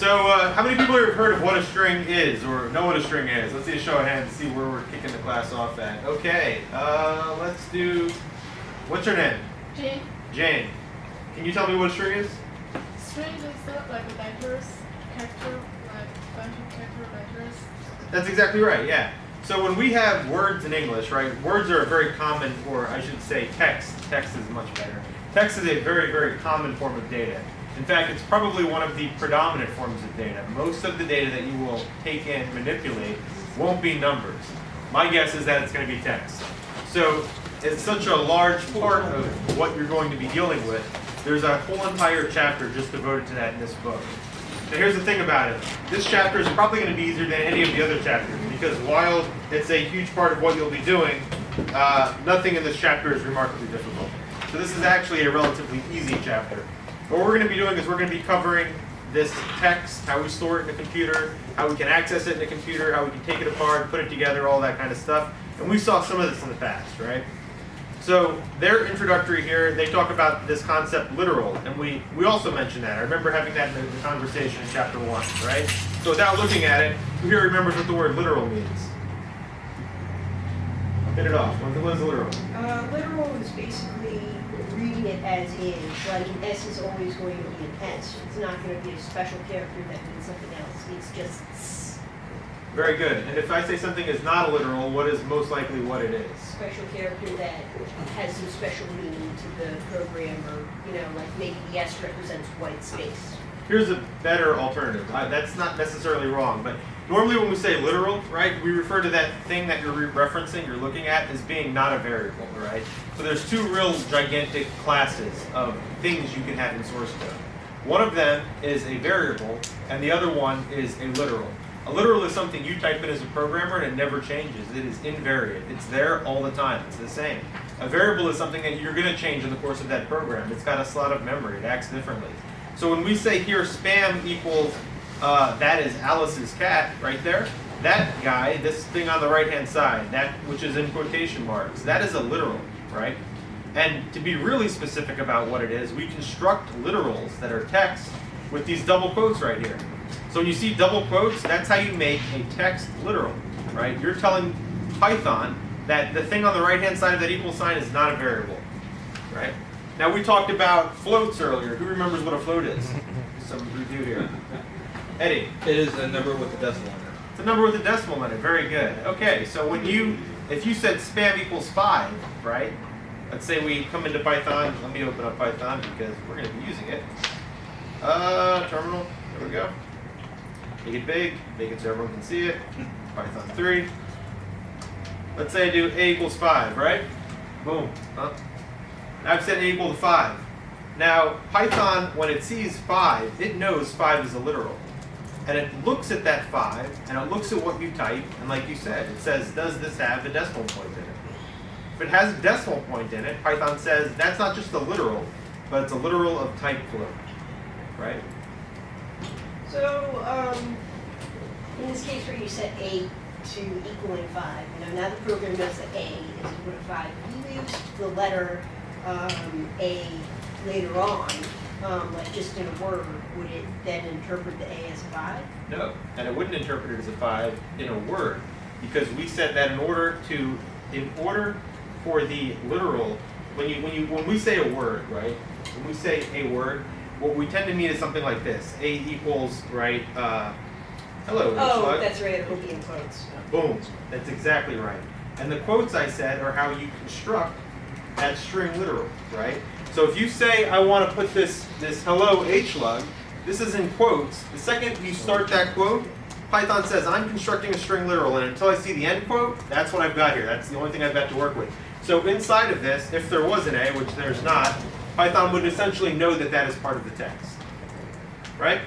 So how many people have heard of what a string is or know what a string is? Let's see a show of hands to see where we're kicking the class off at. Okay, let's do, what's your name? Jane. Jane. Can you tell me what a string is? String is like letters, character, like bunch of character letters. That's exactly right, yeah. So when we have words in English, right, words are a very common, or I should say text. Text is much better. Text is a very, very common form of data. In fact, it's probably one of the predominant forms of data. Most of the data that you will take in, manipulate, won't be numbers. My guess is that it's going to be text. So it's such a large part of what you're going to be dealing with. There's a whole entire chapter just devoted to that in this book. Now here's the thing about it. This chapter is probably going to be easier than any of the other chapters because while it's a huge part of what you'll be doing, nothing in this chapter is remarkably difficult. So this is actually a relatively easy chapter. What we're going to be doing is we're going to be covering this text, how we store it in a computer, how we can access it in a computer, how we can take it apart, put it together, all that kind of stuff. And we saw some of this in the past, right? So their introductory here, they talk about this concept literal, and we also mentioned that. I remember having that in the conversation in chapter 1, right? So without looking at it, who here remembers what the word literal means? Hit it off. What is literal? Literal is basically reading it as is. Like an S is always going to be an S. It's not going to be a special character that means something else. It's just S. Very good. And if I say something is not a literal, what is most likely what it is? Special character that has some special meaning to the program, or like maybe the S represents white space. Here's a better alternative. That's not necessarily wrong, but normally when we say literal, right, we refer to that thing that you're referencing, you're looking at, as being not a variable, right? So there's two real gigantic classes of things you can have in source code. One of them is a variable, and the other one is a literal. A literal is something you type in as a programmer and it never changes. It is invariant. It's there all the time. It's the same. A variable is something that you're going to change in the course of that program. It's got a slot of memory. It acts differently. So when we say here spam equals, that is Alice's cat right there, that guy, this thing on the right-hand side, that which is in quotation marks, that is a literal, right? And to be really specific about what it is, we construct literals that are text with these double quotes right here. So when you see double quotes, that's how you make a text literal, right? You're telling Python that the thing on the right-hand side of that equal sign is not a variable, right? Now we talked about floats earlier. Who remembers what a float is? Some review here. Eddie. It is a number with a decimal in it. It's a number with a decimal in it. Very good. Okay, so if you said spam equals 5, right? Let's say we come into Python. Let me open up Python because we're going to be using it. Terminal. There we go. Make it big. Make it so everyone can see it. Python 3. Let's say I do a equals 5, right? Boom. Now I've set a equal to 5. Now Python, when it sees 5, it knows 5 is a literal. And it looks at that 5, and it looks at what you type, and like you said, it says, does this have a decimal point in it? If it has a decimal point in it, Python says, that's not just a literal, but it's a literal of type float, right? So, in this case where you set A to equaling 5, now the program knows that A is equal to 5. If you use the letter A later on, like just in a word, would it then interpret the A as a 5? No, and it wouldn't interpret it as a 5 in a word, because we said that in order for the literal, when we say a word, right? When we say a word, what we tend to mean is something like this: A equals, right? Hello. Oh, that's right. It will be in quotes. Boom. That's exactly right. And the quotes I said are how you construct that string literal, right? So if you say I want to put this hello HLUG, this is in quotes. The second you start that quote, Python says I'm constructing a string literal, and until I see the end quote, that's what I've got here. That's the only thing I've got to work with. So inside of this, if there was an A, which there's not, Python would essentially know that that is part of the text, right?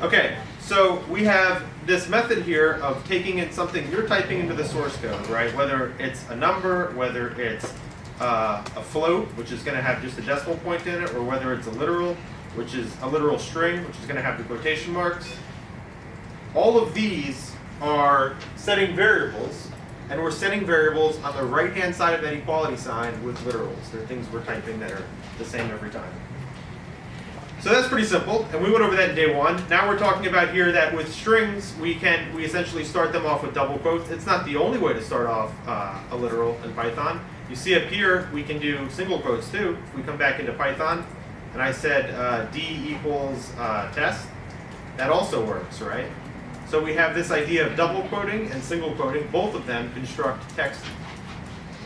Okay, so we have this method here of taking in something you're typing into the source code, right? Whether it's a number, whether it's a float, which is going to have just a decimal point in it, or whether it's a literal, which is a literal string, which is going to have the quotation marks. All of these are setting variables, and we're setting variables on the right-hand side of that equality sign with literals. They're things we're typing that are the same every time. So that's pretty simple, and we went over that in day one. Now we're talking about here that with strings, we essentially start them off with double quotes. It's not the only way to start off a literal in Python. You see up here, we can do single quotes too. If we come back into Python, and I said D equals test, that also works, right? So we have this idea of double quoting and single quoting. Both of them construct text,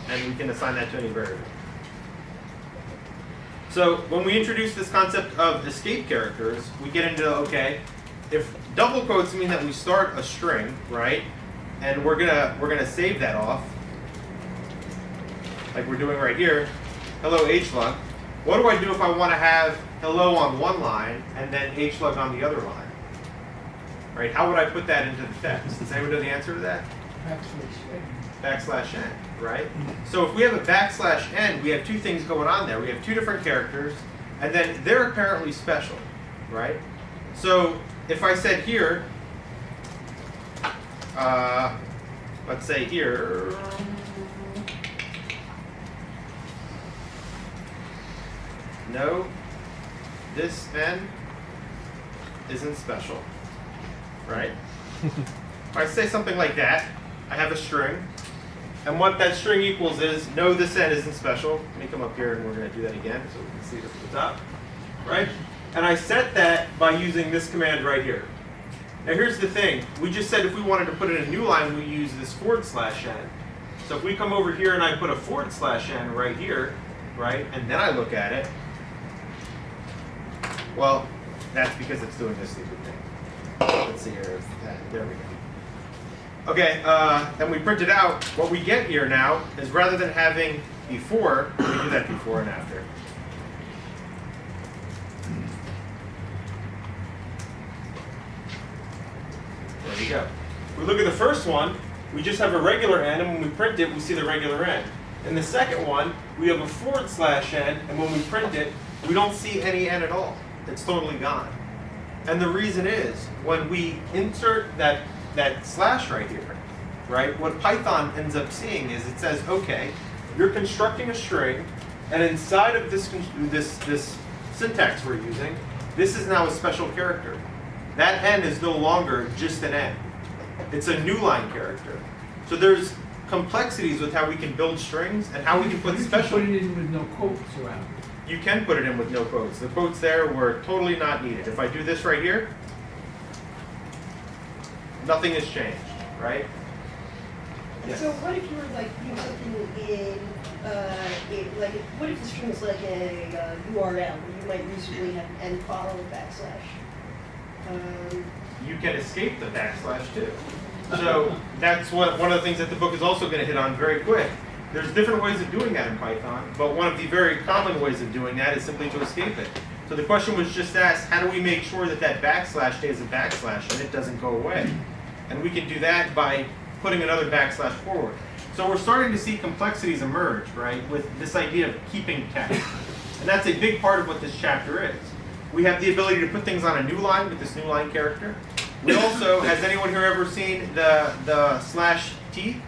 and we can assign that to any variable. So when we introduce this concept of escape characters, we get into, okay, if double quotes mean that we start a string, right? And we're gonna save that off, like we're doing right here, hello HLUG. What do I do if I want to have hello on one line and then HLUG on the other line? Right? How would I put that into the text? Does anyone know the answer to that? Backslash n, right? So if we have a backslash n, we have two things going on there. We have two different characters, and then they're apparently special, right? So if I said here, let's say here, no, this n isn't special, right? If I say something like that, I have a string, and what that string equals is, no, this n isn't special. Let me come up here and we're going to do that again so we can see it at the top, right? And I set that by using this command right here. Now here's the thing. We just said if we wanted to put in a new line, we use this /n. So if we come over here and I put a /n right here, right, and then I look at it, well, that's because it's doing this stupid thing. Let's see here. There we go. Okay, and we print it out. What we get here now is rather than having before, we do that before and after. There you go. We look at the first one, we just have a regular n, and when we print it, we see the regular n. In the second one, we have a /n, and when we print it, we don't see any n at all. It's totally gone. And the reason is, when we insert that slash right here, right, what Python ends up seeing is it says, okay, you're constructing a string, and inside of this syntax we're using, this is now a special character. That n is no longer just an n. It's a new line character. So there's complexities with how we can build strings and how we can put special. You can put it in with no quotes around. You can put it in with no quotes. The quotes there were totally not needed. If I do this right here, nothing has changed, right? Yes. So what if you were like doing something what if the string was like a URL, where you might reasonably have n follow a backslash? You can escape the backslash too. So that's one of the things that the book is also going to hit on very quick. There's different ways of doing that in Python, but one of the very common ways of doing that is simply to escape it. So the question was just asked, how do we make sure that that backslash stays a backslash and it doesn't go away? And we can do that by putting another backslash forward. So we're starting to see complexities emerge, right, with this idea of keeping text. And that's a big part of what this chapter is. We have the ability to put things on a new line with this new line character. We also, has anyone here ever seen the /t?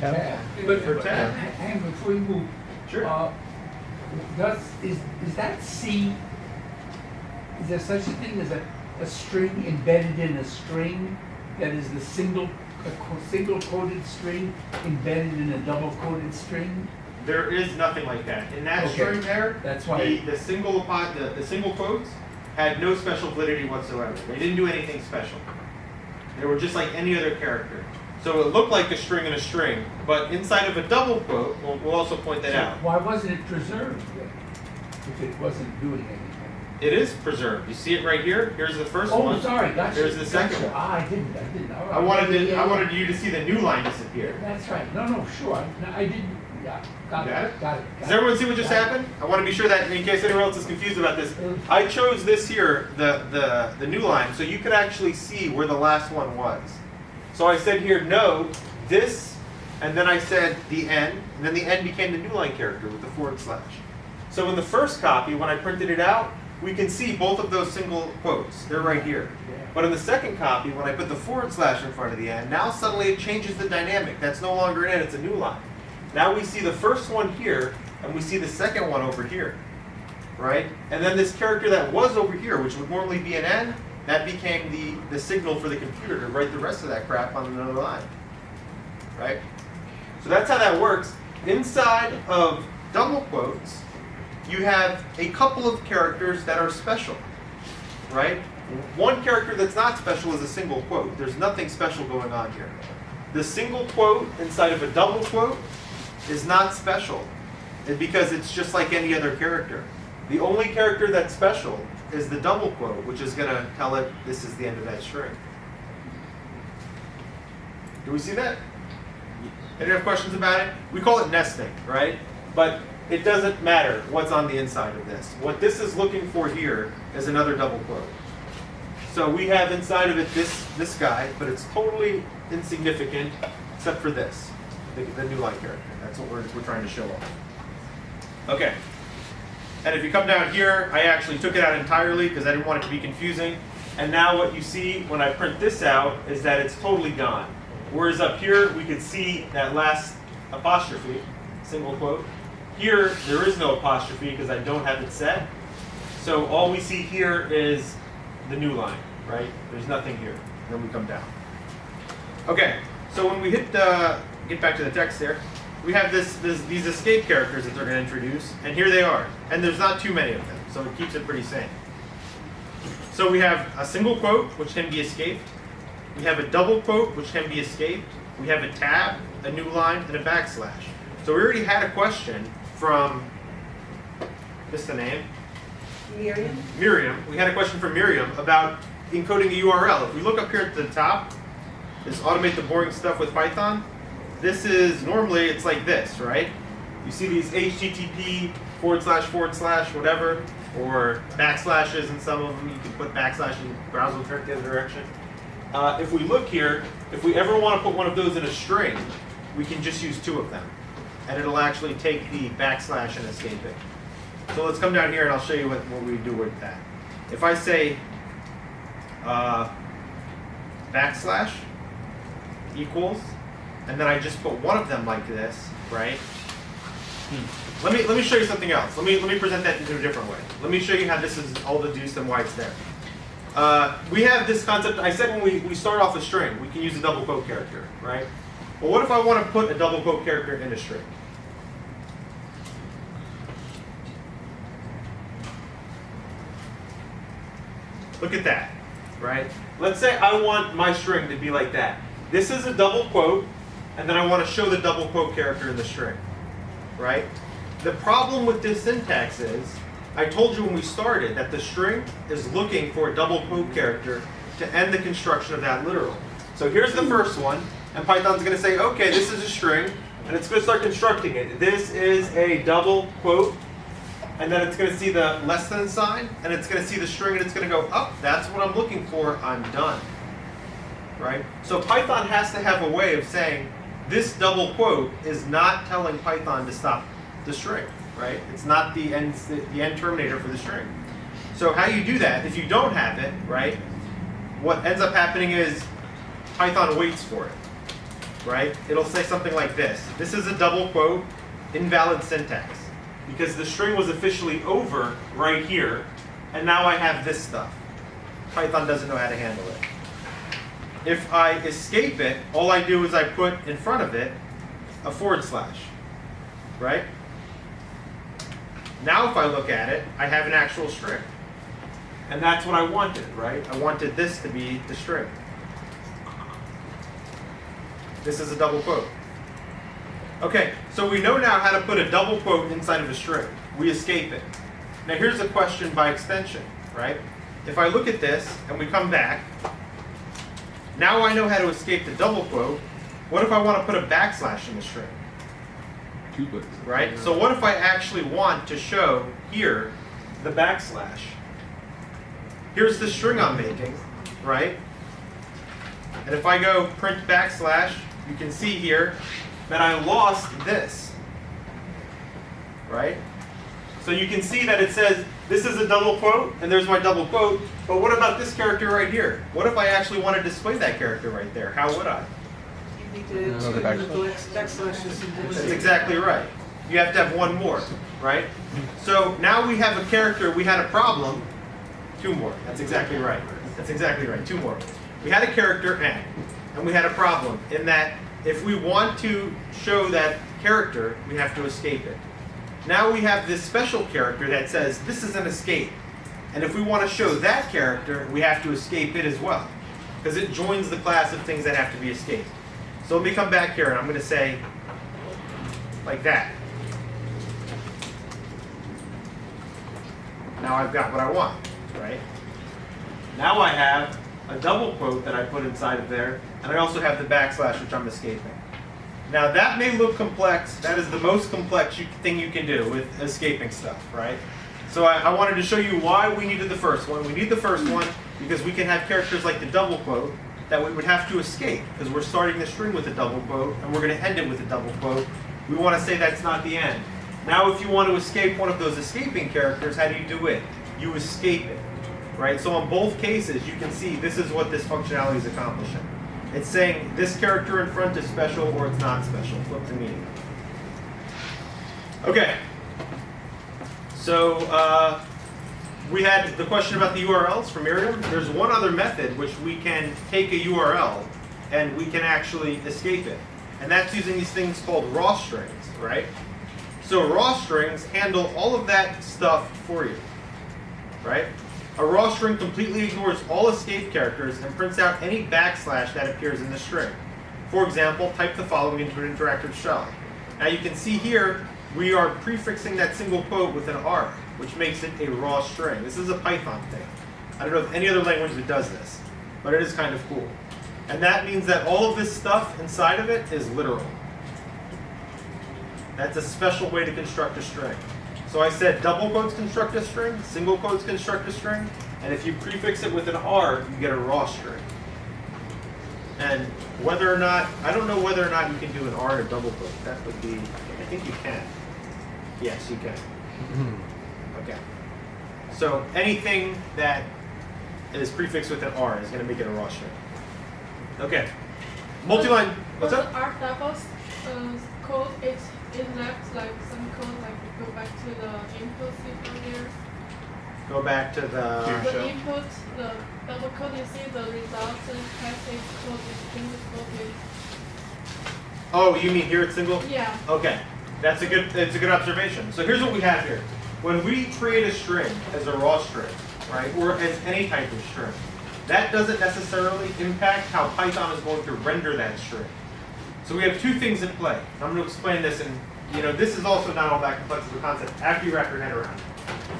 But For tab. hang on, before you move. Sure. Is that C? Is there such a thing as a string embedded in a string that is the single quoted string embedded in a double quoted string? There is nothing like that. In that Okay. string there, That's why. the single quotes had no special validity whatsoever. They didn't do anything special. They were just like any other character. So it looked like a string in a string, but inside of a double quote, we'll also point that out. Why wasn't it preserved then, if it wasn't doing anything? It is preserved. You see it right here? Here's the first one. Oh, sorry, gotcha. Here's the second gotcha. one. I didn't. All right. I wanted you to see the new line disappear. That's right. No, sure. No, I didn't. Yeah, got it. Does everyone see what just happened? I want to be sure that in case anyone else is confused about this, I chose this here, the new line, so you could actually see where the last one was. So I said here, no, this, and then I said the n, and then the n became the new line character with the /. So in the first copy, when I printed it out, we can see both of those single quotes. They're right here. But in the second copy, when I put the / in front of the n, now suddenly it changes the dynamic. That's no longer an n, it's a new line. Now we see the first one here, and we see the second one over here, right? And then this character that was over here, which would normally be an N, that became the signal for the computer to write the rest of that crap on another line, right? So that's how that works. Inside of double quotes, you have a couple of characters that are special, right? One character that's not special is a single quote. There's nothing special going on here. The single quote inside of a double quote is not special because it's just like any other character. The only character that's special is the double quote, which is going to tell it this is the end of that string. Do we see that? Any other questions about it? We call it nesting, right? But it doesn't matter what's on the inside of this. What this is looking for here is another double quote. So we have inside of it this guy, but it's totally insignificant except for this, the new line character. That's what we're trying to show off. Okay. And if you come down here, I actually took it out entirely because I didn't want it to be confusing. And now what you see when I print this out is that it's totally gone. Whereas up here, we could see that last apostrophe, single quote. Here, there is no apostrophe because I don't have it set. So all we see here is the new line, right? There's nothing here. Then we come down. Okay, so when we get back to the text there, we have these escape characters that they're going to introduce, and here they are. And there's not too many of them, so it keeps it pretty sane. So we have a single quote, which can be escaped. We have a double quote, which can be escaped. We have a tab, a new line, and a backslash. So we already had a question from, what's the name? Miriam? Miriam. We had a question from Miriam about encoding a URL. If we look up here at the top, this automate the boring stuff with Python. This is, normally it's like this, right? You see these HTTP / whatever, or backslashes in some of them. You can put backslash and the browser will turn the other direction. If we look here, if we ever want to put one of those in a string, we can just use two of them. And it'll actually take the backslash and escape it. So let's come down here and I'll show you what we do with that. If I say backslash equals, and then I just put one of them like this, right? Let me show you something else. Let me present that in a different way. Let me show you how this is all deduced and why it's there. We have this concept. I said when we start off a string, we can use a double quote character, right? Well, what if I want to put a double quote character in a string? Look at that, right? Let's say I want my string to be like that. This is a double quote, and then I want to show the double quote character in the string, right? The problem with this syntax is, I told you when we started that the string is looking for a double quote character to end the construction of that literal. So here's the first one, and Python's going to say, okay, this is a string, and it's going to start constructing it. This is a double quote, and then it's going to see the less than sign, and it's going to see the string, and it's going to go, oh, that's what I'm looking for, I'm done. Right? So Python has to have a way of saying, this double quote is not telling Python to stop the string, right? It's not the end terminator for the string. So how you do that, if you don't have it, right, what ends up happening is Python waits for it, right? It'll say something like this. This is a double quote, invalid syntax, because the string was officially over right here, and now I have this stuff. Python doesn't know how to handle it. If I escape it, all I do is I put in front of it a /, right? Now if I look at it, I have an actual string. And that's what I wanted, right? I wanted this to be the string. This is a double quote. Okay, so we know now how to put a double quote inside of a string. We escape it. Now here's a question by extension, right? If I look at this and we come back, now I know how to escape the double quote. What if I want to put a backslash in the string? Right? So what if I actually want to show here the backslash? Here's the string I'm making, right? And if I go print backslash, you can see here that I lost this, right? So you can see that it says this is a double quote, and there's my double quote, but what about this character right here? What if I actually want to display that character right there? How would I? You need to the backslash symbol. That's exactly right. you have to have one more, right? So now we have a character, we had a problem, 2 more. That's exactly right. That's exactly right, 2 more. We had a character N, and we had a problem in that if we want to show that character, we have to escape it. Now we have this special character that says this is an escape. And if we want to show that character, we have to escape it as well. Because it joins the class of things that have to be escaped. So let me come back here and I'm going to say like that. Now I've got what I want, right? Now I have a double quote that I put inside of there, and I also have the backslash, which I'm escaping. Now that may look complex. That is the most complex thing you can do with escaping stuff, right? So I wanted to show you why we needed the first one. We need the first one because we can have characters like the double quote that we would have to escape because we're starting the string with a double quote and we're going to end it with a double quote. We want to say that's not the end. Now if you want to escape one of those escaping characters, how do you do it? You escape it, right? So in both cases, you can see this is what this functionality is accomplishing. It's saying this character in front is special or it's not special. Flip to meaning. Okay. So we had the question about the URLs from Miriam. There's one other method which we can take a URL and we can actually escape it. And that's using these things called raw strings, right? So raw strings handle all of that stuff for you, right? A raw string completely ignores all escape characters and prints out any backslash that appears in the string. For example, type the following into an interactive shell. Now you can see here, we are prefixing that single quote with an arc, which makes it a raw string. This is a Python thing. I don't know of any other language that does this, but it is kind of cool. And that means that all of this stuff inside of it is literal. That's a special way to construct a string. So I said double quotes construct a string, single quotes construct a string, and if you prefix it with an R, you get a raw string. And whether or not, I don't know whether or not you can do an R in a double quote. That would be, I think you can. Yes, you can. Okay. So anything that is prefixed with an R is going to make it a raw string. Okay. Multi-line, what's up? R doubles code it left like some code like go back to the input from here. Go back to the The input, the double code you see the results and passing code is single coded. Oh, you mean here it's single? Yeah. Okay. It's a good observation. So here's what we have here. When we create a string as a raw string, right, or as any type of string, that doesn't necessarily impact how Python is going to render that string. So we have 2 things in play. I'm going to explain this, and this is also not all that complex of a concept after you wrap your head around it.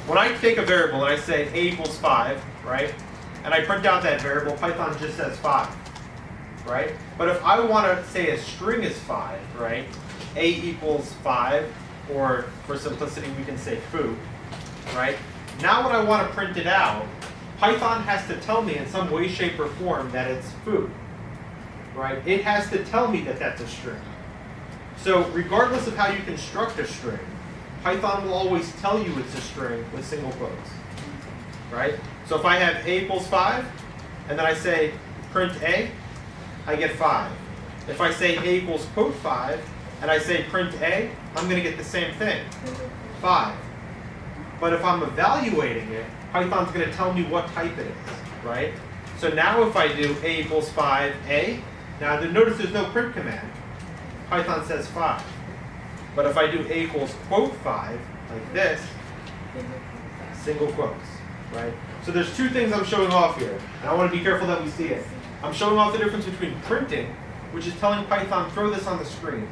When I take a variable and I say a equals 5, right, and I print out that variable, Python just says 5, right? But if I want to say a string is 5, right, a equals 5, or for simplicity we can say foo, right? Now when I want to print it out, Python has to tell me in some way, shape, or form that it's foo, right? It has to tell me that that's a string. So regardless of how you construct a string, Python will always tell you it's a string with single quotes, right? So if I have a equals 5, and then I say print a, I get 5. If I say a equals quote 5, and I say print a, I'm going to get the same thing, 5. But if I'm evaluating it, Python's going to tell me what type it is, right? So now if I do a equals 5a, now notice there's no print command. Python says 5. But if I do a equals quote 5, like this, single quotes, right? So there's 2 things I'm showing off here, and I want to be careful that we see it. I'm showing off the difference between printing, which is telling Python throw this on the screen,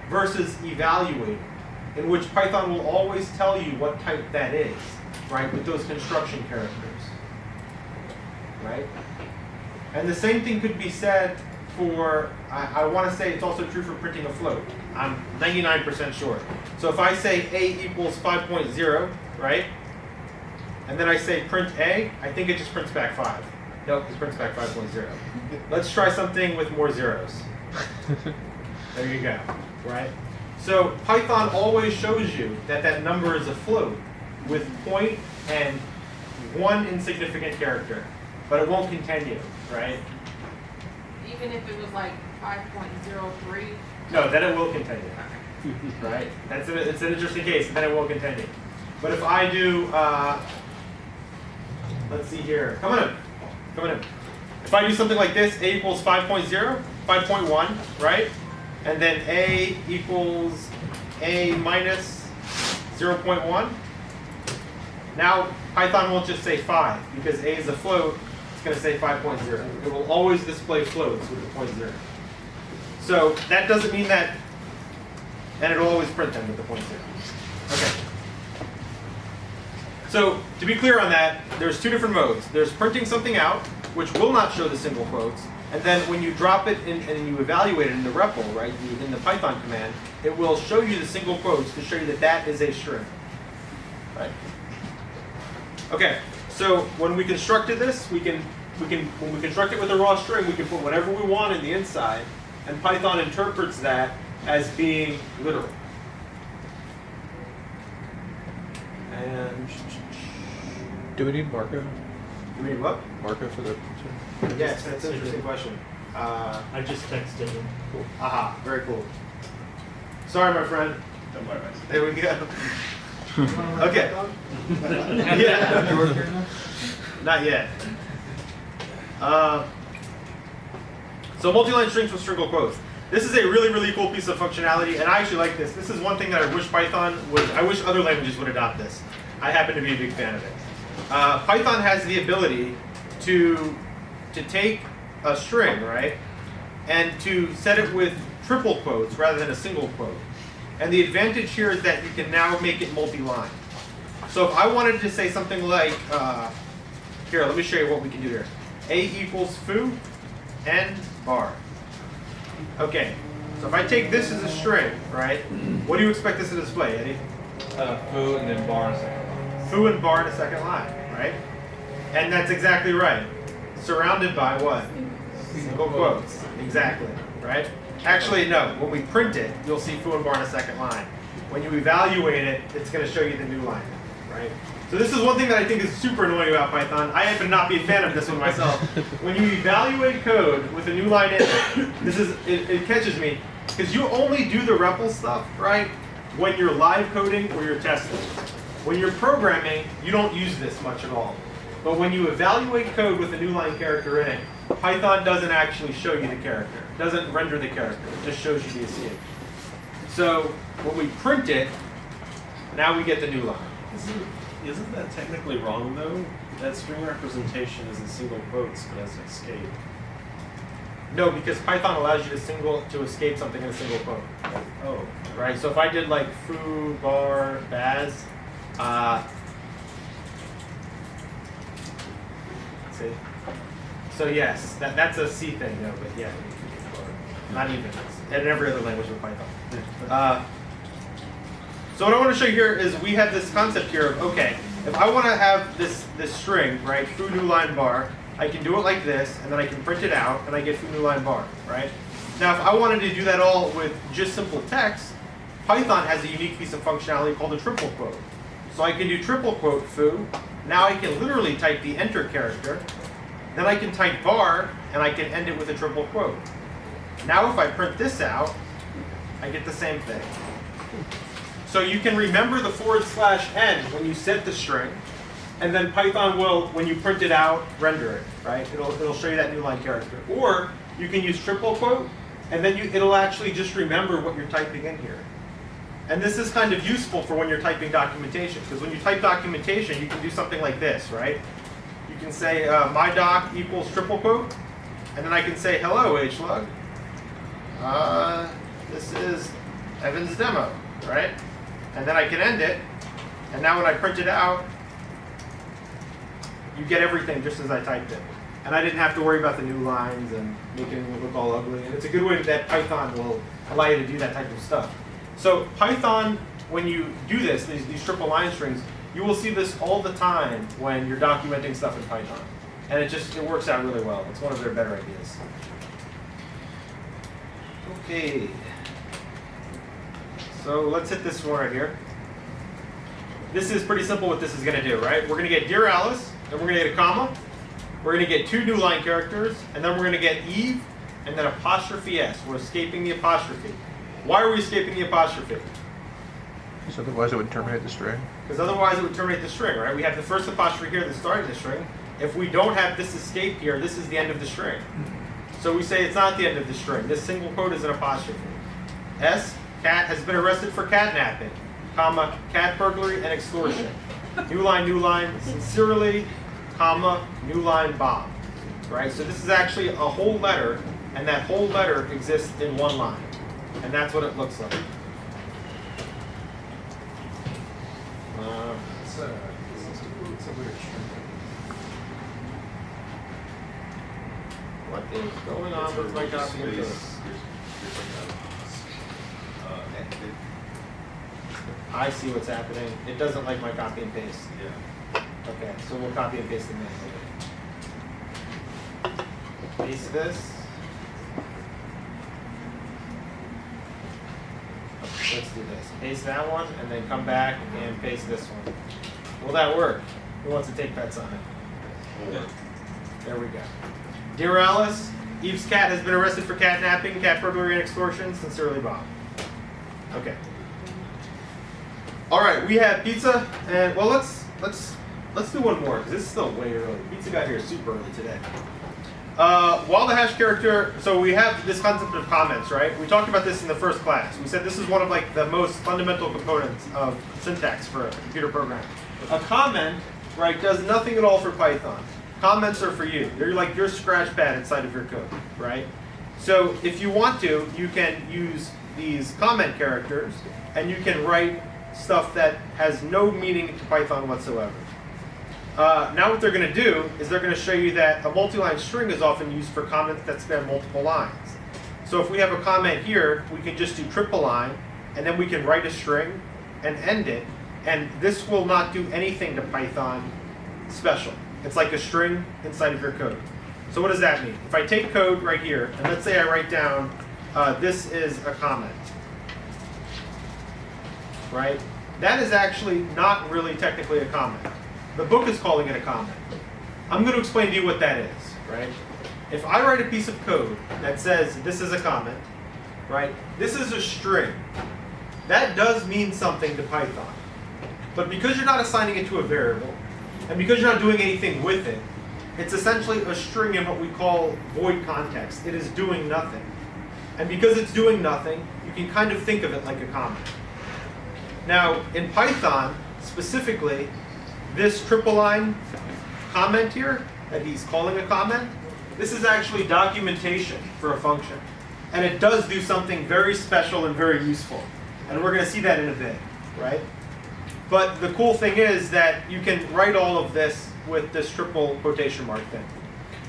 versus evaluating, in which Python will always tell you what type that is, right, with those construction characters, right? And the same thing could be said for, I want to say it's also true for printing a float. I'm 99% sure. So if I say a equals 5.0, right, and then I say print a, I think it just prints back 5. Nope, it prints back 5.0. Let's try something with more zeros. There you go, right? So Python always shows you that that number is a float with point and 1 insignificant character, but it won't continue, right? Even if it was like 5.03? No, then it will continue. right? It's an interesting case, and then it won't continue. But if I do, let's see here, come on in. If I do something like this, a equals 5.0, 5.1, right? And then a equals a minus 0.1. Now Python won't just say 5 because a is a float. It's going to say 5.0. It will always display floats with the 0.0. So that doesn't mean that, and it'll always print them with the 0.0. Okay. So to be clear on that, there's two different modes. There's printing something out, which will not show the single quotes, and then when you drop it in and you evaluate it in the REPL, right, in the Python command, it will show you the single quotes to show you that that is a string. Right? Okay. So when we constructed this, when we construct it with a raw string, we can put whatever we want in the inside, and Python interprets that as being literal. And Do we need Marco? you mean what? Marco for the Yes, that's an interesting question. I just texted him. Cool. Aha, very cool. Sorry, my friend. Don't worry about it. There we go. Okay. Yeah. Not yet. So multi-line strings with single quotes. This is a really, really cool piece of functionality, and I actually like this. This is one thing that I wish Python would, I wish other languages would adopt this. I happen to be a big fan of it. Python has the ability to take a string, right, and to set it with triple quotes rather than a single quote. And the advantage here is that you can now make it multi-line. So if I wanted to say something like, here, let me show you what we can do here. A equals foo and bar. Okay, so if I take this as a string, right, what do you expect this to display, Eddie? Foo and then bar in a second. Foo and bar in a second line, right? And that's exactly right. Surrounded by what? Single quotes. Exactly, right? Actually, no. When we print it, you'll see foo and bar in a second line. When you evaluate it, it's going to show you the new line, right? So this is one thing that I think is super annoying about Python. I happen to not be a fan of this one myself. When you evaluate code with a new line in it, it catches me because you only do the REPL stuff, right, when you're live coding or you're testing. When you're programming, you don't use this much at all. But when you evaluate code with a new line character in it, Python doesn't actually show you the character. It doesn't render the character. It just shows you the CH. So when we print it, now we get the new line. Isn't that technically wrong though? That string representation is in single quotes, but as an escape. No, because Python allows you to escape something in a single quote. Oh, Right? So if I did like foo, bar, baz, see? So yes, that's a C thing, no, but yeah. Not even. And every other language with Python. So what I want to show you here is we have this concept here of, okay, if I want to have this string, right, foo new line bar, I can do it like this, and then I can print it out, and I get foo new line bar, right? Now if I wanted to do that all with just simple text, Python has a unique piece of functionality called a triple quote. So I can do triple quote foo. Now I can literally type the enter character. Then I can type bar, and I can end it with a triple quote. Now if I print this out, I get the same thing. So you can remember the /n when you set the string, and then Python will, when you print it out, render it, right? It'll show you that new line character. Or you can use triple quote, and then it'll actually just remember what you're typing in here. And this is kind of useful for when you're typing documentation, because when you type documentation, you can do something like this, right? You can say my doc equals triple quote, and then I can say hello HLUG. This is Evan's demo, right? And then I can end it, and now when I print it out, you get everything just as I typed it. And I didn't have to worry about the new lines and making it look all ugly. And it's a good way that Python will allow you to do that type of stuff. So Python, when you do this, these triple line strings, you will see this all the time when you're documenting stuff in Python. And it works out really well. It's one of their better ideas. Okay. So let's hit this one right here. This is pretty simple what this is going to do, right? We're going to get Dear Alice, then we're going to get a comma. We're going to get two new line characters, and then we're going to get Eve, and then apostrophe S. We're escaping the apostrophe. Why are we escaping the apostrophe? Because otherwise it would terminate the string. Because otherwise it would terminate the string, right? We have the first apostrophe here that's starting the string. If we don't have this escape here, this is the end of the string. So we say it's not the end of the string. This single quote is an apostrophe. S, cat has been arrested for catnapping, comma, cat burglary and extortion. New line, sincerely, comma, new line, Bob. Right? So this is actually a whole letter, and that whole letter exists in one line. And that's what it looks like. It's a weird string. What is going on with my copy and paste? I see what's happening. It doesn't like my copy and paste. Yeah. Okay, so we'll copy and paste the name. Paste this. Okay, let's do this. Paste that one, and then come back and paste this one. Will that work? Who wants to take bets on it? Yeah. There we go. Dear Alice, Eve's cat has been arrested for catnapping, cat burglary, and extortion. Sincerely, Bob. Okay. All right, we have pizza, and well, let's do one more because this is still way early. Pizza got here super early today. While the hash character, so we have this concept of comments, right? We talked about this in the first class. We said this is one of like the most fundamental components of syntax for a computer program. A comment, right, does nothing at all for Python. Comments are for you. They're like your scratch pad inside of your code, right? So if you want to, you can use these comment characters, and you can write stuff that has no meaning to Python whatsoever. Now what they're going to do is they're going to show you that a multi-line string is often used for comments that span multiple lines. So if we have a comment here, we can just do triple line, and then we can write a string and end it, and this will not do anything to Python special. It's like a string inside of your code. So what does that mean? If I take code right here, and let's say I write down, this is a comment, right? That is actually not really technically a comment. The book is calling it a comment. I'm going to explain to you what that is, right? If I write a piece of code that says this is a comment, right? This is a string. That does mean something to Python. But because you're not assigning it to a variable, and because you're not doing anything with it, it's essentially a string in what we call void context. It is doing nothing. And because it's doing nothing, you can kind of think of it like a comment. Now, in Python, specifically, this triple line comment here, that he's calling a comment, this is actually documentation for a function. And it does do something very special and very useful. And we're going to see that in a bit, right? But the cool thing is that you can write all of this with this triple quotation mark thing.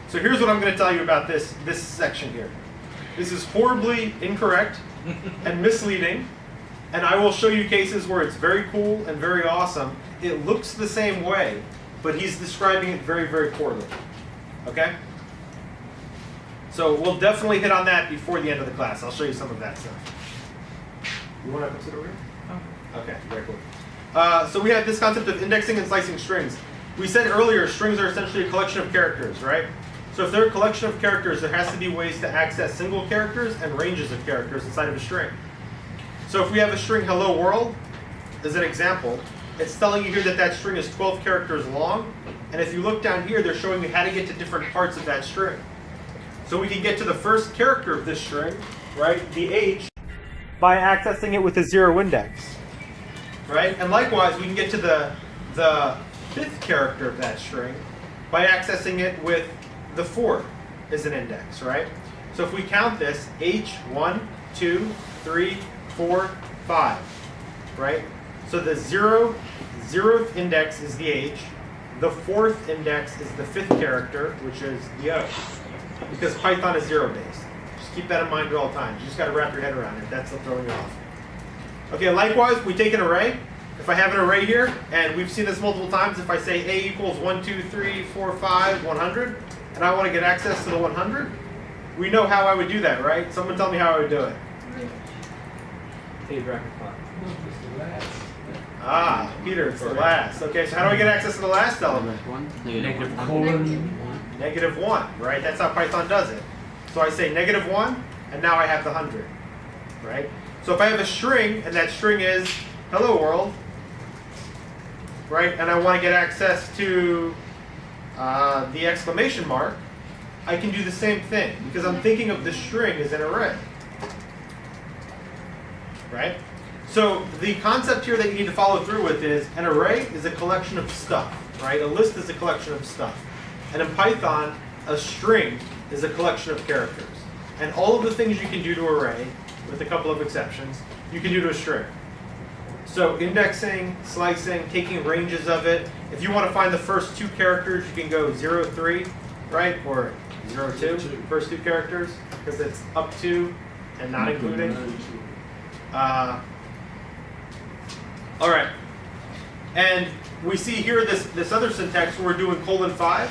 So here's what I'm going to tell you about this section here. This is horribly incorrect and misleading, and I will show you cases where it's very cool and very awesome. It looks the same way, but he's describing it very, very poorly. Okay? So we'll definitely hit on that before the end of the class. I'll show you some of that stuff. You want to sit over here? Oh. Okay, very cool. So we have this concept of indexing and slicing strings. We said earlier strings are essentially a collection of characters, right? So if they're a collection of characters, there has to be ways to access single characters and ranges of characters inside of a string. So if we have a string hello world, as an example, it's telling you here that that string is 12 characters long. And if you look down here, they're showing you how to get to different parts of that string. So we can get to the first character of this string, right, the H, by accessing it with a 0 index. Right? And likewise, we can get to the fifth character of that string by accessing it with the 4 as an index, right? So if we count this, H, 1, 2, 3, 4, 5, right? So the 0th index is the H, the 4th index is the 5th character, which is the O, because Python is 0-based. Just keep that in mind at all times. You just got to wrap your head around it. That's what's throwing you off. Okay, likewise, we take an array. If I have an array here, and we've seen this multiple times, if I say A equals 1, 2, 3, 4, 5, 100, and I want to get access to the 100, we know how I would do that, right? Someone tell me how I would do it. A bracket 5. Ah, Peter, it's the last. Okay, so how do I get access to the last element? Negative 1. Colon. -1, right? That's how Python does it. So I say -1, and now I have the 100, right? So if I have a string, and that string is hello world, right, and I want to get access to the exclamation mark, I can do the same thing, because I'm thinking of the string as an array. Right? So the concept here that you need to follow through with is an array is a collection of stuff, right? A list is a collection of stuff. And in Python, a string is a collection of characters. And all of the things you can do to array, with a couple of exceptions, you can do to a string. So indexing, slicing, taking ranges of it. If you want to find the first two characters, you can go 0, 3, right? Or 0, 2, first two characters, because it's up to and not including. All right. And we see here this other syntax where we're doing :5,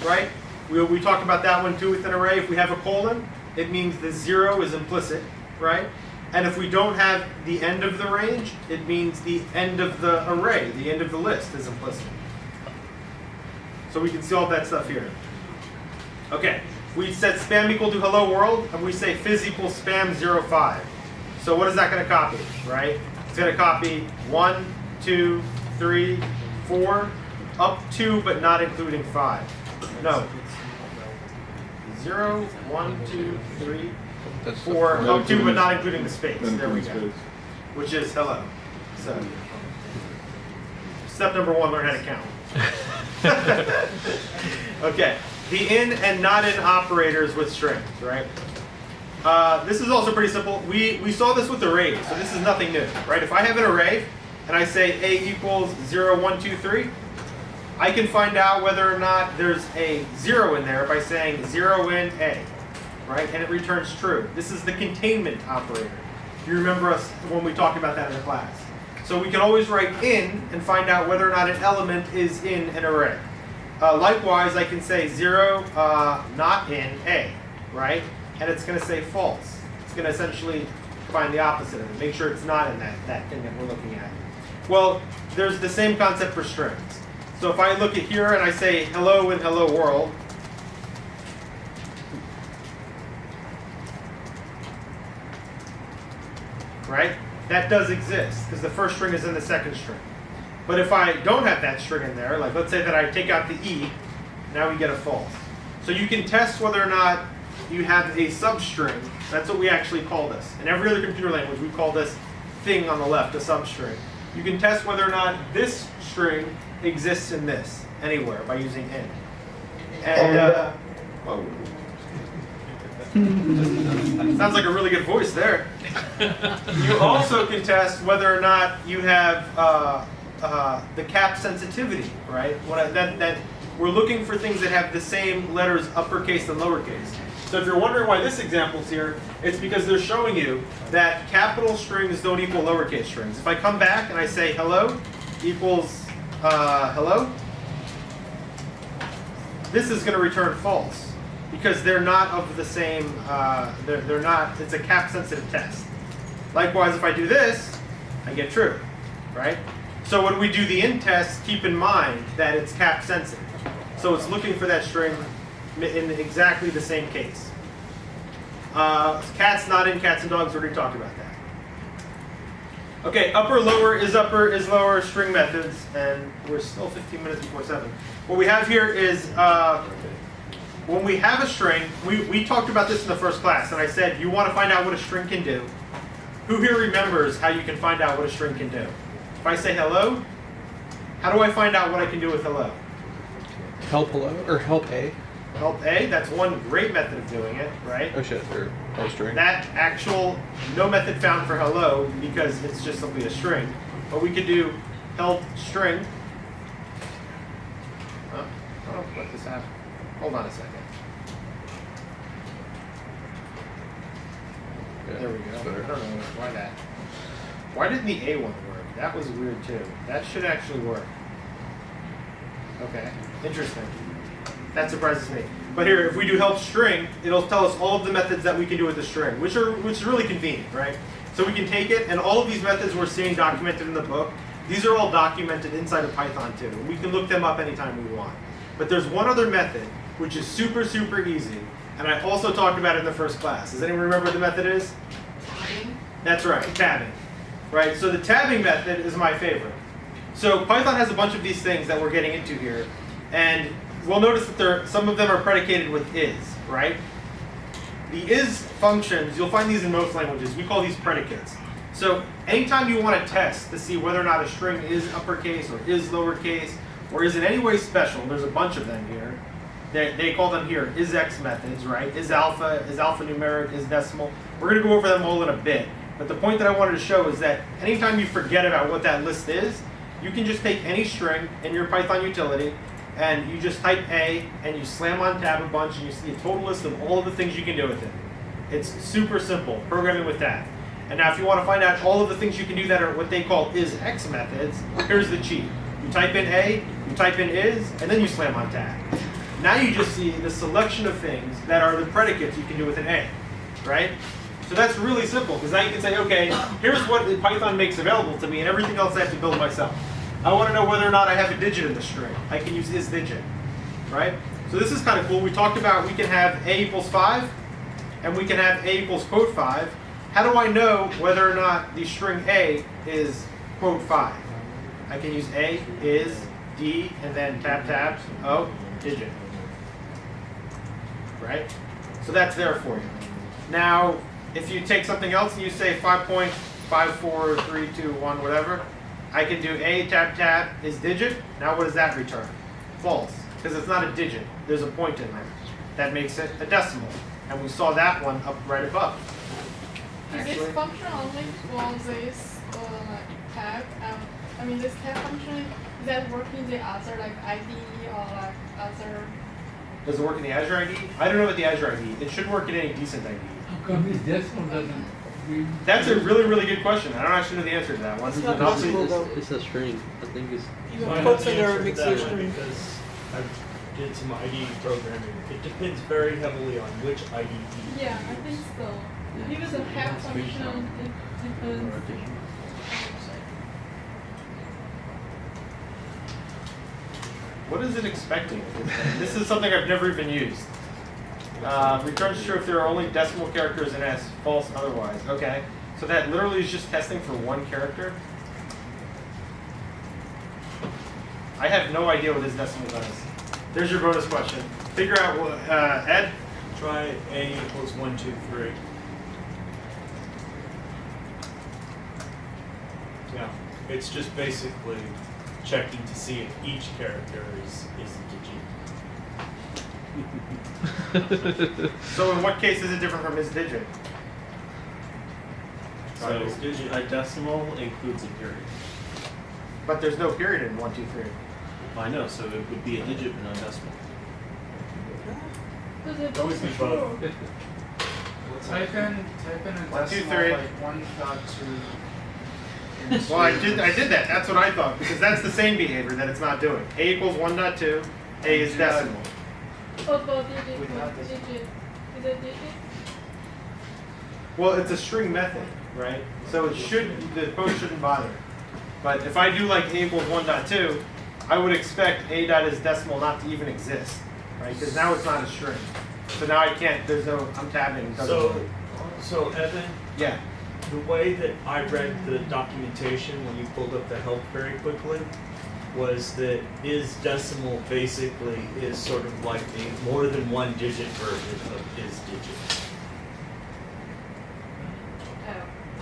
right? We talked about that one too with an array. If we have a colon, it means the 0 is implicit, right? And if we don't have the end of the range, it means the end of the array, the end of the list is implicit. So we can see all that stuff here. Okay, we set spam equal to hello world, and we say fizz equals spam 05. So what is that going to copy, right? It's going to copy 1, 2, 3, 4, up to but not including 5. No. 0, 1, 2, 3, 4, up to but not including the space. There we go. Which is hello. So step number 1, learn how to count. Okay. The in and not in operators with strings, right? This is also pretty simple. We saw this with arrays, so this is nothing new, right? If I have an array and I say a equals 0, 1, 2, 3, I can find out whether or not there's a 0 in there by saying 0 in a, right? And it returns true. This is the containment operator. You remember us when we talked about that in the class. So we can always write in and find out whether or not an element is in an array. Likewise, I can say 0 not in a, right? And it's going to say false. It's going to essentially find the opposite of it, make sure it's not in that thing that we're looking at. Well, there's the same concept for strings. So if I look at here and I say hello in hello world, right? That does exist because the first string is in the second string. But if I don't have that string in there, like let's say that I take out the E, now we get a false. So you can test whether or not you have a substring. That's what we actually call this. In every other computer language, we call this thing on the left a substring. You can test whether or not this string exists in this anywhere by using in. And whoa. Sounds like a really good voice there. You also can test whether or not you have the cap sensitivity, right? That we're looking for things that have the same letters uppercase and lowercase. So if you're wondering why this example's here, it's because they're showing you that capital strings don't equal lowercase strings. If I come back and I say hello equals hello, this is going to return false because they're not of the same, they're not, it's a cap sensitive test. Likewise, if I do this, I get true, right? So when we do the in test, keep in mind that it's cap sensitive. So it's looking for that string in exactly the same case. Cats not in, cats and dogs, already talked about that. Okay, upper, lower, is lower, string methods, and we're still 15 minutes before 7. What we have here is, when we have a string, we talked about this in the first class, and I said you want to find out what a string can do. Who here remembers how you can find out what a string can do? If I say hello, how do I find out what I can do with hello? Help hello or help a. Help A, that's one great method of doing it, right? Oh shit, or string. That actual, no method found for hello because it's just simply a string. But we could do help string. Oh, let this happen. Hold on a second. Yeah, There we go. it's I better. don't know why that. Why didn't the A one work? That was weird too. That should actually work. Okay, interesting. That surprises me. But here, if we do help string, it'll tell us all of the methods that we can do with the string, which is really convenient, right? So we can take it, and all of these methods we're seeing documented in the book, these are all documented inside of Python too. We can look them up anytime we want. But there's one other method, which is super, super easy, and I also talked about it in the first class. Does anyone remember what the method is? That's right, tabbing. Right, so the tabbing method is my favorite. So Python has a bunch of these things that we're getting into here, and we'll notice that some of them are predicated with is, right? The is functions, you'll find these in most languages, we call these predicates. So anytime you want to test to see whether or not a string is uppercase or is lowercase, or is in any way special, there's a bunch of them here. They call them here isX methods, right? Is alphanumeric, is decimal. We're going to go over them all in a bit. But the point that I wanted to show is that anytime you forget about what that list is, you can just take any string in your Python utility and you just type A and you slam on tab a bunch and you see a total list of all of the things you can do with it. It's super simple, programming with that. And now if you want to find out all of the things you can do that are what they call isX methods, here's the cheat. You type in A, you type in is, and then you slam on tab. Now you just see the selection of things that are the predicates you can do with an A, right? So that's really simple, because now you can say, okay, here's what Python makes available to me, and everything else I have to build myself. I want to know whether or not I have a digit in the string. I can use isDigit, right? So this is kind of cool. We talked about we can have A equals 5, and we can have A equals quote 5. How do I know whether or not the string A is quote 5? I can use A, is, D, and then tab, O, digit. Right? So that's there for you. Now, if you take something else and you say 5.54321, whatever, I can do A tab is digit. Now what does that return? False, because it's not a digit. There's a point in there. That makes it a decimal. And we saw that one up right above. Is this function only for this tab? This tab function, is that working the other like ID or like other? Does it work in the Azure ID? I don't know about the Azure ID. It should work in any decent ID. How come this decimal doesn't read? That's a really, really good question. I don't actually know the answer to that one. It's not And I'll see- possible, though. It's a string. I think it's. You So I have know quotes the in there answer to makes that you one string. because I did some ID programming. It depends very heavily on which IDE. Yeah, I think so. Even the tab function, it depends. What is it expecting? This is something I've never even used. Returns true if there are only decimal characters in S, false otherwise. Okay, so that literally is just testing for one character? I have no idea what this decimal does. There's your bonus question. Figure out what, Ed? Try A equals 1, 2, 3. Yeah, it's just basically checking to see if each character is a digit. So in what case is it different from his digit? So a decimal includes a period. But there's no period in 1, 2, 3. I know, so it would be a digit but not a decimal. So they're Always both be true. both. Type in a 1, 2, decimal 3. like 1.2. Well, I did that. That's what I thought, because that's the same behavior that it's not doing. A equals 1.2. A is decimal. But digit, Without but this. digit. Is it digit? Well, it's a string method, right? So it should, the code shouldn't bother. But if I do like A equals 1.2, I would expect A dot is decimal not to even exist, right? Because now it's not a string. So now I can't, there's no, I'm tabbing. it doesn't work. So Evan, Yeah. the way that I read the documentation when you pulled up the help very quickly was that is decimal basically is sort of like a more than one digit version of is digit. Oh,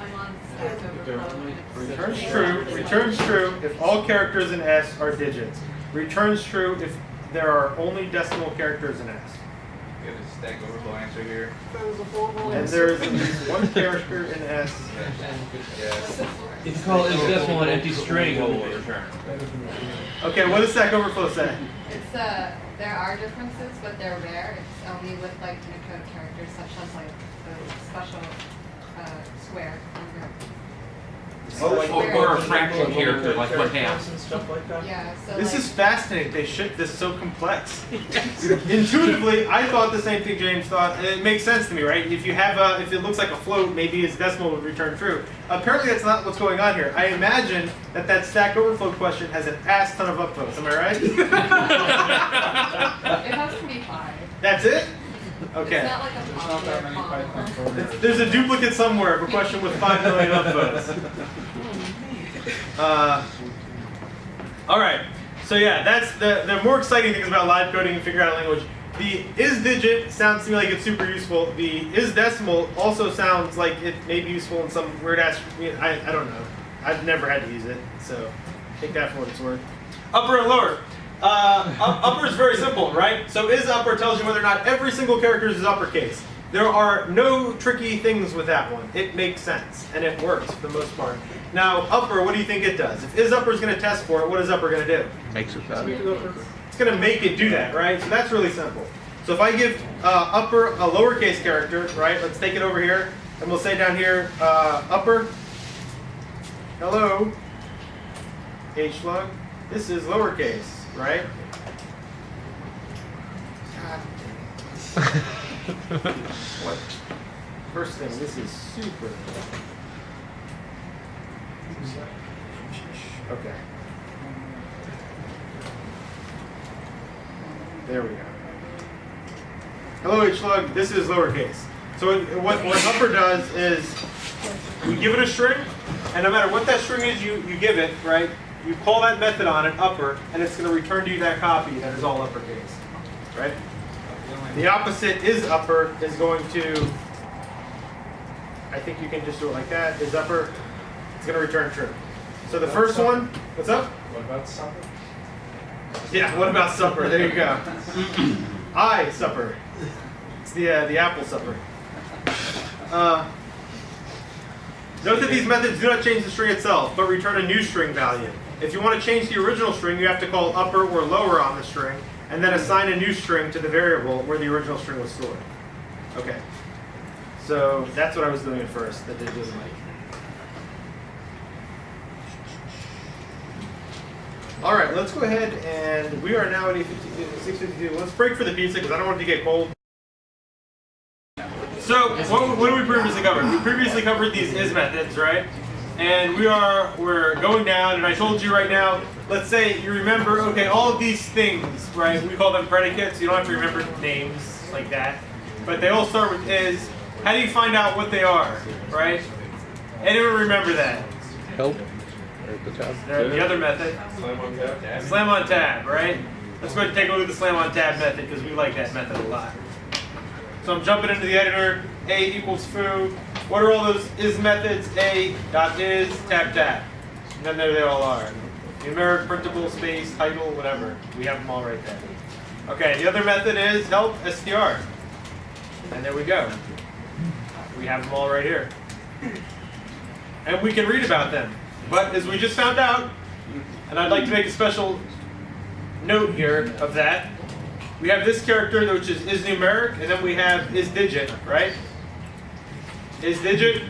I'm on Stack Overflow. Returns true. Returns true if all characters in S are digits. Returns true if there are only decimal characters in S. Get a Stack Overflow answer here. That was a horrible And answer. there is at least one character in S. Yes. If you call it is decimal an empty string, it will return. Okay, what does Stack Overflow say? It's there are differences, but they're rare. It's only with like Unicode characters such as like the special square number. Or a fraction character, like 1/2. and stuff like that. Yeah, so This like, is fascinating. They ship this so complex. Intuitively, I thought the same thing James thought. It makes sense to me, right? If you have if it looks like a float, maybe its decimal would return true. Apparently, that's not what's going on here. I imagine that Stack Overflow question has an ass ton of upvotes. Am I right? it has to be 5. That's it? Okay. It's not like a There's not popular that many font. Python programmers. There's a duplicate somewhere of a question with 5 million upvotes. All right. So yeah, that's the more exciting things about live coding and figuring out a language. The is digit sounds to me like it's super useful. The is decimal also sounds like it may be useful in some weird ass. I don't know. I've never had to use it, so take that for what it's worth. Upper and lower. Upper is very simple, right? So is upper tells you whether or not every single character is uppercase. There are no tricky things with that one. It makes sense, and it works for the most part. Now, upper, what do you think it does? If is upper is going to test for it, what is upper going to do? Makes it better. It's going to make it do that, right? So that's really simple. So if I give upper a lowercase character, right? Let's take it over here, and we'll say down here, upper, hello, HLUG. This is lowercase, right? What? First thing, this is super. Okay. There we go. Hello, HLUG. This is lowercase. So what upper does is we give it a string, and no matter what that string is, you give it, right? You call that method on it, upper, and it's going to return to you that copy that is all uppercase, right? The opposite is upper is going to, I think you can just do it like that, is upper, it's going to return true. So the first one, what's up? What about supper? Yeah, what about supper? There you go. I supper. It's the apple supper. Note that these methods do not change the string itself, but return a new string value. If you want to change the original string, you have to call upper or lower on the string, and then assign a new string to the variable where the original string was stored. Okay. So that's what I was doing at first, that it didn't like. All right, let's go ahead, and we are now at 6:52. Let's break for the pizza because I don't want it to get cold. So what did we previously cover? We previously covered these is methods, right? And we're going down, and I told you right now, let's say you remember, okay, all of these things, right? We call them predicates. You don't have to remember names like that, but they all start with is. How do you find out what they are, right? Anyone remember that? Help. Or the tab. The other method. Slam on tab. Slam on tab, right? Let's go ahead and take a look at the slam on tab method because we like that method a lot. So I'm jumping into the editor, A equals foo. What are all those is methods? A dot is tab tab. And then there they all are. Numeric, printable, space, title, whatever. We have them all right there. Okay, the other method is help str. And there we go. We have them all right here. And we can read about them. But as we just found out, and I'd like to make a special note here of that, we have this character which is numeric, and then we have is digit, right? Is digit,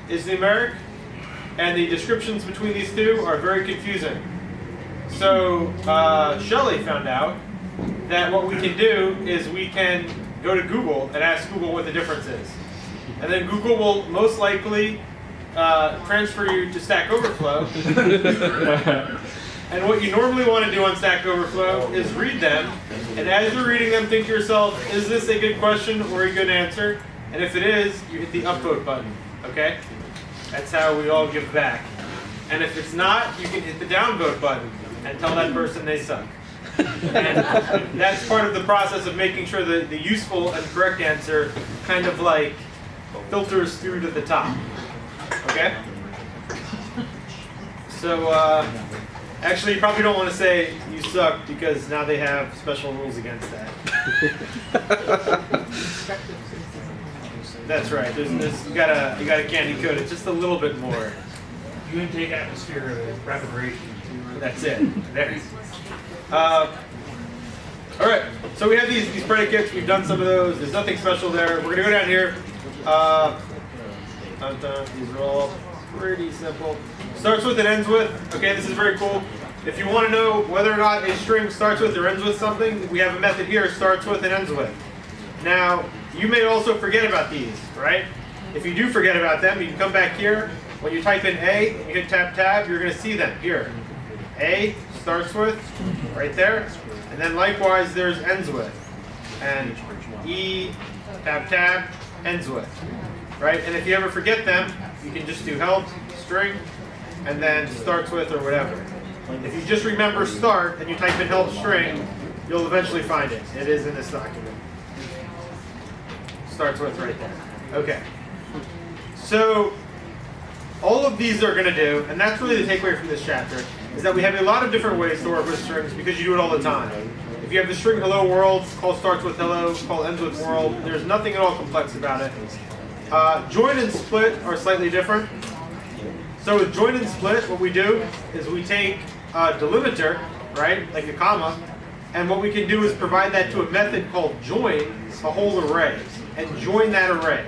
is numeric, and the descriptions between these two are very confusing. So Shelley found out that what we can do is we can go to Google and ask Google what the difference is. And then Google will most likely transfer you to Stack Overflow. And what you normally want to do on Stack Overflow is read them, and as you're reading them, think to yourself, is this a good question or a good answer? And if it is, you hit the upvote button, okay? That's how we all give back. And if it's not, you can hit the downvote button and tell that person they suck. And that's part of the process of making sure that the useful and correct answer kind of like filters through to the top, okay? So, actually, you probably don't want to say you suck because now they have special rules against that. That's right. You gotta candy coat it just a little bit more. You can take atmosphere of rapid rate. That's it. There. All right. So we have these predicates. We've done some of those. There's nothing special there. We're gonna go down here. These are all pretty simple. Starts with and ends with. Okay, this is very cool. If you want to know whether or not a string starts with or ends with something, we have a method here, starts with and ends with. Now, you may also forget about these, right? If you do forget about them, you can come back here. When you type in A and you hit tab tab, you're going to see them here. A starts with, right there. And then likewise, there's ends with. And E tab, tab, ends with, right? And if you ever forget them, you can just do help, string, and then starts with or whatever. If you just remember start and you type in help string, you'll eventually find it. It is in this document. Starts with right there. Okay. So all of these are going to do, and that's really the takeaway from this chapter, is that we have a lot of different ways to work with strings because you do it all the time. If you have the string hello world, call starts with hello, call ends with world, there's nothing at all complex about it. Join and split are slightly different. So with join and split, what we do is we take a delimiter, right, like a comma, and what we can do is provide that to a method called join, a whole array, and join that array.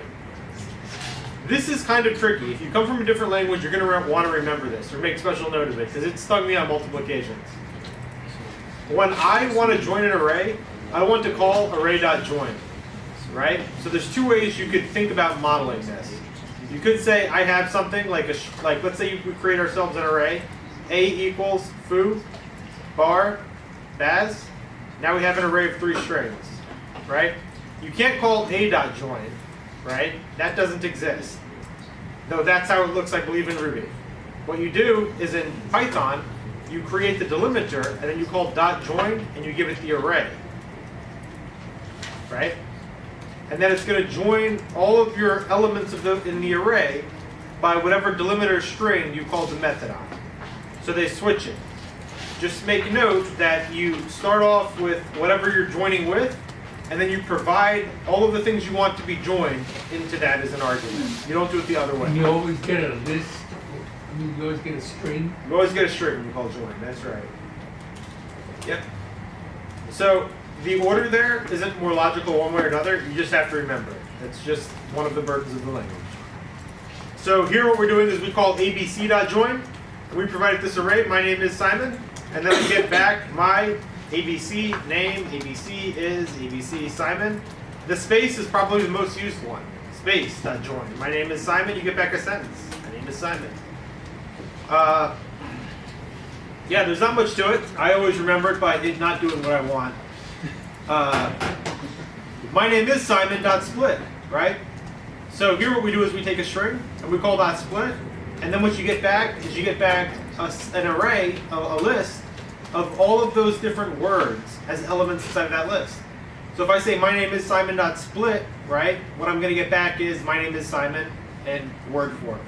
This is kind of tricky. If you come from a different language, you're going to want to remember this or make special note of it because it stung me on multiple occasions. When I want to join an array, I want to call array.join, right? So there's two ways you could think about modeling this. You could say I have something like let's say we create ourselves an array, a equals foo, bar, baz. Now we have an array of 3 strings, right? You can't call a.join, right? That doesn't exist. Though that's how it looks, I believe, in Ruby. What you do is in Python, you create the delimiter, and then you call .join, and you give it the array, right? And then it's going to join all of your elements in the array by whatever delimiter string you called the method on. So they switch it. Just make note that you start off with whatever you're joining with, and then you provide all of the things you want to be joined into that as an argument. You don't do it the other way. And you always get a list, you always get a string. You always get a string when you call join, that's right. Yep. So the order there isn't more logical one way or another, you just have to remember it. It's just one of the burdens of the language. So here what we're doing is we call abc.join, and we provided this array, my name is Simon, and then we get back my ABC name, ABC is ABC Simon. The space is probably the most used one. Space.join. My name is Simon, you get back a sentence. My name is Simon. Yeah, there's not much to it. I always remember it by it not doing what I want. My name is Simon.split, right? So here what we do is we take a string and we call .split, and then what you get back is you get back an array, a list of all of those different words as elements inside of that list. So if I say my name is Simon.split, right, what I'm going to get back is my name is Simon in word form.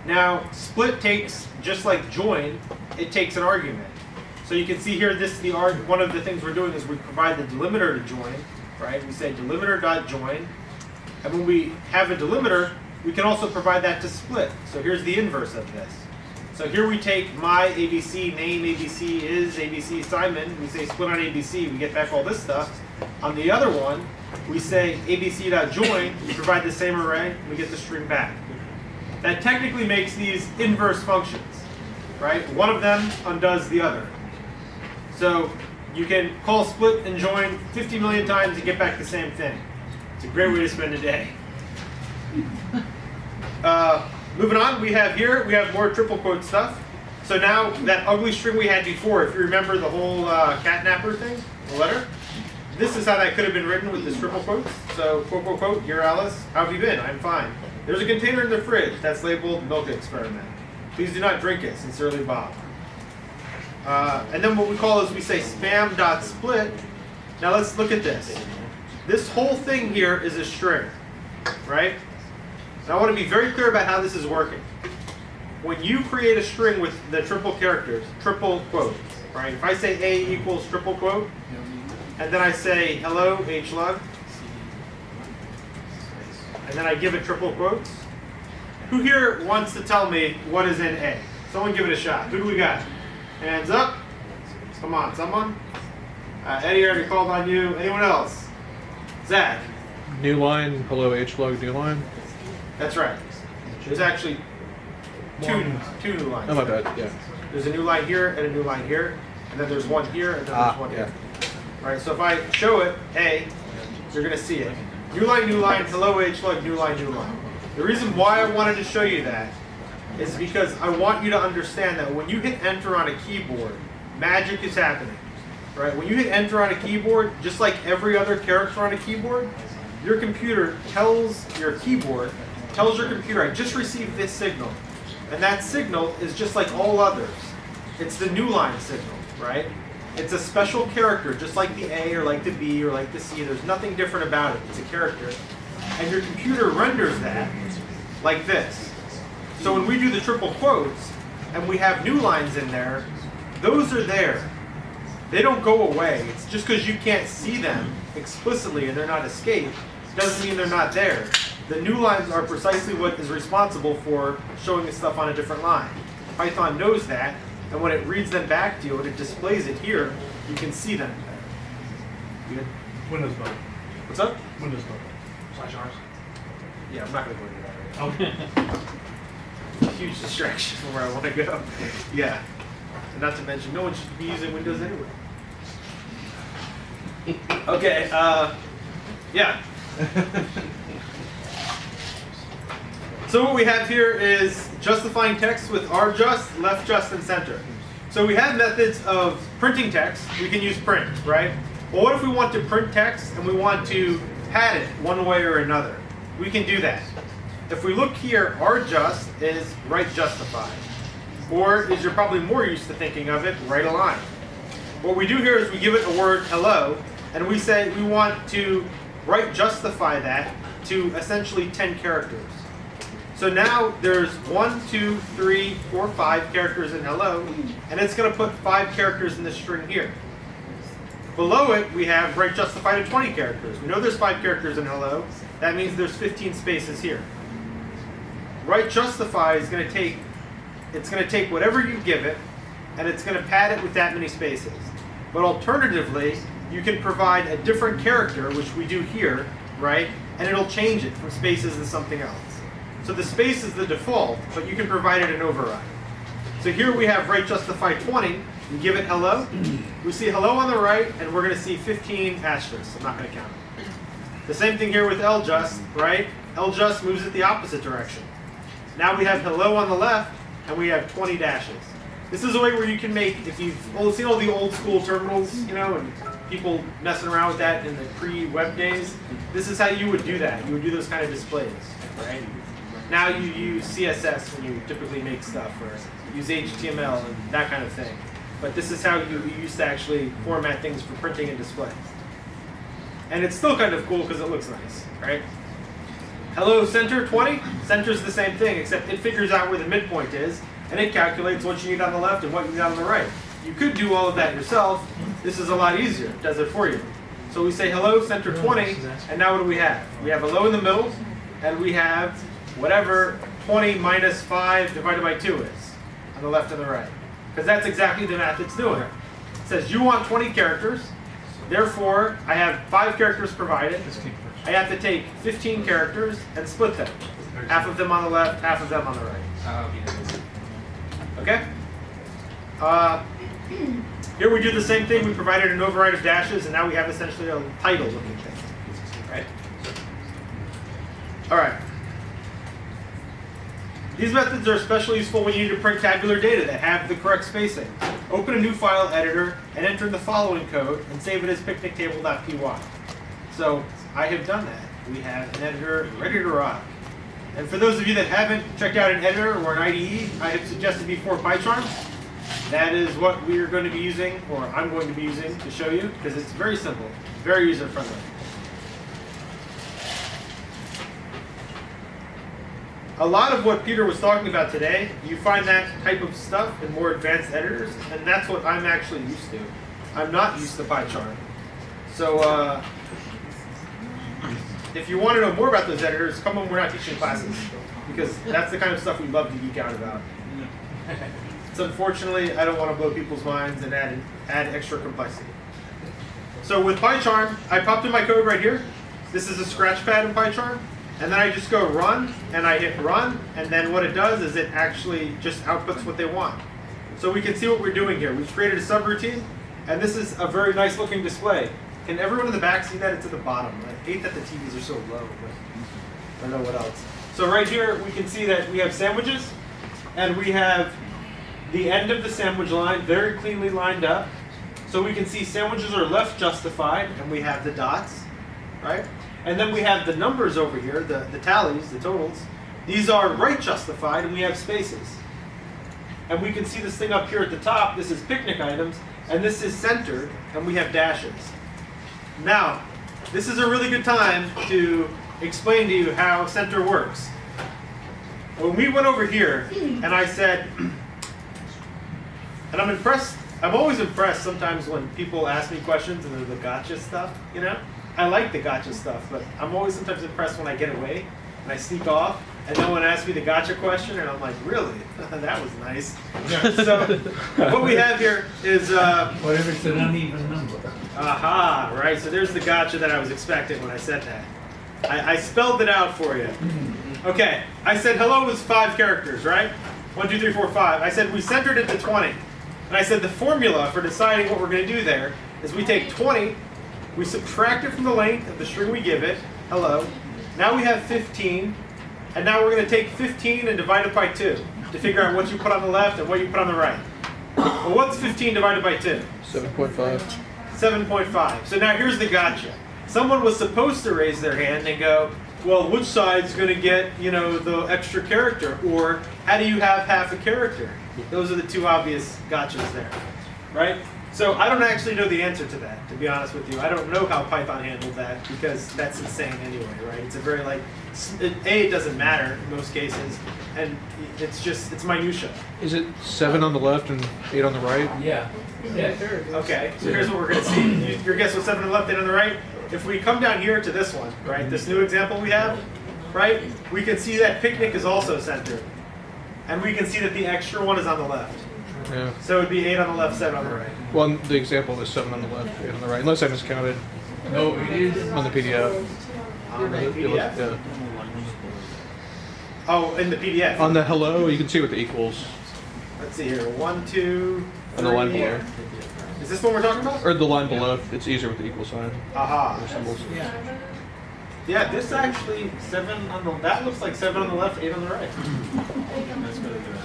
Now, split takes, just like join, it takes an argument. So you can see here, one of the things we're doing is we provide the delimiter to join, right? We say delimiter.join, and when we have a delimiter, we can also provide that to split. So here's the inverse of this. So here we take my ABC, name ABC is ABC Simon, we say split on ABC, we get back all this stuff. On the other one, we say abc.join, we provide the same array, we get the string back. That technically makes these inverse functions, right? One of them undoes the other. So you can call split and join 50 million times and get back the same thing. It's a great way to spend a day. Moving on, we have more triple quote stuff. So now that ugly string we had before, if you remember the whole catnapper thing, the letter, this is how that could have been written with this triple quotes. So quote, quote, quote, dear Alice, how have you been? I'm fine. There's a container in the fridge that's labeled milk experiment. Please do not drink it. Sincerely, Bob. And then what we call is we say spam.split. Now let's look at this. This whole thing here is a string, right? Now I want to be very clear about how this is working. When you create a string with the triple characters, triple quote, right? If I say A equals triple quote, and then I say hello HLUG, and then I give it triple quotes, who here wants to tell me what is in A? Someone give it a shot. Who do we got? Hands up. Come on, someone. Eddie already called on you. Anyone else? Zach. New line, hello HLUG, new line. That's right. There's actually two new lines. Oh, my bad, yeah. There's a new line here and a new line here, and then there's one here and then there's one here. All right, so if I show it, A, you're going to see it. New line, hello HLUG, new line, new line. The reason why I wanted to show you that is because I want you to understand that when you hit enter on a keyboard, magic is happening. Right? When you hit enter on a keyboard, just like every other character on a keyboard, your computer tells your keyboard, tells your computer, I just received this signal. And that signal is just like all others. It's the new line signal, right? It's a special character, just like the A or like the B or like the C. There's nothing different about it. It's a character. And your computer renders that like this. So when we do the triple quotes and we have new lines in there, those are there. They don't go away. It's just because you can't see them explicitly and they're not escaped doesn't mean they're not there. The new lines are precisely what is responsible for showing the stuff on a different line. Python knows that, and when it reads them back to you and it displays it here, you can see them there. Good? Windows Book. What's up? Windows Book. /ours. Yeah, I'm not going to go into that right now. Okay. Huge distraction from where I want to go. Yeah. And not to mention, no one should be using Windows anyway. Okay, yeah. So what we have here is justifying text with rjust, leftjust, and center. So we have methods of printing text. We can use print, right? Well, what if we want to print text and we want to pad it one way or another? We can do that. If we look here, rjust is right justified. Or, as you're probably more used to thinking of it, right align. What we do here is we give it a word hello, and we say we want to right justify that to essentially 10 characters. So now there's 1, 2, 3, 4, 5 characters in hello, and it's going to put 5 characters in this string here. Below it, we have right justify to 20 characters. We know there's 5 characters in hello. That means there's 15 spaces here. Right justify is going to take, it's going to take whatever you give it, and it's going to pad it with that many spaces. But alternatively, you can provide a different character, which we do here, right? And it'll change it from spaces to something else. So the space is the default, but you can provide it an override. So here we have right justify 20. We give it hello. We see hello on the right, and we're going to see 15 asterisks. I'm not going to count it. The same thing here with ljust, right? Ljust moves it the opposite direction. Now we have hello on the left, and we have 20 dashes. This is a way where you can make, if you've seen all the old school terminals, you know, and people messing around with that in the pre-web days, this is how you would do that. You would do those kind of displays, right? Now you use CSS when you typically make stuff, or use HTML and that kind of thing. But this is how you used to actually format things for printing and display. And it's still kind of cool because it looks nice, right? Hello center 20. Center's the same thing, except it figures out where the midpoint is, and it calculates what you need on the left and what you need on the right. You could do all of that yourself. This is a lot easier. It does it for you. So we say hello center 20, and now what do we have? We have hello in the middle, and we have whatever 20 minus 5 divided by 2 is on the left and the right. Because that's exactly the math it's doing. It says you want 20 characters, therefore I have 5 characters provided. I have to take 15 characters and split them. Half of them on the left, half of them on the right. Okay? Here we do the same thing. We provided an override of dashes, and now we have essentially a title looking thing. Right? All right. These methods are especially useful when you need to print tabular data that have the correct spacing. Open a new file editor and enter in the following code and save it as picnictable.py. So I have done that. We have an editor ready to rock. And for those of you that haven't checked out an editor or an IDE, I have suggested before PyCharm. That is what we are going to be using, or I'm going to be using to show you, because it's very simple, very user-friendly. A lot of what Peter was talking about today, you find that type of stuff in more advanced editors, and that's what I'm actually used to. I'm not used to PyCharm. So if you want to know more about those editors, come when we're not teaching classes, because that's the kind of stuff we love to geek out about. So unfortunately, I don't want to blow people's minds and add extra complexity. So with PyCharm, I popped in my code right here. This is a scratchpad in PyCharm. And then I just go run, and I hit run, and then what it does is it actually just outputs what they want. So we can see what we're doing here. We've created a subroutine, and this is a very nice looking display. Can everyone in the back see that? It's at the bottom. I hate that the TVs are so low, but I don't know what else. So right here, we can see that we have sandwiches, and we have the end of the sandwich line very cleanly lined up. So we can see sandwiches are left justified, and we have the dots. right? And then we have the numbers over here, the tallies, the totals. These are right justified, and we have spaces. And we can see this thing up here at the top. This is picnic items, and this is centered, and we have dashes. Now, this is a really good time to explain to you how center works. When we went over here, and I said, and I'm impressed, I'm always impressed sometimes when people ask me questions and they're the gotcha stuff, you know? I like the gotcha stuff, but I'm always sometimes impressed when I get away and I sneak off, and no one asks me the gotcha question, and I'm like, really? That was nice. So, what we have here is... What if it's an uneven number? Aha, right, so there's the gotcha that I was expecting when I said that. I spelled it out for you. Okay, I said hello was 5 characters, right? 1, 2, 3, 4, 5. I said we centered it to 20. And I said the formula for deciding what we're going to do there is we take 20, we subtract it from the length of the string we give it, hello. Now we have 15, and now we're going to take 15 and divide it by 2 to figure out what you put on the left and what you put on the right. Well, what's 15 divided by 2? 7.5. 7.5. So now here's the gotcha. Someone was supposed to raise their hand and go, well, which side's going to get, you know, the extra character? Or how do you have half a character? Those are the 2 obvious gotchas there, right? So I don't actually know the answer to that, to be honest with you. I don't know how Python handled that because that's insane anyway, right? It's a very like, it doesn't matter in most cases, and it's minutia. Is it 7 on the left and 8 on the right? Yeah. Yeah. Okay, so here's what we're going to see. Your guess was 7 on the left, 8 on the right. If we come down here to this one, right, this new example we have, right, we can see that picnic is also centered. And we can see that the extra one is on the left. Yeah. So it would be 8 on the left, 7 on the right. Well, the example was 7 on the left, 8 on the right, unless I miscounted No, it is. on the PDF. On the It PDF? was- yeah. Oh, in the PDF. On the hello, you can see what the equals Let's see here. 1, 2, 3. on the line below. Is this what we're talking about? Or the line below. It's easier with the equal sign. Aha. Or symbols. Yeah, this actually 7 on the. That looks like 7 on the left, 8 on the right. That's better than that.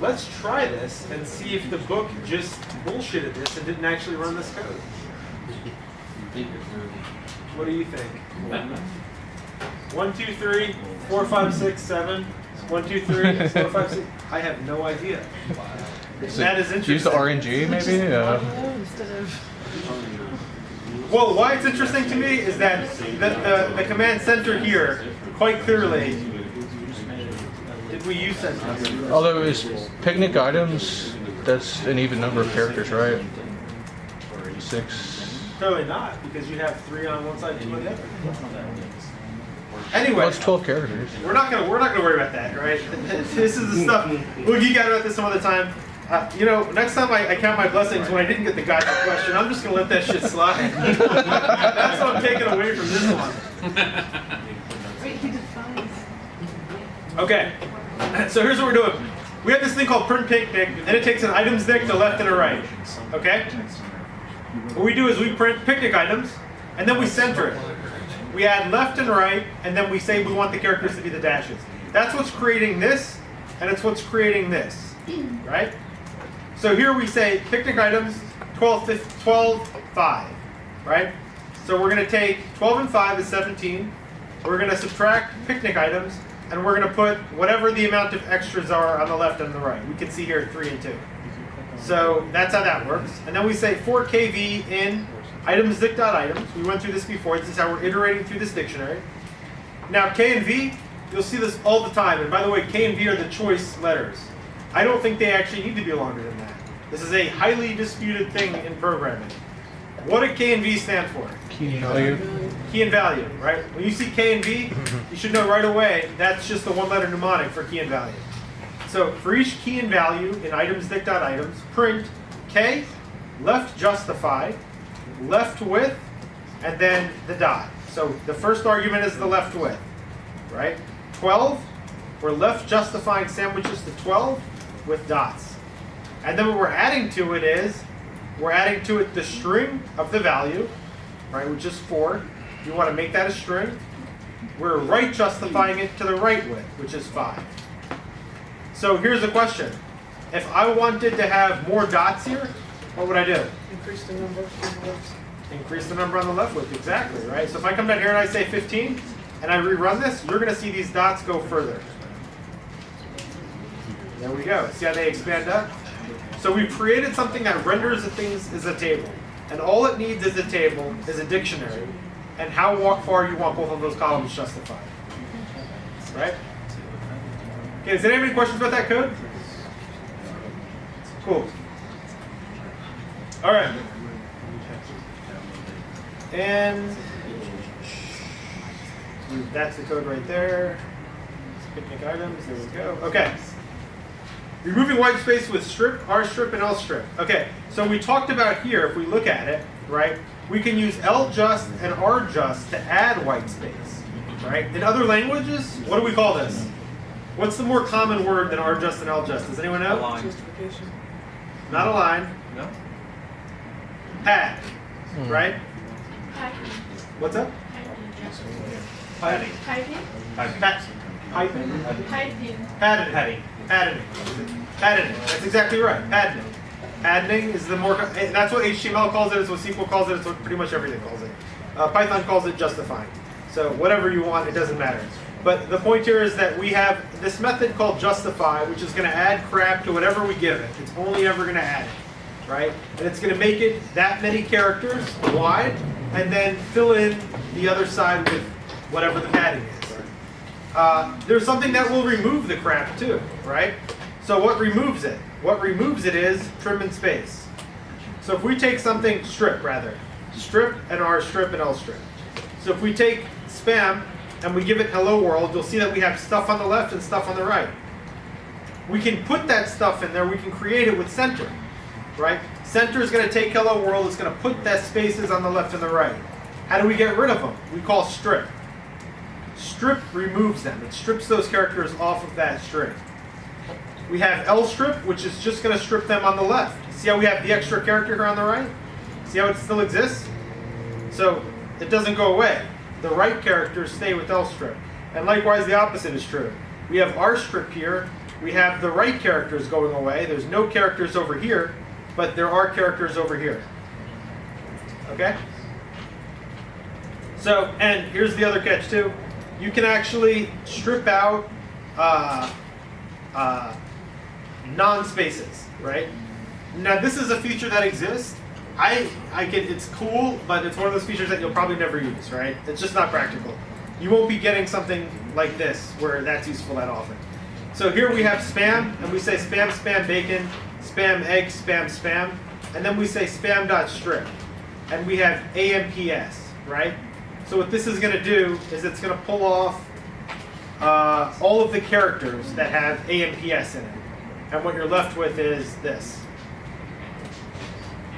Let's try this and see if the book just bullshitted this and didn't actually run this code. What do you think? 1, 2, 3, 4, 5, 6, 7. 1, 2, 3, 4, 5, 6. I have no idea. So That is interesting. use the RNG maybe? Yeah. Well, why it's interesting to me is that the command center here, quite clearly, did we use center? Although is picnic items, that's an even number of characters, right? 6. Clearly not, because you have 3 on one side, 2 on the other. Anyway, Well, it's 12 characters. we're not gonna worry about that, right? This is the stuff. We'll geek out about this some other time. You know, next time I count my blessings when I didn't get the gotcha question, I'm just gonna let that shit slide. That's what I'm taking away from this one. Okay, so here's what we're doing. We have this thing called print picnic, and it takes an items dict, a left and a right. Okay? What we do is we print picnic items, and then we center it. We add left and right, and then we say we want the characters to be the dashes. That's what's creating this, and it's what's creating this, right? So here we say picnic items, 12, 5, right? So we're going to take 12 and 5 is 17. We're going to subtract picnic items, and we're going to put whatever the amount of extras are on the left and the right. We can see here 3 and 2. So that's how that works. And then we say for KV in items dict.items. We went through this before. This is how we're iterating through this dictionary. Now K and V, you'll see this all the time. And by the way, K and V are the choice letters. I don't think they actually need to be longer than that. This is a highly disputed thing in programming. What do K and V stand for? Key value. Key and value, right? When you see K and V, you should know right away that's just the 1-letter mnemonic for key and value. So for each key and value in items dict.items, print K, left justified, left with, and then the dot. So the first argument is the left with, right? 12, we're left justifying sandwiches to 12 with dots. And then what we're adding to it is, we're adding to it the string of the value, right, which is 4. You want to make that a string. We're right justifying it to the right with, which is 5. So here's the question. If I wanted to have more dots here, what would I do? Increase the number. Increase the number on the left with, exactly, right? So if I come down here and I say 15, and I rerun this, you're going to see these dots go further. There we go. See how they expand up? So we've created something that renders the things as a table. And all it needs is a table, is a dictionary, and how far you want both of those columns justified. Right? Okay, does anyone have any questions about that code? Cool. All right. And that's the code right there. Picnic items, there we go. Okay. Removing white space with strip, R strip, and L strip. Okay, so we talked about here, if we look at it, right, we can use L just and R just to add white space, right? In other languages, what do we call this? What's the more common word than R just and L just? Does anyone know? Align. Not align. No? Pad, right? What's up? Piping. Piping. Piping. Padding. Padding. That's exactly right. Padding. Padding is the more. That's what HTML calls it. It's what SQL calls it. It's what pretty much everything calls it. Python calls it justifying. So whatever you want, it doesn't matter. But the point here is that we have this method called justify, which is going to add crap to whatever we give it. It's only ever going to add it, right? And it's going to make it that many characters wide, and then fill in the other side with whatever the padding is. There's something that will remove the crap too, right? So what removes it? What removes it is trim and space. So if we take something, strip and R strip and L strip. So if we take spam and we give it hello world, you'll see that we have stuff on the left and stuff on the right. We can put that stuff in there, we can create it with center, right? Center is going to take hello world, it's going to put that spaces on the left and the right. How do we get rid of them? We call strip. Strip removes them. It strips those characters off of that string. We have L strip, which is just going to strip them on the left. See how we have the extra character here on the right? See how it still exists? So it doesn't go away. The right characters stay with L strip. And likewise, the opposite is true. We have R strip here. We have the right characters going away. There's no characters over here, but there are characters over here. Okay? So, and here's the other catch too. You can actually strip out non-spaces, right? Now this is a feature that exists. It's cool, but it's one of those features that you'll probably never use, right? It's just not practical. You won't be getting something like this where that's useful that often. So here we have spam, and we say spam, spam, bacon, spam, egg, spam, spam, and then we say spam.strip, and we have AMPS, right? So what this is going to do is it's going to pull off all of the characters that have AMPS in it. And what you're left with is this.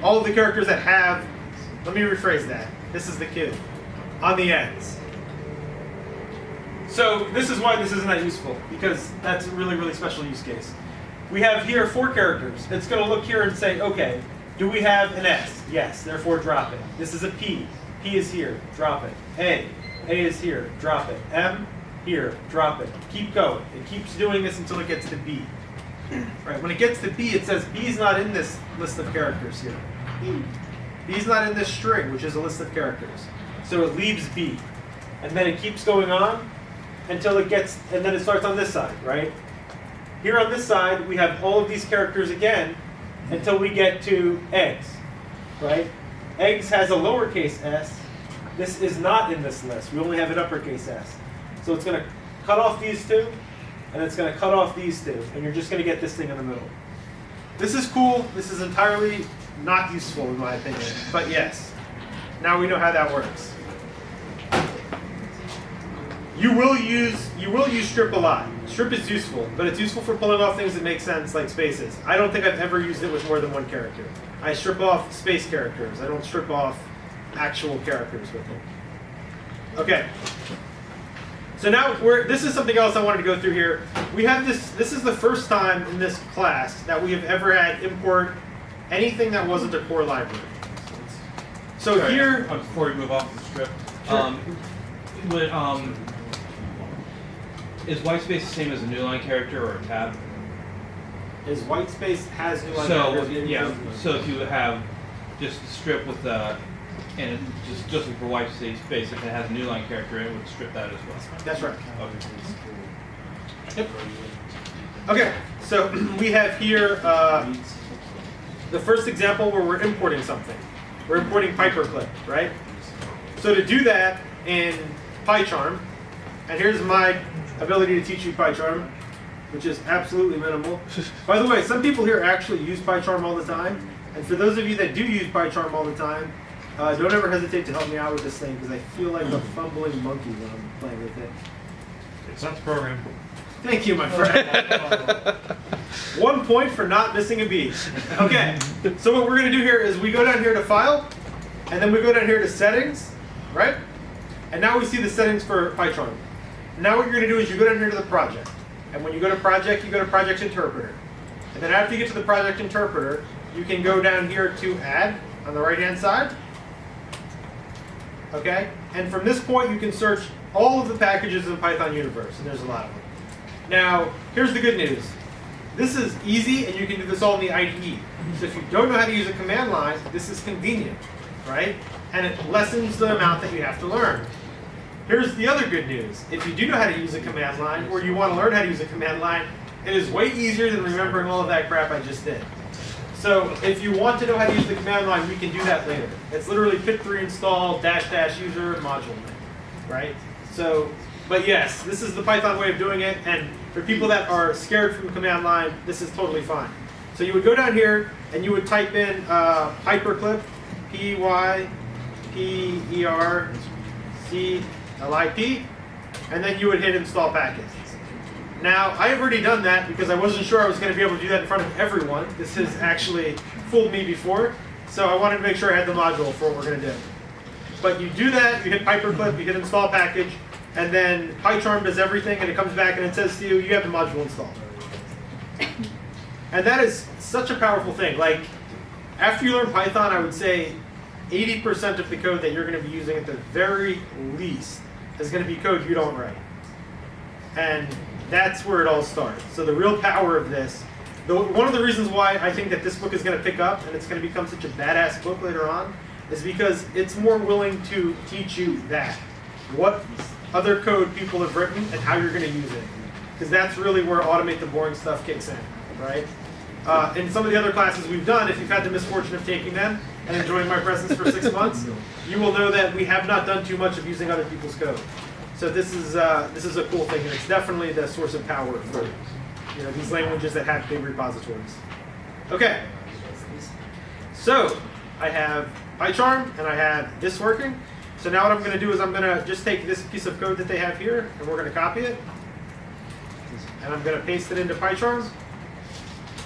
All of the characters that have, let me rephrase that. This is the cue. On the ends. So this is why this isn't that useful, because that's a really, really special use case. We have here 4 characters. It's going to look here and say, okay, do we have an S? Yes, therefore drop it. This is a P. P is here, drop it. A is here, drop it. M, here, drop it. Keep going. It keeps doing this until it gets to B. Right? When it gets to B, it says B is not in this list of characters here. B is not in this string, which is a list of characters. So it leaves B. And then it keeps going on until it gets, and then it starts on this side, right? Here on this side, we have all of these characters again until we get to eggs, right? Eggs has a lowercase s. This is not in this list. We only have an uppercase s. So it's going to cut off these two, and it's going to cut off these two, and you're just going to get this thing in the middle. This is cool. This is entirely not useful in my opinion, but yes. Now we know how that works. You will use strip a lot. Strip is useful, but it's useful for pulling off things that make sense, like spaces. I don't think I've ever used it with more than one character. I strip off space characters. I don't strip off actual characters with it. Okay. So now this is something else I wanted to go through here. We have this is the first time in this class that we have ever had import anything that wasn't a core library. So Sorry, here, before we move off the strip, Sure. Is whitespace the same as a new line character or a tab? is white space has new line So characters. yeah, so if you have just a strip with And it just like for white space, if it has a new line character, it would strip that as well. That's right. Okay. Yep. Okay, so we have here the first example where we're importing something. We're importing paperclip, right? So to do that in PyCharm, and here's my ability to teach you PyCharm, which is absolutely minimal. By the way, some people here actually use PyCharm all the time, and for those of you that do use PyCharm all the time, don't ever hesitate to help me out with this thing, because I feel like a fumbling monkey when I'm playing with it. It's not the program. Thank you, my friend. 1 point for not missing a beat. Okay, so what we're going to do here is we go down here to File, and then we go down here to Settings, right? And now we see the settings for PyCharm. Now what you're going to do is you go down here to the project. And when you go to Project, you go to Project Interpreter. And then after you get to the Project Interpreter, you can go down here to Add on the right-hand side. Okay? And from this point, you can search all of the packages in the Python universe, and there's a lot of them. Now, here's the good news. This is easy, and you can do this all in the IDE. So if you don't know how to use a command line, this is convenient, right? And it lessens the amount that you have to learn. Here's the other good news. If you do know how to use a command line, or you want to learn how to use a command line, it is way easier than remembering all of that crap I just did. So if you want to know how to use the command line, we can do that later. It's literally pip3 install -- user module name, right? So, but yes, this is the Python way of doing it, and for people that are scared from command line, this is totally fine. So you would go down here, and you would type in Pyperclip, Pyperclip, and then you would hit install package. Now, I have already done that because I wasn't sure I was going to be able to do that in front of everyone. This has actually fooled me before, so I wanted to make sure I had the module for what we're going to do. But you do that, you hit Pyperclip, you hit install package, and then PyCharm does everything, and it comes back and it says to you, you have the module installed. And that is such a powerful thing. Like, after you learn Python, I would say 80% of the code that you're going to be using at the very least is going to be code you don't write. And that's where it all starts. So the real power of this, one of the reasons why I think that this book is going to pick up and it's going to become such a badass book later on is because it's more willing to teach you that. What other code people have written and how you're going to use it. Because that's really where automate the boring stuff kicks in, right? In some of the other classes we've done, if you've had the misfortune of taking them and enjoying my presence for 6 months, you will know that we have not done too much of using other people's code. So this is a cool thing, and it's definitely the source of power for these languages that have big repositories. Okay, so I have PyCharm and I have this working. So now what I'm going to do is I'm going to just take this piece of code that they have here, and we're going to copy it, and I'm going to paste it into PyCharm,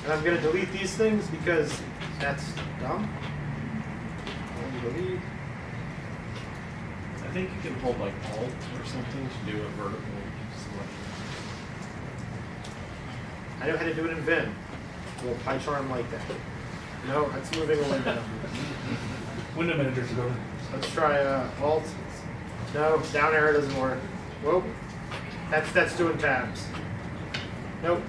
and I'm going to delete these things because that's dumb. Delete. I think you can hold like Alt or something to do a vertical selection. I know how to do it in Vim. Well, PyCharm like that. No, it's moving away now. Window managers are going. Let's try Alt. No, down arrow doesn't work. Whoa, that's doing tabs. Nope.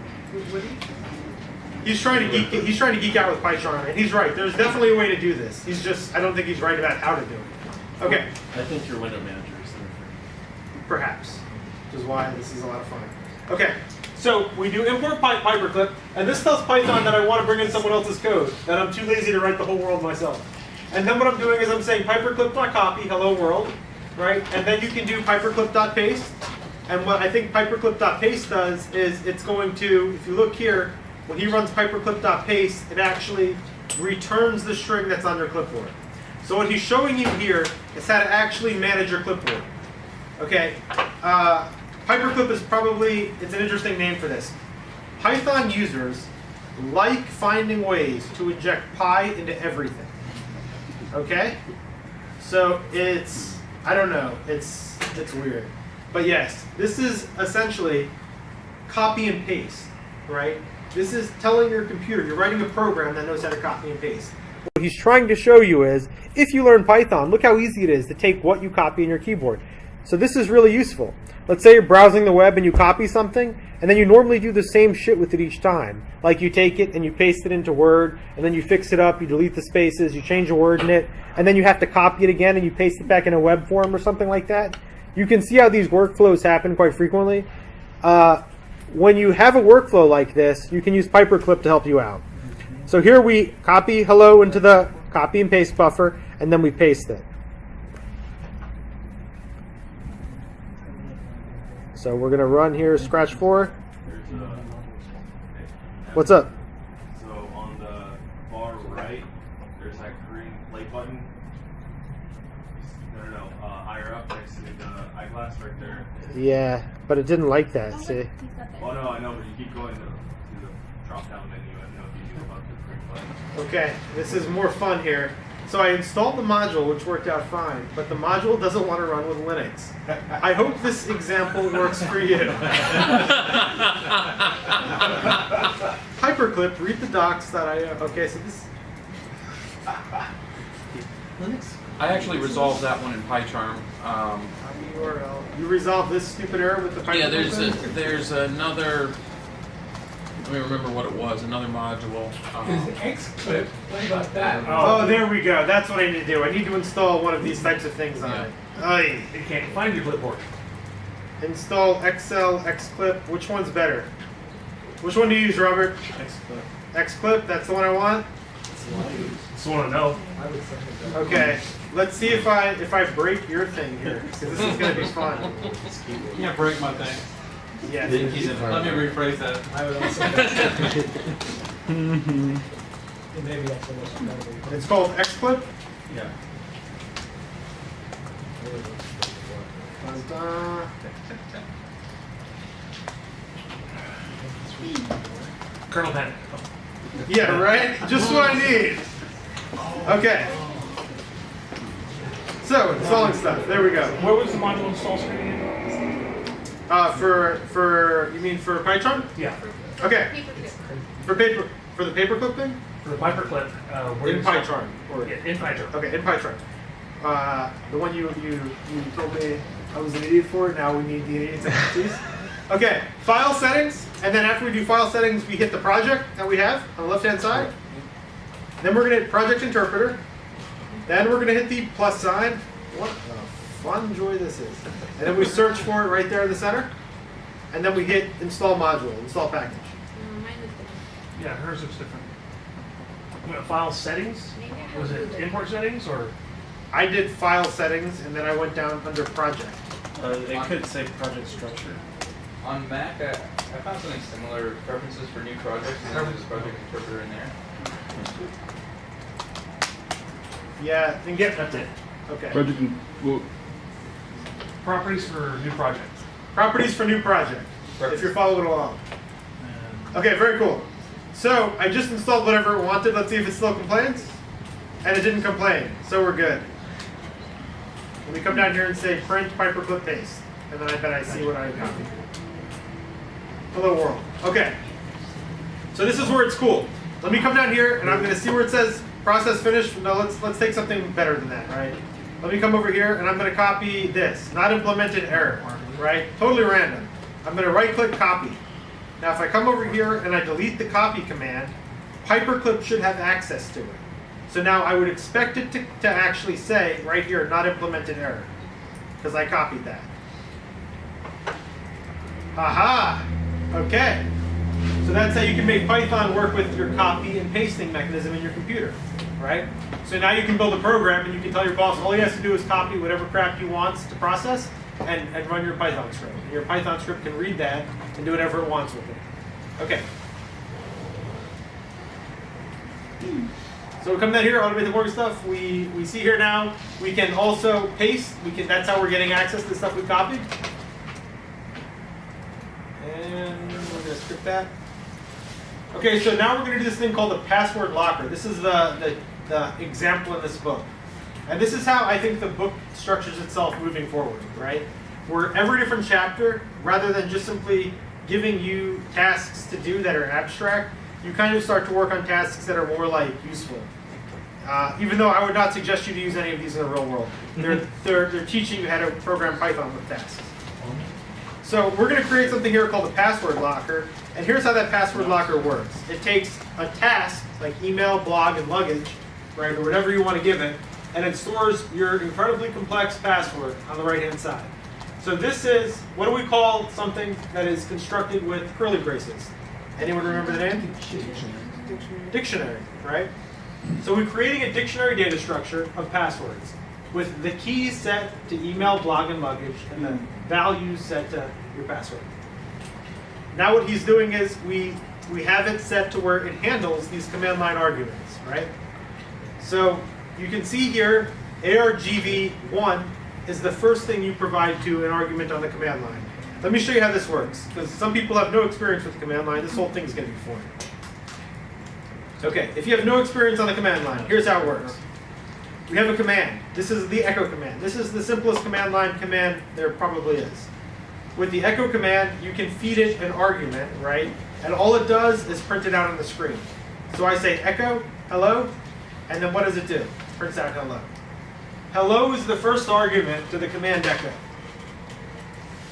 He's trying to geek out with PyCharm, and he's right. There's definitely a way to do this. I don't think he's right about how to do it. Okay. I think your window manager is there. Perhaps, which is why this is a lot of fun. Okay, so we do import Pyperclip, and this tells Python that I want to bring in someone else's code, that I'm too lazy to write the whole world myself. And then what I'm doing is I'm saying Pyperclip.copy, hello world, right? And then you can do Pyperclip.paste. And what I think Pyperclip.paste does is it's going to, if you look here, when he runs Pyperclip.paste, it actually returns the string that's on your clipboard. So what he's showing you here is how to actually manage your clipboard. Okay, Pyperclip is probably, it's an interesting name for this. Python users like finding ways to inject Py into everything. Okay? So it's, I don't know, it's weird. But yes, this is essentially copy and paste, right? This is telling your computer, you're writing a program that knows how to copy and paste. What he's trying to show you is, if you learn Python, look how easy it is to take what you copy in your keyboard. So this is really useful. Let's say you're browsing the web and you copy something, and then you normally do the same shit with it each time. Like you take it and you paste it into Word, and then you fix it up, you delete the spaces, you change a word in it, and then you have to copy it again and you paste it back in a web form or something like that. You can see how these workflows happen quite frequently. When you have a workflow like this, you can use Paperclip to help you out. So here we copy hello into the copy and paste buffer, and then we paste it. So we're going to run here Scratch 4. What's up? So on the far right, there's that green play button. No, higher up next to the eyeglass right there. Yeah, but it didn't like that, see? Oh no, I know, but you keep going to the drop-down menu. I don't know if you knew about the green button. Okay, this is more fun here. So I installed the module, which worked out fine, but the module doesn't want to run with Linux. I hope this example works for you. Hyperclip, read the docs.io. Okay, so this... Linux? I actually resolved that one in PyCharm. URL. You resolve this stupid error with the Hyperclip? Yeah, there's another. Let me remember what it was. Another module. There's Xclip. What about that? Oh, there we go. That's what I need to do. I need to install one of these types of things on it. Aye. You can't find your clipboard. Install XL, Xclip. Which one's better? Which one do you use, Robert? Xclip, that's the one I want? Just want to know. Okay, let's see if I break your thing here, because this is going to be fun. You can't break my thing. Yeah. Let me rephrase that. I would also. Maybe that's the most better. It's called Xclip? Yeah. Dun-dun. Colonel Panic. Yeah, right? Just what I need. Okay. So, installing stuff. There we go. Where was the module install screen again? You mean for PyCharm? Yeah. Okay. For the paperclip thing? For the Paperclip. In PyCharm. Or Yeah, in PyCharm. okay, in PyCharm. The one you told me I was an idiot for. Now we need the idiot's expertise. Okay, file settings, and then after we do file settings, we hit the project that we have on the left-hand side. Then we're going to hit project interpreter. Then we're going to hit the plus sign. What a fun joy this is. And then we search for it right there in the center. And then we hit install module, install package. Yeah, hers looks different. File settings? Was it import settings or? I did file settings, and then I went down under project. It could say project structure. On Mac, I found something similar. Preferences for new projects, and then there's project interpreter in there. Yeah, then Yep, that's it. okay. Properties for new project. Properties for new project, if you're following along. Okay, very cool. So I just installed whatever it wanted. Let's see if it still complains. And it didn't complain, so we're good. Let me come down here and say print Paperclip paste. And then I bet I see what I copied. Hello world. Okay. So this is where it's cool. Let me come down here and I'm going to see where it says process finished. No, let's take something better than that, right? Let me come over here and I'm going to copy this. Not implemented error, right? Totally random. I'm going to right click copy. Now if I come over here and I delete the copy command, Paperclip should have access to it. So now I would expect it to actually say right here, not implemented error, because I copied that. Aha! Okay. So that's how you can make Python work with your copy and pasting mechanism in your computer, right? So now you can build a program and you can tell your boss all he has to do is copy whatever crap he wants to process and run your Python script. And your Python script can read that and do whatever it wants with it. Okay. So we come down here, automate the boring stuff. We see here now, we can also paste. That's how we're getting access to the stuff we copied. And we're going to script that. Okay, so now we're going to do this thing called the password locker. This is the example in this book. And this is how I think the book structures itself moving forward, right? Where every different chapter, rather than just simply giving you tasks to do that are abstract, you kind of start to work on tasks that are more like useful. even though I would not suggest you to use any of these in the real world. They're teaching you how to program Python with tasks. So we're going to create something here called a password locker, and here's how that password locker works. It takes a task, like email, blog, and luggage, right, or whatever you want to give it, and it stores your incredibly complex password on the right-hand side. So this is, what do we call something that is constructed with curly braces? Anyone remember the name? Dictionary, right? So we're creating a dictionary data structure of passwords with the keys set to email, blog, and luggage, and the values set to your password. Now what he's doing is we have it set to where it handles these command line arguments, right? So you can see here, argv1 is the first thing you provide to an argument on the command line. Let me show you how this works, because some people have no experience with the command line. This whole thing is going to be foreign. Okay, if you have no experience on the command line, here's how it works. We have a command. This is the echo command. This is the simplest command line command there probably is. With the echo command, you can feed it an argument, right? And all it does is print it out on the screen. So I say echo, hello, and then what does it do? It prints out hello. Hello is the first argument to the command echo,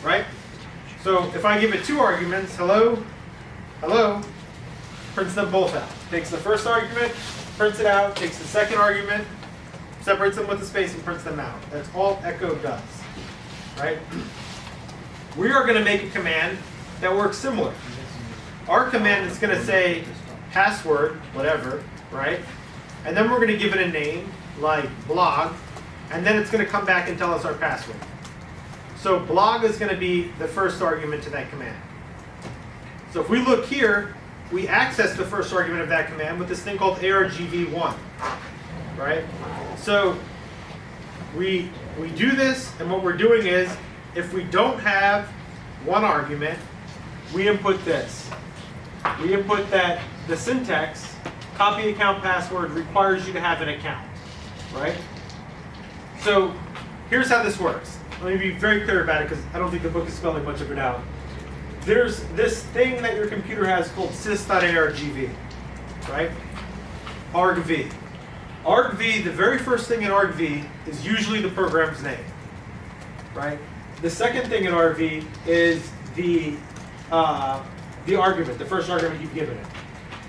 right? So if I give it two arguments, hello, hello, prints them both out. Takes the first argument, prints it out, takes the second argument, separates them with a space, and prints them out. That's all echo does, right? We are going to make a command that works similar. Our command is going to say password, whatever, right? And then we're going to give it a name, like blog, and then it's going to come back and tell us our password. So blog is going to be the first argument to that command. So if we look here, we access the first argument of that command with this thing called argv1, right? So we do this, and what we're doing is, if we don't have one argument, we input this. We input that the syntax, copy account password, requires you to have an account, right? So here's how this works. Let me be very clear about it, because I don't think the book is spelling much of it out. There's this thing that your computer has called sys.argv, right? argv. argv, the very first thing in argv is usually the program's name, right? The second thing in argv is the argument, the first argument you've given it.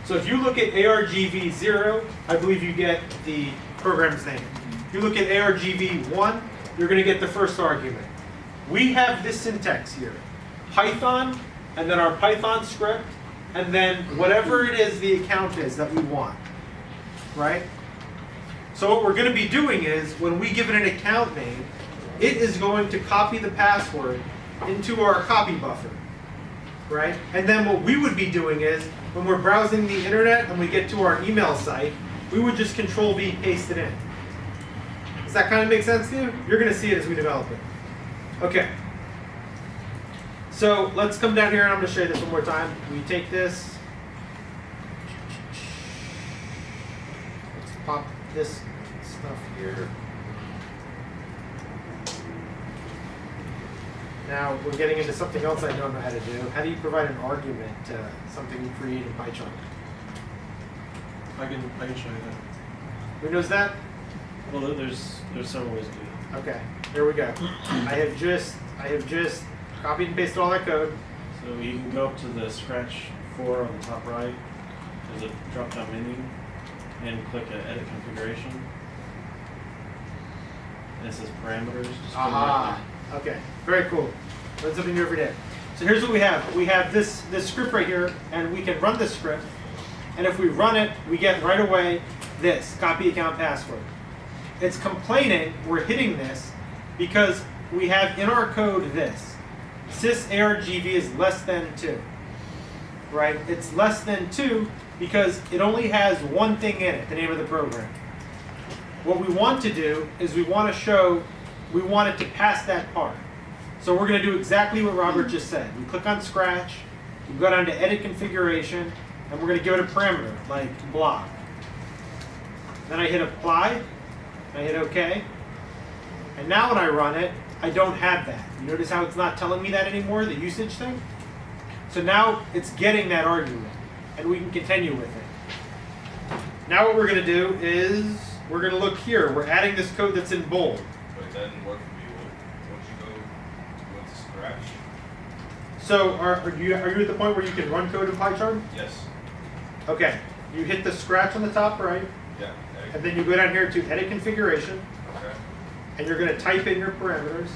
So if you look at argv0, I believe you get the program's name. If you look at argv1, you're going to get the first argument. We have this syntax here. Python, and then our Python script, and then whatever it is the account is that we want, right? So what we're going to be doing is, when we give it an account name, it is going to copy the password into our copy buffer, right? And then what we would be doing is, when we're browsing the internet and we get to our email site, we would just Control-V paste it in. Does that kind of make sense to you? You're going to see it as we develop it. Okay. So let's come down here, and I'm going to show you this one more time. We take this. Let's pop this stuff here. Now we're getting into something else I don't know how to do. How do you provide an argument to something you create in PyCharm? I can show you that. Who knows that? Well, there's several ways to do it. Okay, here we go. I have just copied and pasted all that code. So you can go up to the Scratch 4 on the top right. There's a drop-down menu, and click Edit Configuration. And it says Parameters. Just go right there. Okay, very cool. Learn something new every day. So here's what we have. We have this script right here, and we can run this script. And if we run it, we get right away this, copy account password. It's complaining we're hitting this because we have in our code this. sys.argv is less than 2, right? It's less than 2 because it only has one thing in it, the name of the program. What we want to do is we want it to pass that part. So we're going to do exactly what Robert just said. We click on Scratch, we go down to Edit Configuration, and we're going to give it a parameter, like blog. Then I hit Apply, I hit OK. And now when I run it, I don't have that. You notice how it's not telling me that anymore, the usage thing? So now it's getting that argument, and we can continue with it. Now what we're going to do is we're going to look here. We're adding this code that's in bold. But it doesn't work for me. Once you go to scratch. So are you at the point where you can run code in PyCharm? Yes. Okay. You hit the scratch on the top right, Yeah. and then you go down here to edit configuration, Okay. and you're going to type in your parameters.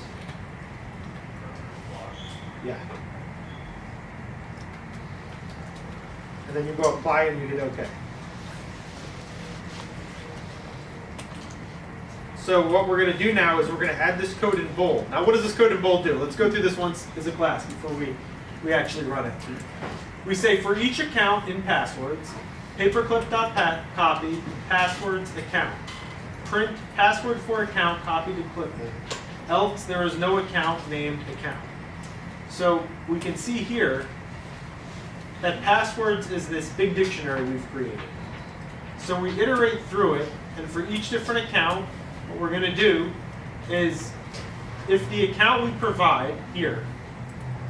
Yeah. And then you go apply and you hit OK. So what we're going to do now is we're going to add this code in bold. Now what does this code in bold do? Let's go through this once as a class before we actually run it. We say for each account in passwords, paperclip.copy passwords account. Print password for account copied to clipboard. Else there is no account named account. So we can see here that passwords is this big dictionary we've created. So we iterate through it, and for each different account, what we're going to do is, if the account we provide here,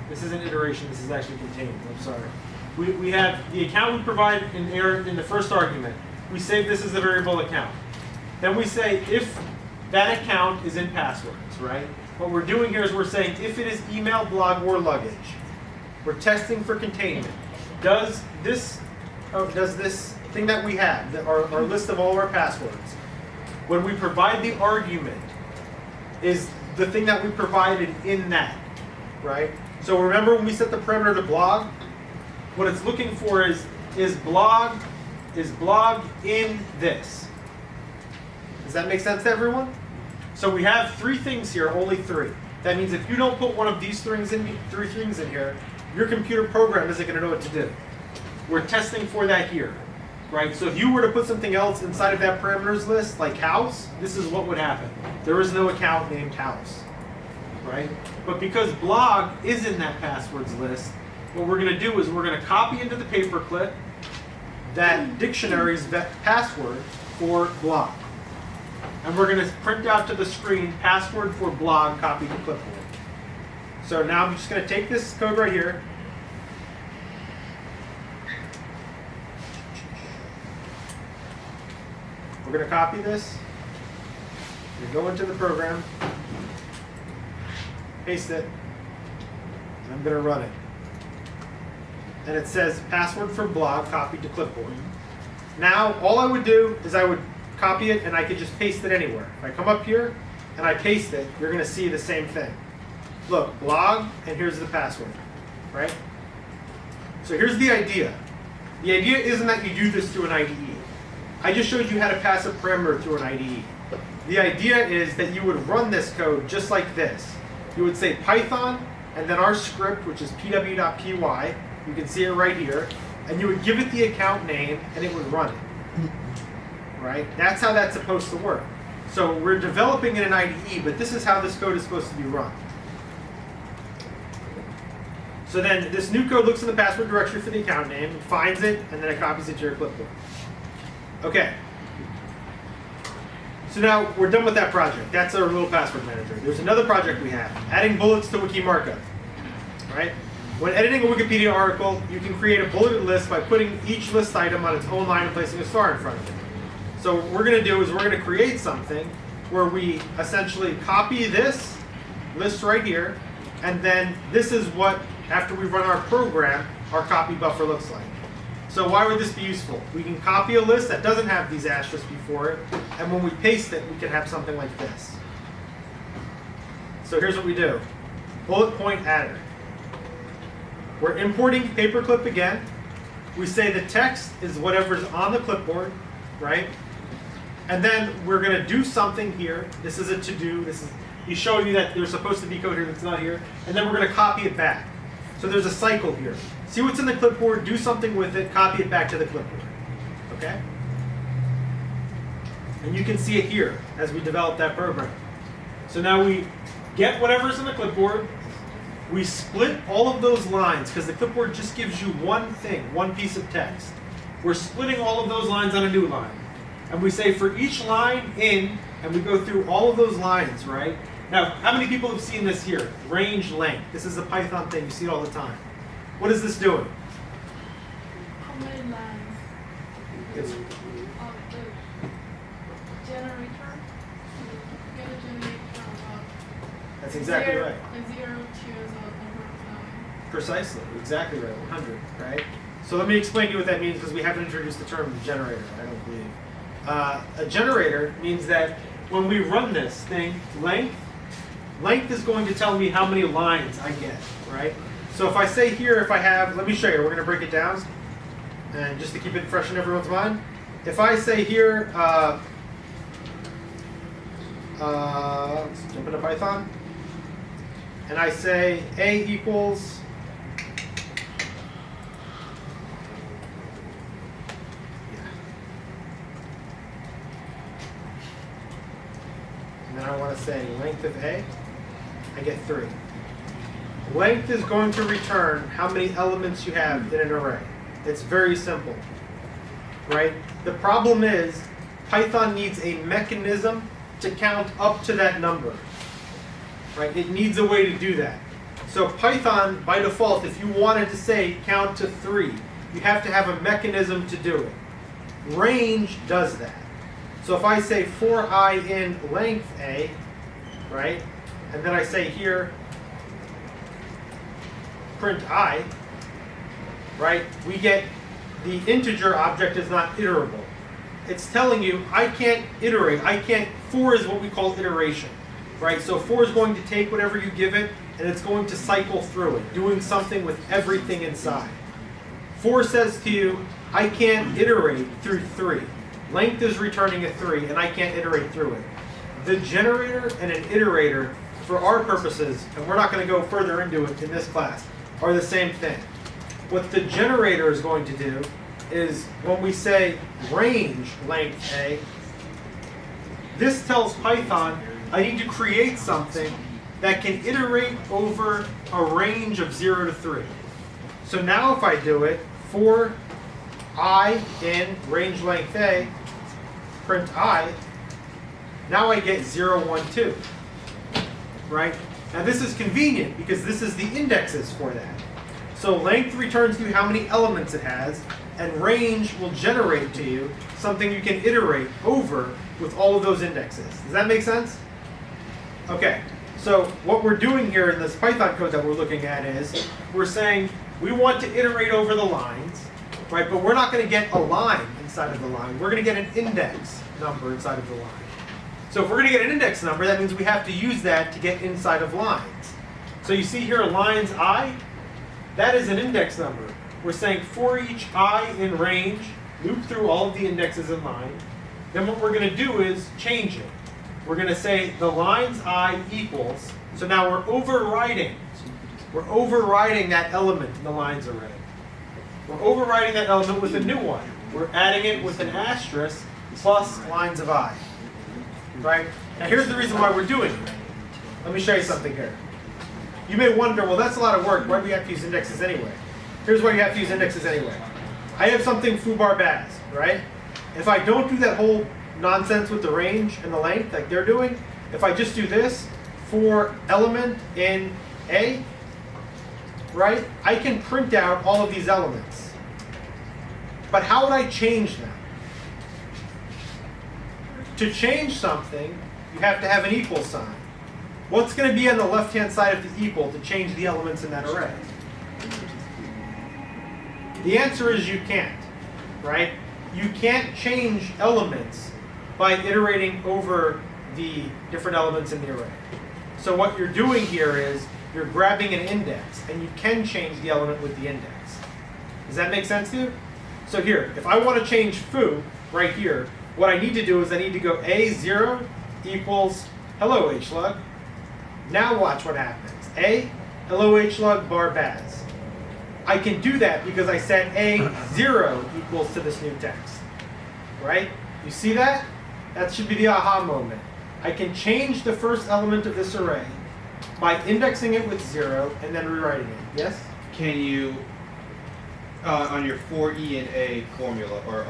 this isn't iteration, this is actually contained, I'm sorry. We have the account we provide in the first argument. We say this is the variable account. Then we say if that account is in passwords, right? What we're doing here is we're saying if it is email, blog, or luggage. We're testing for containment. Does this thing that we have, our list of all of our passwords, when we provide the argument, is the thing that we provided in that, right? So remember when we set the parameter to blog, what it's looking for is blog in this. Does that make sense to everyone? So we have three things here, only three. That means if you don't put one of these three things in here, your computer program isn't going to know what to do. We're testing for that here, right? So if you were to put something else inside of that parameters list, like house, this is what would happen. There is no account named house, right? But because blog is in that passwords list, what we're going to do is we're going to copy into the paperclip that dictionary's password for blog. And we're going to print out to the screen password for blog copied to clipboard. So now I'm just going to take this code right here. We're going to copy this. We go into the program, paste it, and I'm going to run it. And it says password for blog copied to clipboard. Now all I would do is I would copy it and I could just paste it anywhere. If I come up here and I paste it, you're going to see the same thing. Look, blog, and here's the password, right? So here's the idea. The idea isn't that you do this through an IDE. I just showed you how to pass a parameter through an IDE. The idea is that you would run this code just like this. You would say Python, and then our script, which is pw.py, you can see it right here, and you would give it the account name, and it would run it. Right? That's how that's supposed to work. So we're developing in an IDE, but this is how this code is supposed to be run. So then this new code looks in the password directory for the account name, and finds it, and then it copies it to your clipboard. Okay. So now we're done with that project. That's our little password manager. There's another project we have, adding bullets to wiki markup. Right? When editing a Wikipedia article, you can create a bulleted list by putting each list item on its own line and placing a star in front of it. So what we're going to do is we're going to create something where we essentially copy this list right here, and then this is what, after we run our program, our copy buffer looks like. So why would this be useful? We can copy a list that doesn't have these asterisks before it, and when we paste it, we can have something like this. So here's what we do. Bullet point adder. We're importing paperclip again. We say the text is whatever's on the clipboard, right? And then we're going to do something here. This is a to-do. He's showing you that there's supposed to be code here that's not here. And then we're going to copy it back. So there's a cycle here. See what's in the clipboard, do something with it, copy it back to the clipboard. Okay? And you can see it here as we develop that program. So now we get whatever's in the clipboard. We split all of those lines because the clipboard just gives you one thing, one piece of text. We're splitting all of those lines on a new line. And we say for each line in, and we go through all of those lines, right? Now, how many people have seen this here? Range length. This is a Python thing. You see it all the time. What is this doing? How many lines? It's, generator. You get a generator from That's exactly zero, right. like 0 to the number of 9. Precisely, exactly right, 100, right? So let me explain to you what that means because we haven't introduced the term generator, I don't believe. A generator means that when we run this thing, length is going to tell me how many lines I get, right? So if I say here, if I have, let me show you, we're going to break it down, and just to keep it fresh in everyone's mind. If I say here, let's jump into Python, and I say A equals and then I want to say length of A, I get 3. Length is going to return how many elements you have in an array. It's very simple, right? The problem is Python needs a mechanism to count up to that number, right? It needs a way to do that. So Python, by default, if you wanted to say count to 3, you have to have a mechanism to do it. Range does that. So if I say for I in length A, right, and then I say here print I, right, we get the integer object is not iterable. It's telling you I can't iterate. For is what we call iteration, right? So for is going to take whatever you give it and it's going to cycle through it, doing something with everything inside. For says to you, I can't iterate through 3. Length is returning a 3 and I can't iterate through it. The generator and an iterator, for our purposes, and we're not going to go further into it in this class, are the same thing. What the generator is going to do is when we say range length A, this tells Python I need to create something that can iterate over a range of 0 to 3. So now if I do it for I in range length A, print I, now I get 0, 1, 2, right? Now this is convenient because this is the indexes for that. So length returns you how many elements it has, and range will generate to you something you can iterate over with all of those indexes. Does that make sense? Okay, so what we're doing here in this Python code that we're looking at is we're saying we want to iterate over the lines, right? But we're not going to get a line inside of the line. We're going to get an index number inside of the line. So if we're going to get an index number, that means we have to use that to get inside of lines. So you see here lines I, that is an index number. We're saying for each I in range, loop through all of the indexes in line. Then what we're going to do is change it. We're going to say the lines I equals, so now we're overriding that element in the lines array. We're overriding that element with a new one. We're adding it with an asterisk plus lines of I. Right? Now here's the reason why we're doing it. Let me show you something here. You may wonder, well that's a lot of work, why do we have to use indexes anyway? Here's why you have to use indexes anyway. I have something foobar baz, right? If I don't do that whole nonsense with the range and the length like they're doing, if I just do this for element in A, right, I can print out all of these elements. But how would I change them? To change something, you have to have an equal sign. What's going to be on the left-hand side of the equal to change the elements in that array? The answer is you can't, right? You can't change elements by iterating over the different elements in the array. So what you're doing here is you're grabbing an index, and you can change the element with the index. Does that make sense to you? So here, if I want to change foo right here, what I need to do is I need to go A0 equals hello HLUG. Now watch what happens. A, hello HLUG bar baz. I can do that because I set A0 equals to this new text. Right? You see that? That should be the aha moment. I can change the first element of this array by indexing it with 0 and then rewriting it. Yes? Can you, on your for E and A formula or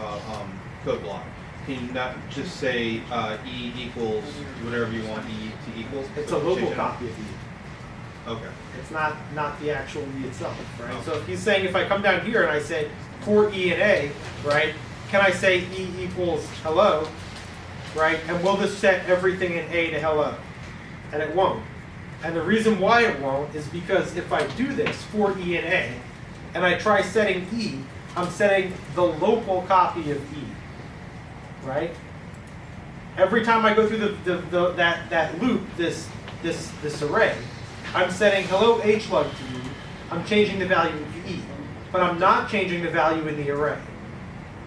code block, can you not just say E equals whatever you want E to equals? It's a local copy of E. Okay. It's not the actual E itself, right? So if he's saying if I come down here and I say for E and A, right, can I say E equals hello? right? And will this set everything in A to hello? And it won't. And the reason why it won't is because if I do this for E and A, and I try setting E, I'm setting the local copy of E, right? Every time I go through that loop, this array, I'm setting hello HLUG to E. I'm changing the value of E, but I'm not changing the value in the array.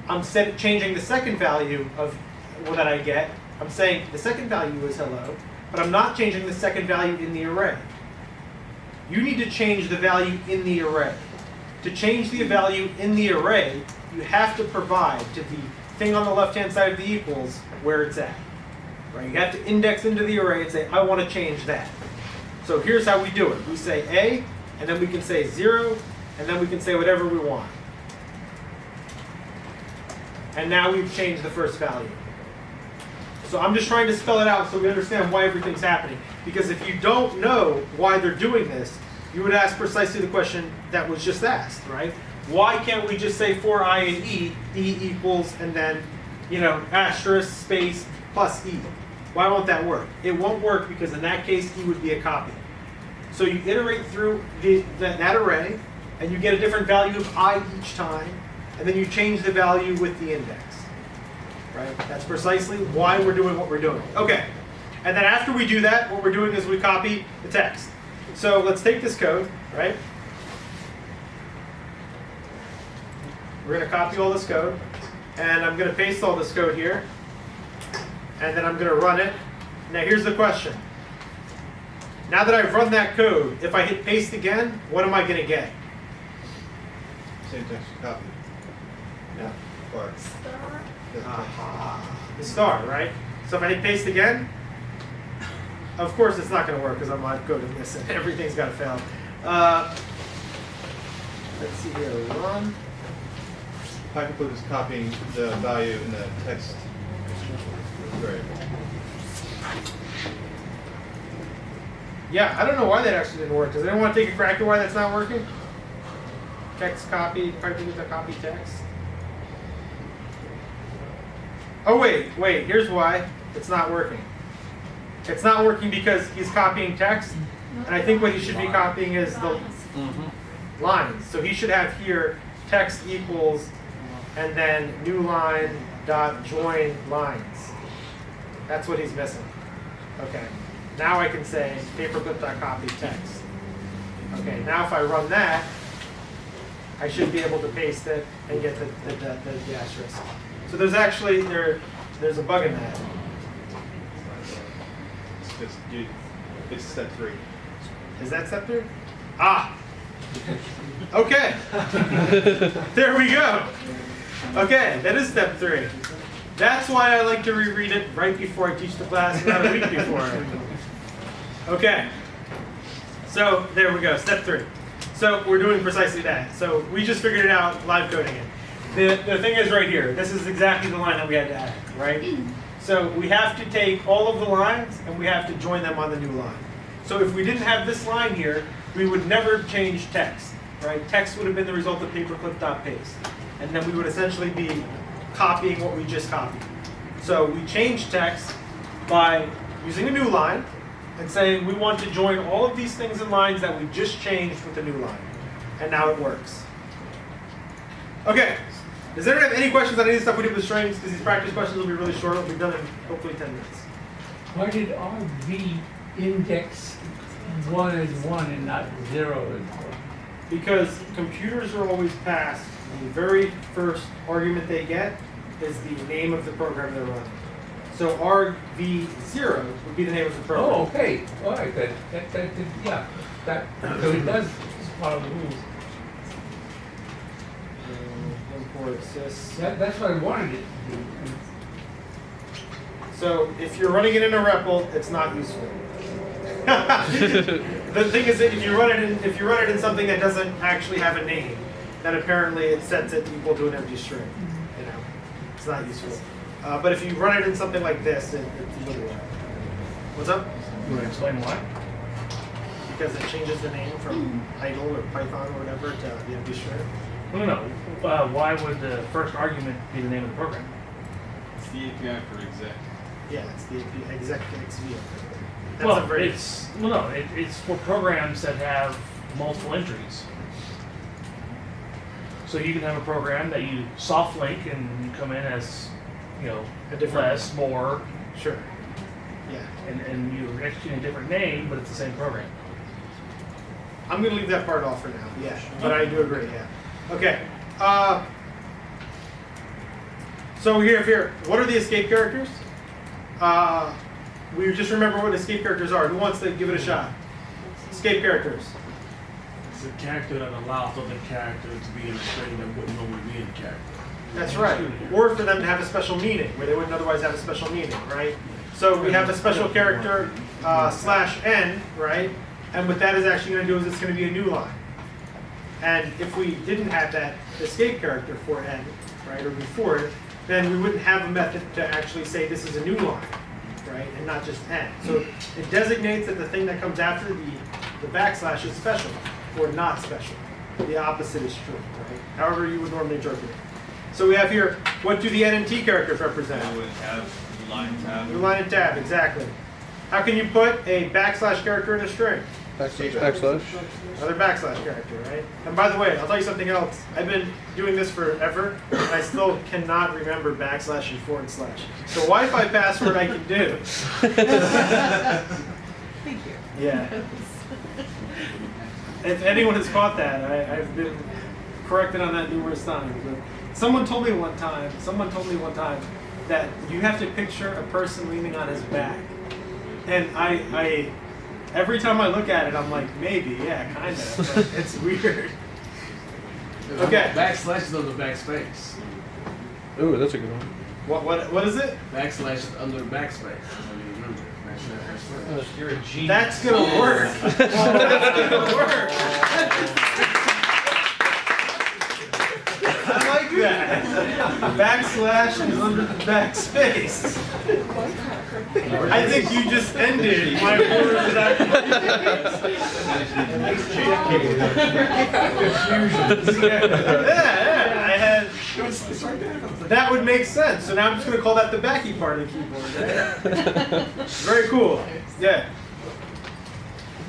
I'm changing the second value of that I get. I'm saying the second value is hello, but I'm not changing the second value in the array. You need to change the value in the array. To change the value in the array, you have to provide to the thing on the left-hand side of the equals where it's at. Right? You have to index into the array and say, I want to change that. So here's how we do it. We say A, and then we can say 0, and then we can say whatever we want. And now we've changed the first value. So I'm just trying to spell it out so we understand why everything's happening. Because if you don't know why they're doing this, you would ask precisely the question that was just asked, right? Why can't we just say for I and E, E equals, and then, asterisk, space, plus E? Why won't that work? It won't work because in that case, E would be a copy. So you iterate through that array, and you get a different value of I each time, and then you change the value with the index. Right? That's precisely why we're doing what we're doing. Okay. And then after we do that, what we're doing is we copy the text. So let's take this code, right? We're going to copy all this code, and I'm going to paste all this code here, and then I'm going to run it. Now here's the question. Now that I've run that code, if I hit paste again, what am I going to get? Same text copy. Yeah. Or Star. The star, right? So if I hit paste again, of course it's not going to work because I'm live coding this and everything's got to fail. Let's see here, run. Paperclip is copying the value in the text variable. Yeah, I don't know why that actually didn't work. Does anyone want to take a crack at why that's not working? Text copy, copy text. Oh wait, here's why it's not working. It's not working because he's copying text, and I think what he should be copying is the lines. So he should have here text equals, and then new line dot join lines. That's what he's missing. Okay, now I can say paperclip.copy text. Okay, now if I run that, I should be able to paste it and get the asterisk. So there's actually there's a bug in that. It's step 3. Is that step 3? Ah. Okay. There we go. Okay, that is step 3. That's why I like to reread it right before I teach the class, not a week before. Okay. So there we go, step 3. So we're doing precisely that. So we just figured it out, live coding it. The thing is right here. This is exactly the line that we had to add, right? So we have to take all of the lines and we have to join them on the new line. So if we didn't have this line here, we would never change text, right? Text would have been the result of paperclip.paste. And then we would essentially be copying what we just copied. So we change text by using a new line and saying we want to join all of these things in lines that we just changed with the new line. And now it works. Okay. Does anyone have any questions on any of the stuff we did with strings? Because these practice questions will be really short. We'll be done in hopefully 10 minutes. Why did RV index 1 as 1 and not 0 as 1? Because computers are always passed. The very first argument they get is the name of the program they're running. So RV0 would be the name of the program. Oh, okay. All right, then. Yeah. So it does follow the rules. Import sys. That's what I wanted it to do. So if you're running it in a REPL, it's not useful. The thing is that if you run it in something that doesn't actually have a name, then apparently it sets it equal to an empty string. You know, it's not useful. But if you run it in something like this, it will work. What's up? You want to explain why? Because it changes the name from idle or Python or whatever to the empty string. No. Why would the first argument be the name of the program? It's the API for exec. Yeah, it's the exec XV. That's Well, a very, it's for programs that have multiple entries. So you can have a program that you soft link and you come in as, A different- less, more, sure. Yeah. and you're executing a different name, but it's the same program. I'm gonna leave that part off for now, yeah, but I do agree, yeah. Okay, so we have here, what are the escape characters? We just remember what escape characters are. Who wants to give it a shot? Escape characters. It's a character that allows other characters to be in a string that wouldn't normally be in the character. That's right. Or for them to have a special meaning, where they wouldn't otherwise have a special meaning, right? So we have a special character, /n, right? And what that is actually gonna do is it's gonna be a new line. And if we didn't have that escape character for n, right, or before it, then we wouldn't have a method to actually say this is a new line, right, and not just n. So it designates that the thing that comes after the backslash is special or not special. The opposite is true, right? However you would normally interpret it. So we have here, what do the n and t characters represent? Line tab. New line and tab, exactly. How can you put a backslash character in a string? Backslash. Another backslash character, right? And by the way, I'll tell you something else. I've been doing this forever, and I still cannot remember backslash and forward slash. So Wi-Fi password I can do. Thank you. Yeah. If anyone has caught that, I've been corrected on that numerous times. But someone told me one time that you have to picture a person leaning on his back. And I every time I look at it, I'm like, maybe, yeah, kind of. But it's weird. Okay. Backslash is under backspace. Ooh, that's a good one. What is it? Backslash is under backspace. I mean, remember. Backslash. You're a genius. That's gonna work. That's gonna work. I like that. Backslash is under the backspace. I think you just ended my words that yeah, I had. That would make sense. So now I'm just going to call that the backy part of the keyboard. Very cool. Yeah.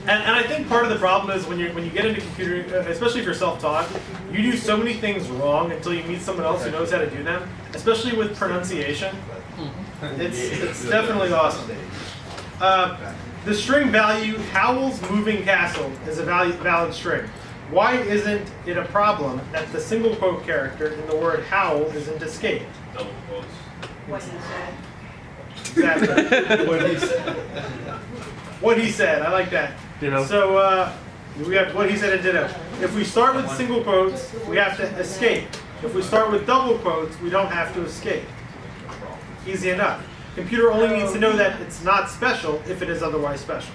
And I think part of the problem is when you get into computer, especially if you're self-taught, you do so many things wrong until you meet someone else who knows how to do them, especially with pronunciation. It's definitely awesome. The string value Howl's moving castle is a valid string. Why isn't it a problem that the single quote character in the word howl isn't escape? Double quotes. What he said. Exactly. What he said. What he said. I like that. Ditto. So we have what he said and ditto. If we start with single quotes, we have to escape. If we start with double quotes, we don't have to escape. Easy enough. Computer only needs to know that it's not special if it is otherwise special.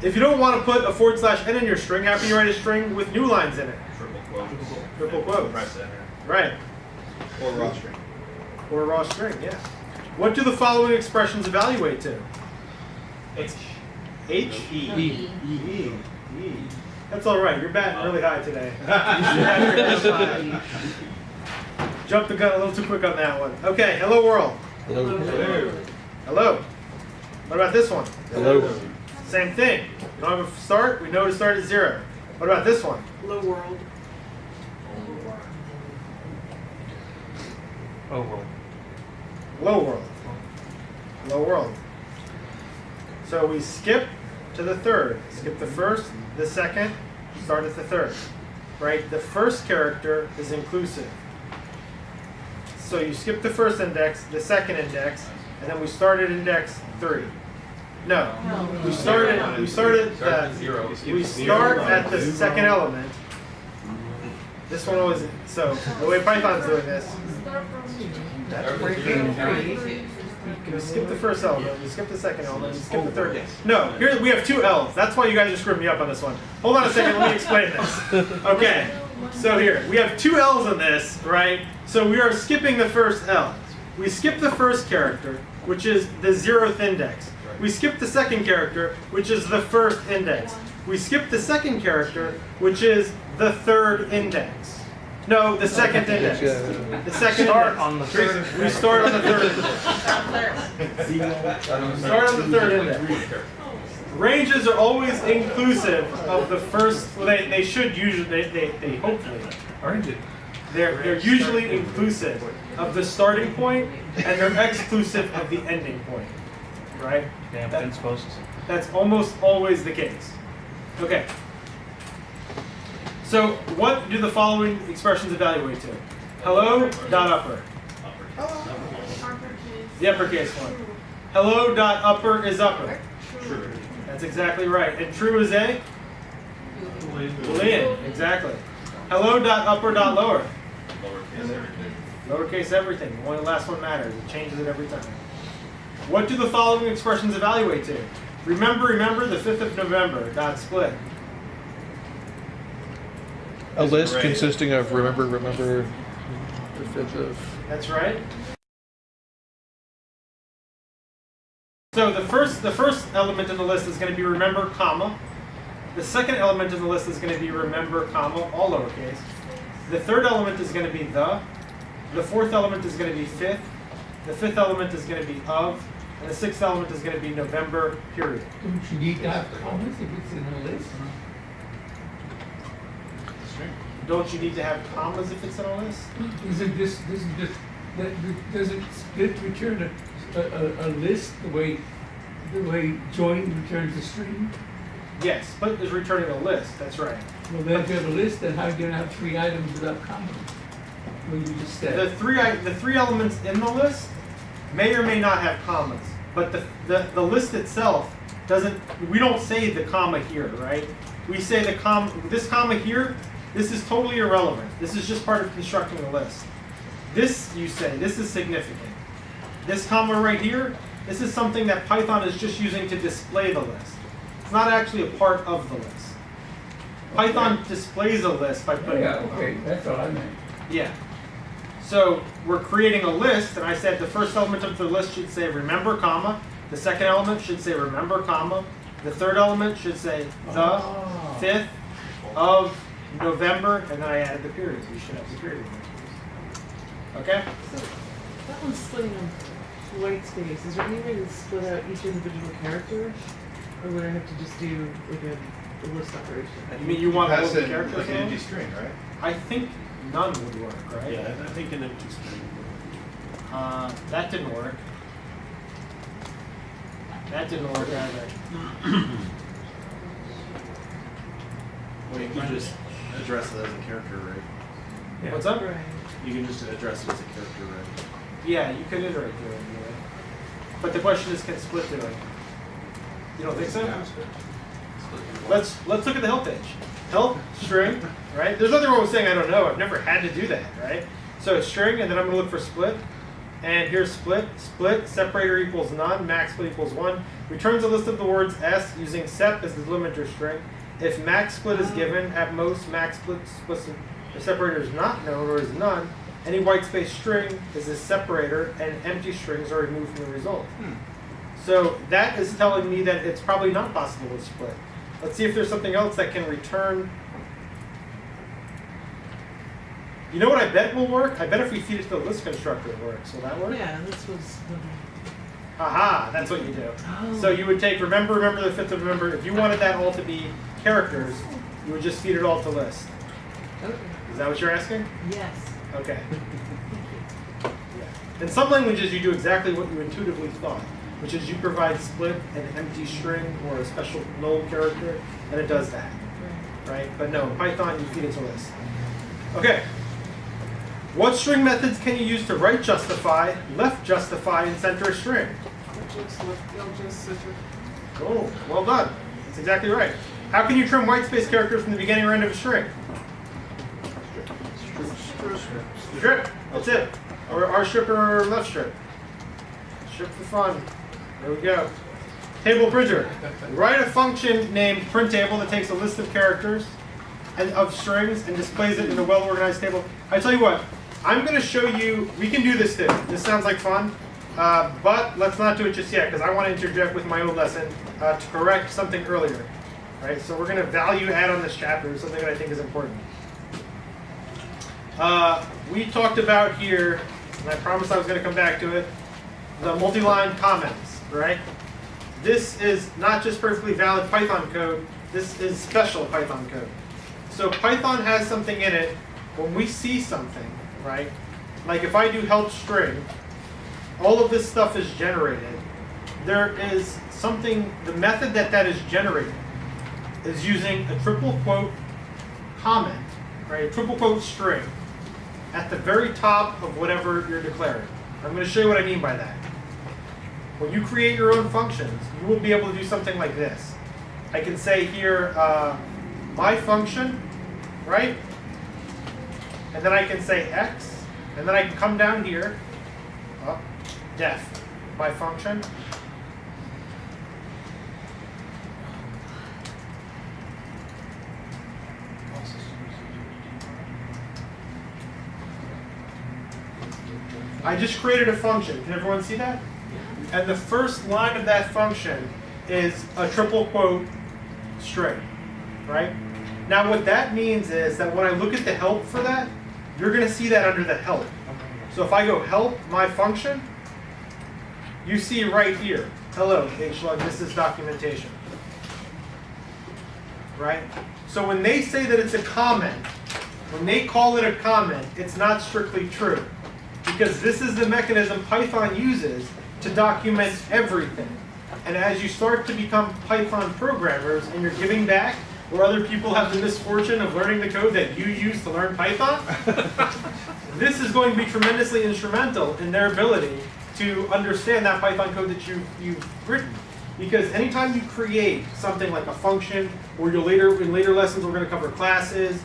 If you don't want to put a /n in your string, how can you write a string with new lines in it? Triple quotes. Triple quotes. Press enter. Right. Or raw string. Or a raw string, yeah. What do the following expressions evaluate to? H. H? E. E. That's all right. You're batting really high today. You should have your Jumped the gun a little too quick on that one. Okay, hello world. Hello. Hello. What about this one? Hello. Same thing. We don't have a start. We know to start at 0. What about this one? Hello world. Oh, well. Hello world. Hello world. So we skip to the third. Skip the first, the second, start at the third. Right? The first character is inclusive. So you skip the first index, the second index, and then we start at index 3. No. We start at we start at the second element. This one was so the way Python's doing this. We skip the first element, we skip the second element, we skip the third. No, here we have 2 L's. That's why you guys are screwing me up on this one. Hold on a second, let me explain this. Okay, so here, we have 2 L's in this, right? So we are skipping the first L. We skip the first character, which is the 0th index. We skip the second character, which is the first index. We skip the second character, which is the 3rd index. No, the second index. Yeah. The second Start index. on the third. We start on the third index. Start on the third index. Ranges are always inclusive of the first. Well, they should usually. They hopefully Aren't it? they're usually inclusive of the starting point and they're exclusive of the ending point. Right? Damn That- fence posts. That's almost always the case. Okay. So what do the following expressions evaluate to? Hello, dot upper. The uppercase one. Hello, dot upper is upper. True. That's exactly right. And true is a? Boolean. Exactly. Hello, dot upper, dot lower. Lowercase everything. Only the last one matters. It changes it every time. What do the following expressions evaluate to? Remember, the 5th of November, dot split. A list consisting of remember, the 5th of. That's right. So the first element in the list is going to be remember, comma. The second element in the list is going to be remember, comma, all lowercase. The third element is going to be the. The fourth element is going to be 5th. The fifth element is going to be of. And the sixth element is going to be November, period. Don't you need to have commas if it's in a list? Don't you need to have commas if it's in a list? Doesn't split return a list the way join returns a string? Yes, split is returning a list. That's right. Well, then if you have a list, then how are you gonna have 3 items without commas? Well, you just said. The three elements in the list may or may not have commas, but the list itself doesn't. We don't say the comma here, right? We say the this comma here. This is totally irrelevant. This is just part of constructing the list. This, you say, this is significant. This comma right here, this is something that Python is just using to display the list. It's not actually a part of the list. Python displays a list by putting Yeah, okay, that's all I meant. Yeah. So we're creating a list, and I said the first element of the list should say remember, comma. The second element should say remember, comma. The third element should say the 5th of November, and then I added the periods. We should have the period. Okay? So that one's splitting on white space. Is there any way to split out each individual character? Or would I have to just do like a list operation? You mean you want all Pass the in characters? like an in? empty string, right? I think none would work, right? Yeah, I think an empty string. That didn't work. That didn't work either. Well, you can just address it as a character array. Yeah. What's up? Right. You can just address it as a character array. Yeah, you could iterate through it anyway. But the question is, can split do it? You don't think so? Let's look at the help page. Help string, right? There's nothing wrong with saying I don't know. I've never had to do that, right? So string, and then I'm going to look for split. And here's split. Split, separator equals none, max split equals 1. Returns a list of the words S using sep as the delimiter string. If max split is given, at most max split, the separator is not known or is none, any white space string is a separator and empty strings are removed from the result. So that is telling me that it's probably not possible to split. Let's see if there's something else that can return. You know what I bet will work? I bet if we feed it to the list constructor it works. Will that work? Yeah, this was. Aha, that's what you do. Oh. So you would take remember the 5th of November. If you wanted that all to be characters, you would just feed it all to list. Okay. Is that what you're asking? Yes. Okay. Yeah. In some languages, you do exactly what you intuitively thought, which is you provide split an empty string or a special null character, and it does that, right? But no, in Python, you feed it to list. Okay. What string methods can you use to right justify, left justify, and center a string? Oh, well done. That's exactly right. How can you trim white space characters from the beginning or end of a string? Strip. That's it. Or R strip or left strip. Strip for fun. There we go. Table bridger. Write a function named printTable that takes a list of characters and of strings and displays it in a well-organized table. I tell you what, I'm going to show you. We can do this too. This sounds like fun, but let's not do it just yet because I want to interject with my own lesson to correct something earlier. Right. So we're going to value add on this chapter, something that I think is important. we talked about here, and I promised I was going to come back to it, the multi-line comments, right? This is not just perfectly valid Python code, this is special Python code. So Python has something in it, when we see something, right? Like if I do help string, all of this stuff is generated. There is something, the method that is generated is using a triple quote comment, right? A triple quote string at the very top of whatever you're declaring. I'm going to show you what I mean by that. When you create your own functions, you will be able to do something like this. I can say here, my function, right? And then I can say x, and then I can come down here, def, my function. I just created a function. Can everyone see that? And the first line of that function is a triple quote string, right? Now what that means is that when I look at the help for that, you're going to see that under the help. So if I go help my function, you see right here, hello, HLUG, this is documentation. Right? So when they say that it's a comment, when they call it a comment, it's not strictly true. Because this is the mechanism Python uses to document everything. And as you start to become Python programmers and you're giving back, where other people have the misfortune of learning the code that you use to learn Python, this is going to be tremendously instrumental in their ability to understand that Python code that you've written. Because anytime you create something like a function, or in later lessons we're going to cover classes,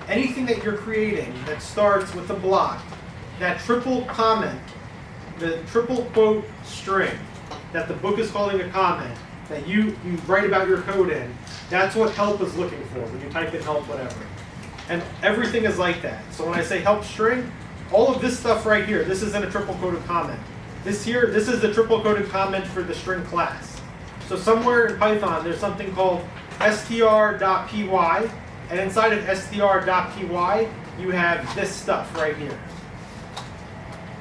anything that you're creating that starts with a block, that triple comment, the triple quote string that the book is calling a comment, that you write about your code in, that's what help is looking for when you type in help whatever. And everything is like that. So when I say help string, all of this stuff right here, this isn't a triple quoted comment. This is the triple quoted comment for the string class. So somewhere in Python there's something called str.py, and inside of str.py you have this stuff right here.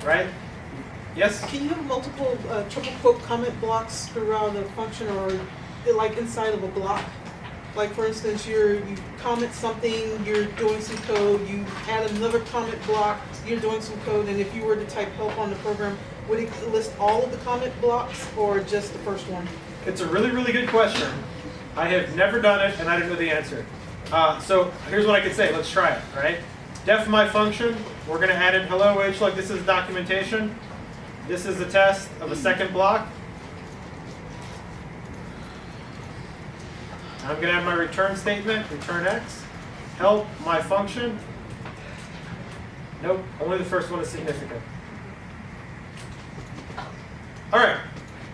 Right? Yes? Can you have multiple triple quote comment blocks throughout a function, or like inside of a block? Like for instance, you comment something, you're doing some code, you add another comment block, you're doing some code, and if you were to type help on the program, would it list all of the comment blocks or just the first one? It's a really, really good question. I have never done it and I don't know the answer. So here's what I could say. Let's try it, right? Def my function. We're going to add in hello HLUG. This is documentation. This is a test of a second block. I'm going to have my return statement, return x. Help my function. Nope, only the first one is significant. All right.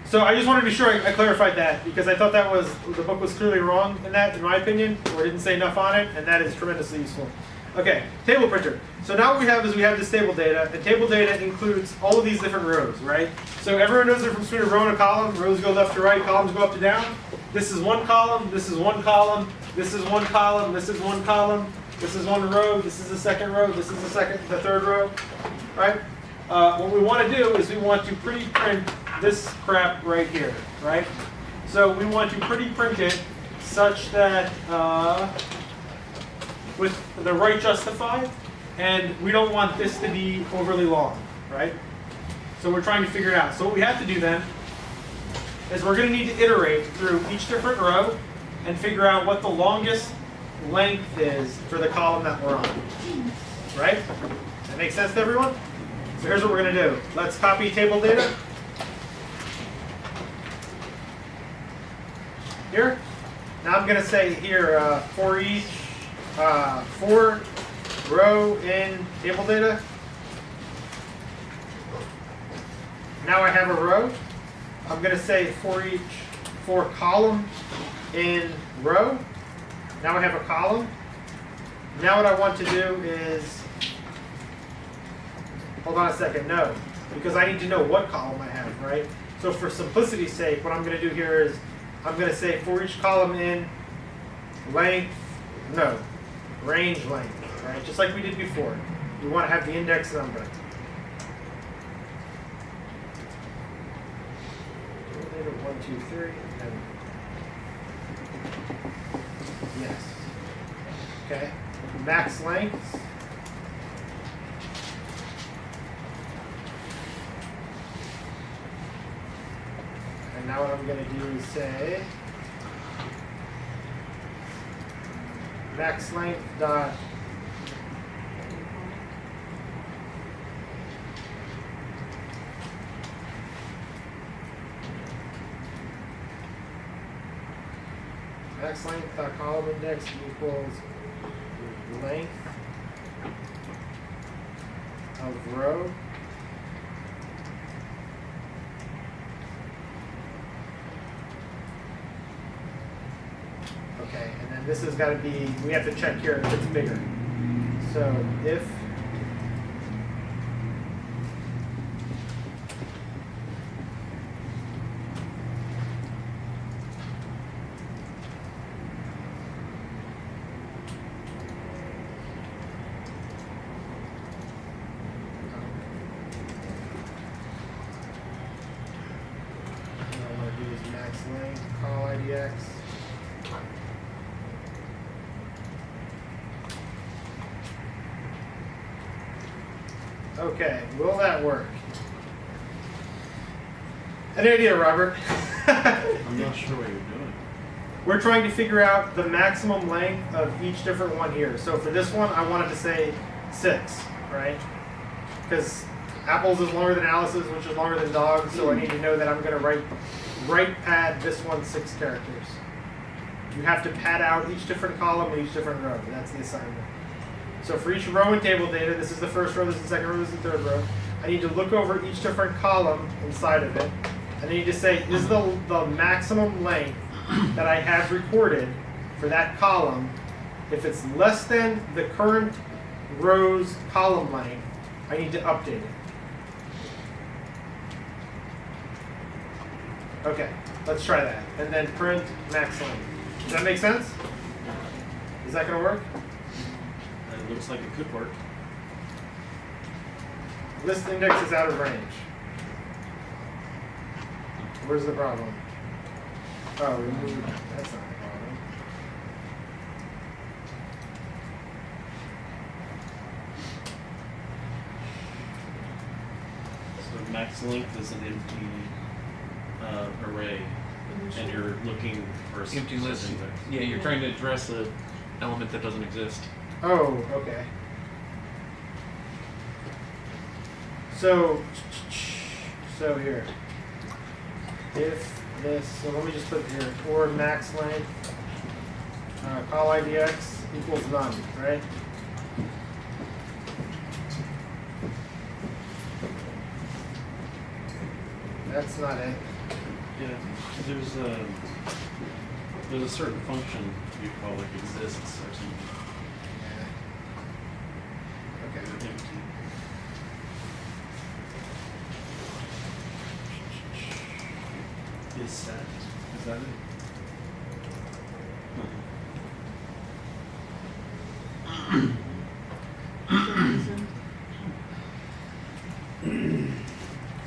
So I just wanted to be sure I clarified that, because I thought the book was clearly wrong in that, in my opinion, or didn't say enough on it, and that is tremendously useful. Okay, table printer. So now what we have is we have this table data, and table data includes all of these different rows, right? So everyone knows the difference between a row and a column. Rows go left to right, columns go up to down. This is one column, this is one column, this is one column, this is one column, this is one row, this is the second row, this is the third row, right? What we want to do is we want to pretty print this crap right here, right? So we want to pretty print it such that with the right justified, and we don't want this to be overly long, right? So we're trying to figure it out. So what we have to do then is we're going to need to iterate through each different row and figure out what the longest length is for the column that we're on, right? That makes sense to everyone? So here's what we're going to do. Let's copy table data. Here. Now I'm going to say here for each for row in table data. Now I have a row. I'm going to say for column in row. Now I have a column. Now what I want to do is, hold on a second, no, because I need to know what column I have, right? So for simplicity's sake, what I'm going to do here is I'm going to say for each column in range length, right? Just like we did before. you want to have the index number. Data 1, 2, 3, and yes. Okay. Max length. And now what I'm going to do is say max length dot max length dot column index equals length of row okay, and then this has got to be, we have to check here if it's bigger. So if call IDX. Okay, will that work? An idea, Robert. I'm not sure what you're doing. We're trying to figure out the maximum length of each different one here. So for this one, I wanted to say 6, right? Because apples is longer than Alice's, which is longer than dogs, so I need to know that I'm going to right pad this one 6 characters. You have to pad out each different column and each different row. That's the assignment. So for each row in table data, this is the first row, this is the second row, this is the third row. I need to look over each different column inside of it. And I need to say, is the maximum length that I have recorded for that column, if it's less than the current row's column length, I need to update it. Okay, let's try that. And then print max length. Does that make sense? Is that going to work? It looks like it could work. List index is out of range. Where's the problem? Oh, we moved. That's not the problem. So max length is an empty array, and you're looking for a Empty list. index. Yeah, you're trying to address an element that doesn't exist. Oh, okay. So here, if this, so let me just put here, or max length, call IDX equals none, right? That's not it. Yeah, there's a certain function you call like exists or something. Okay. Empty. Is set. Is that it?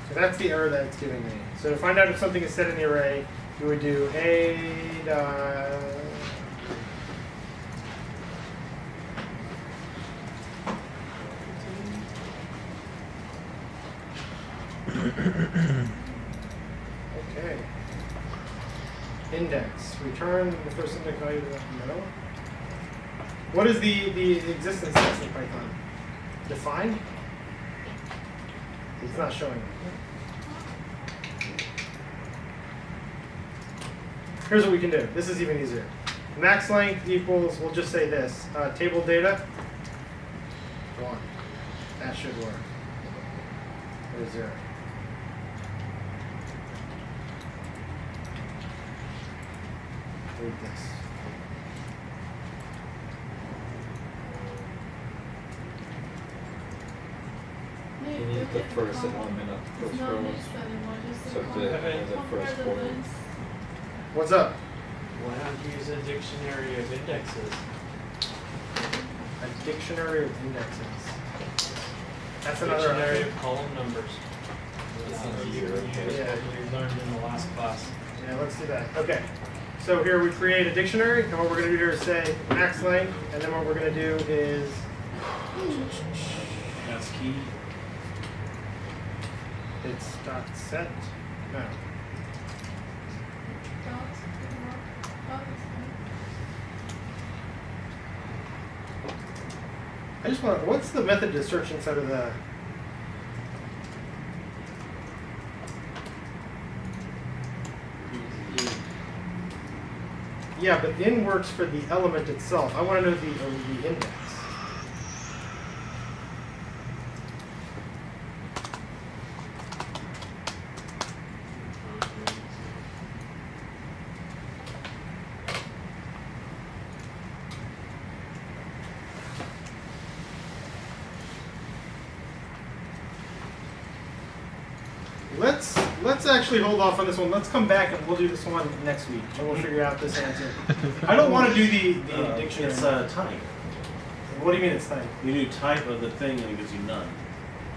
So that's the error that it's giving me. So to find out if something is set in the array, you would do a dot okay. Index. Return the first index value to no. What is the existence test in Python? Define? It's not showing it. Here's what we can do. This is even easier. Max length equals, we'll just say this, table data, 1. That should work. Or 0. Read this. You need the first element of those rows. So the first order. What's up? Why not use a dictionary of indexes? A dictionary of indexes. That's another Dictionary option. of column numbers. You learned in the last class. Yeah, let's do that. Okay. So here we create a dictionary, and what we're going to do here is say max length, and then what we're going to do is That's key. it's dot set. No. I just want. What's the method to search inside of the? Yeah, but in works for the element itself. I want to know the index. Let's actually hold off on this one. Let's come back and we'll do this one next week, and we'll figure out this answer. I don't want to do the dictionary. It's type. What do you mean it's type? You do type of the thing and it gives you none.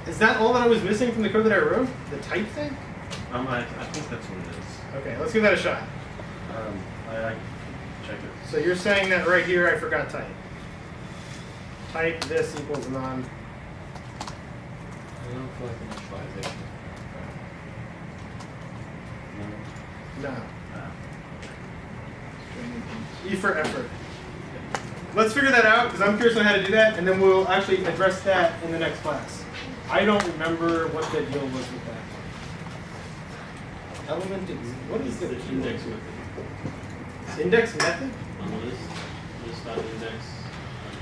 Is that all that I was missing from the code that I wrote? The type thing? I think that's what it is. Okay, let's give that a shot. I check it. So you're saying that right here I forgot type. Type this equals none. I don't feel like initialization. No. E for effort. Let's figure that out because I'm curious on how to do that, and then we'll actually address that in the next class. I don't remember what the deal was with that. Element, what is the index method? Index method? On the list dot index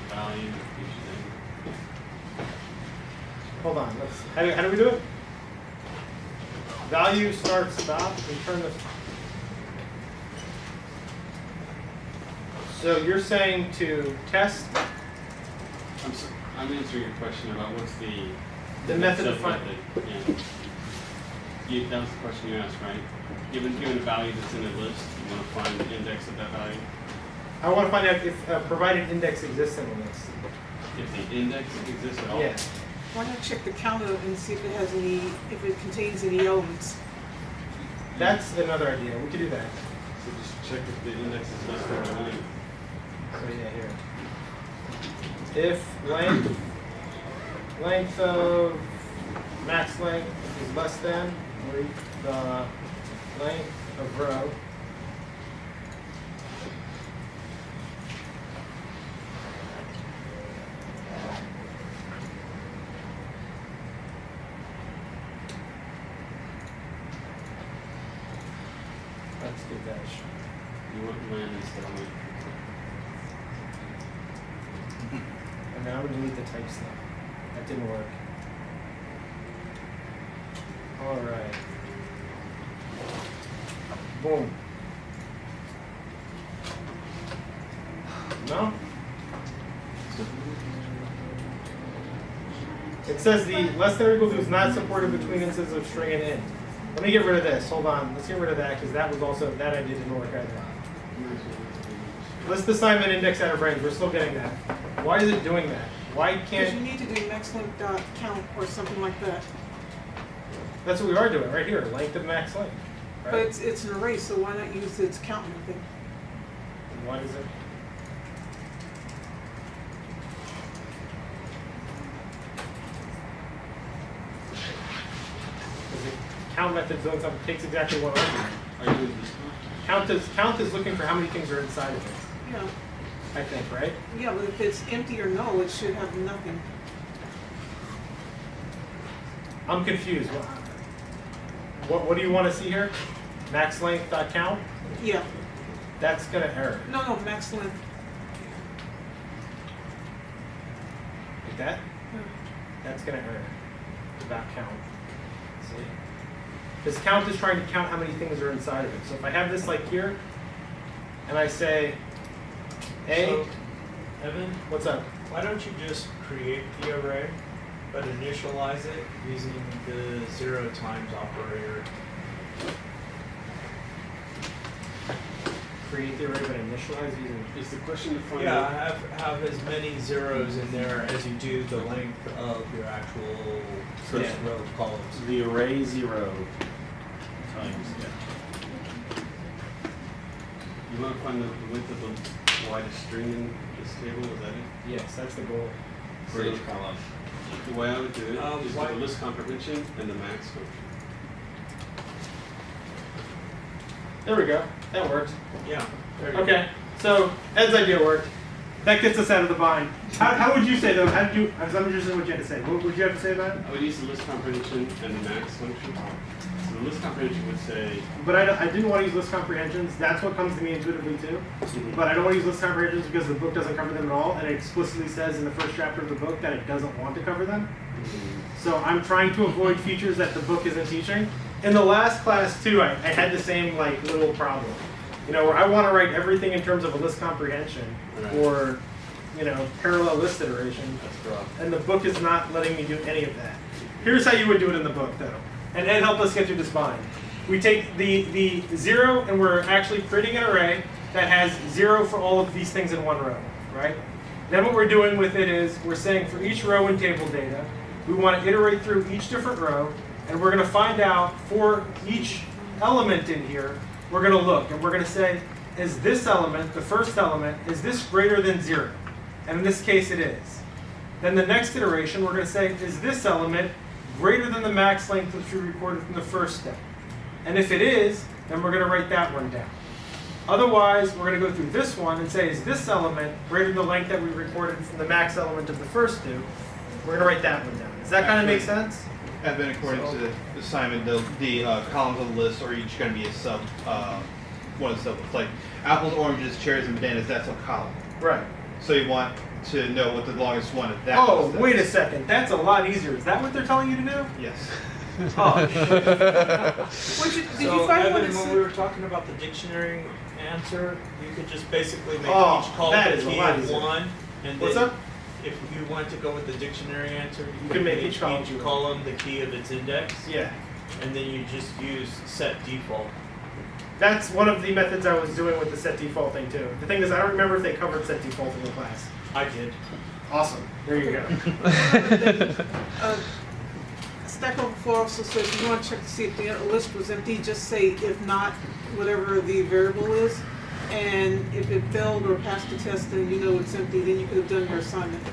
value each thing. Hold on, how do we do it? Value, start, stop, return the. So you're saying to test I'm answering your question about what's the method of finding. Yeah. That was the question you asked, right? Given a value that's in a list, you want to find the index of that value. I want to find out if a provided index exists in a list. If the index exists at all. Yeah. Why not check the counter and see if it has any, if it contains any elements? That's another idea. We could do that. So just check if the index is less than 9. So yeah, here. If length of max length is less than or the length of row let's give that a shot. You want land instead of length. And now I'm gonna delete the type stuff. That didn't work. Alright. Boom. No? It says the less than or equal to is not supported between instances of string and int. Let me get rid of this. Hold on. Let's get rid of that because that was also, that I didn't work either. List assignment index outer brains. We're still getting that. Why is it doing that? Why Because can't... you need to do max length dot count or something like that. That's what we are doing right here. Length of max length. Right? But it's an array, so why not use its count method? And why does it? Because the count method doing something takes exactly one argument. Are you doing this one? Count is looking for how many things are inside of it. Yeah. I think, right? Yeah, but if it's empty or null, it should have nothing. I'm confused. What do you want to see here? Max length dot count? Yeah. That's gonna error. No, max length. Like that? That's gonna error. Dot count. See? This count is trying to count how many things are inside of it. So if I have this like here, and I say A, So, Evan, what's up? why don't you just create the array, but initialize it using the 0 times operator? create the array but initialize using. Is the question to find Yeah, have as many zeros in there as you do the length of your actual first row of columns. The array 0 times, You want to find the width of the widest string in this table, is that it? Yes, that's the goal. For each column. The way I would do it is why- with the list comprehension and the max function. There we go. That worked. Yeah. There you Okay, so Ed's idea worked. That gets us out of the bind. How would you say though? How did you? I'm interested in what you had to say. What would you have to say about it? I would use the list comprehension and the max function. So the list comprehension would say, But I didn't want to use list comprehensions. That's what comes to me intuitively too. But I don't want to use list comprehensions because the book doesn't cover them at all, and it explicitly says in the first chapter of the book that it doesn't want to cover them. So I'm trying to avoid features that the book isn't teaching. In the last class too, I had the same like little problem. You know, where I want to write everything in terms of a list comprehension or, you know, parallel list iteration. that's rough. And the book is not letting me do any of that. Here's how you would do it in the book though. And Ed helped us get through this bind. We take the 0 and we're actually creating an array that has 0 for all of these things in one row, right? Then what we're doing with it is we're saying for each row in table data, we want to iterate through each different row, and we're going to find out for each element in here, we're going to look and we're going to say, is this element, the first element, is this greater than 0? And in this case it is. Then the next iteration, we're going to say, is this element greater than the max length which we recorded from the first step? And if it is, then we're going to write that one down. Otherwise, we're going to go through this one and say, is this element greater than the length that we recorded from the max element of the first two? We're going to write that one down. Does that kind of make sense? And then according to the assignment, the columns of the list are each going to be a sub, one of the sub. It's like apples, oranges, cherries, and bananas. That's a column. Right. So you want to know what the longest one of that. Oh, list is. wait a second. That's a lot easier. Is that what they're telling you to do? Yes. Oh. Did you find one Evan, that when said- we were talking about the dictionary answer, you could just basically make Oh, each column that a is a key lot of easier. 1, and What's then up? if you wanted to go with the dictionary answer, you can make each column each column the key of its index. Yeah. And then you just use set default. That's one of the methods I was doing with the set default thing too. The thing is, I don't remember if they covered set default in the class. I did. Awesome. There you go. Stack Overflow also says you want to check to see if the list was empty, just say if not, whatever the variable is. And if it failed or passed the test, then you know it's empty, then you could have done your assignment.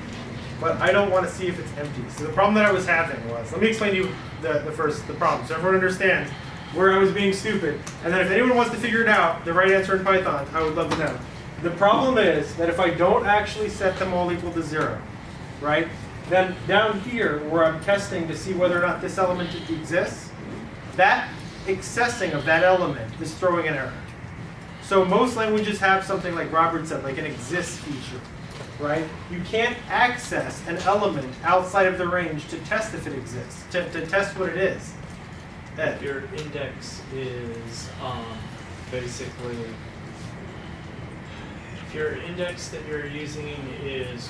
But I don't want to see if it's empty. So the problem that I was having was, let me explain to you the problem, so everyone understands where I was being stupid. And then if anyone wants to figure it out, the right answer in Python, I would love to know. The problem is that if I don't actually set them all equal to 0, right? Then down here, where I'm testing to see whether or not this element exists, that accessing of that element is throwing an error. So most languages have something like Robert said, like an exists feature, right? You can't access an element outside of the range to test if it exists, to test what it is. Ed. Your index is basically, if your index that you're using is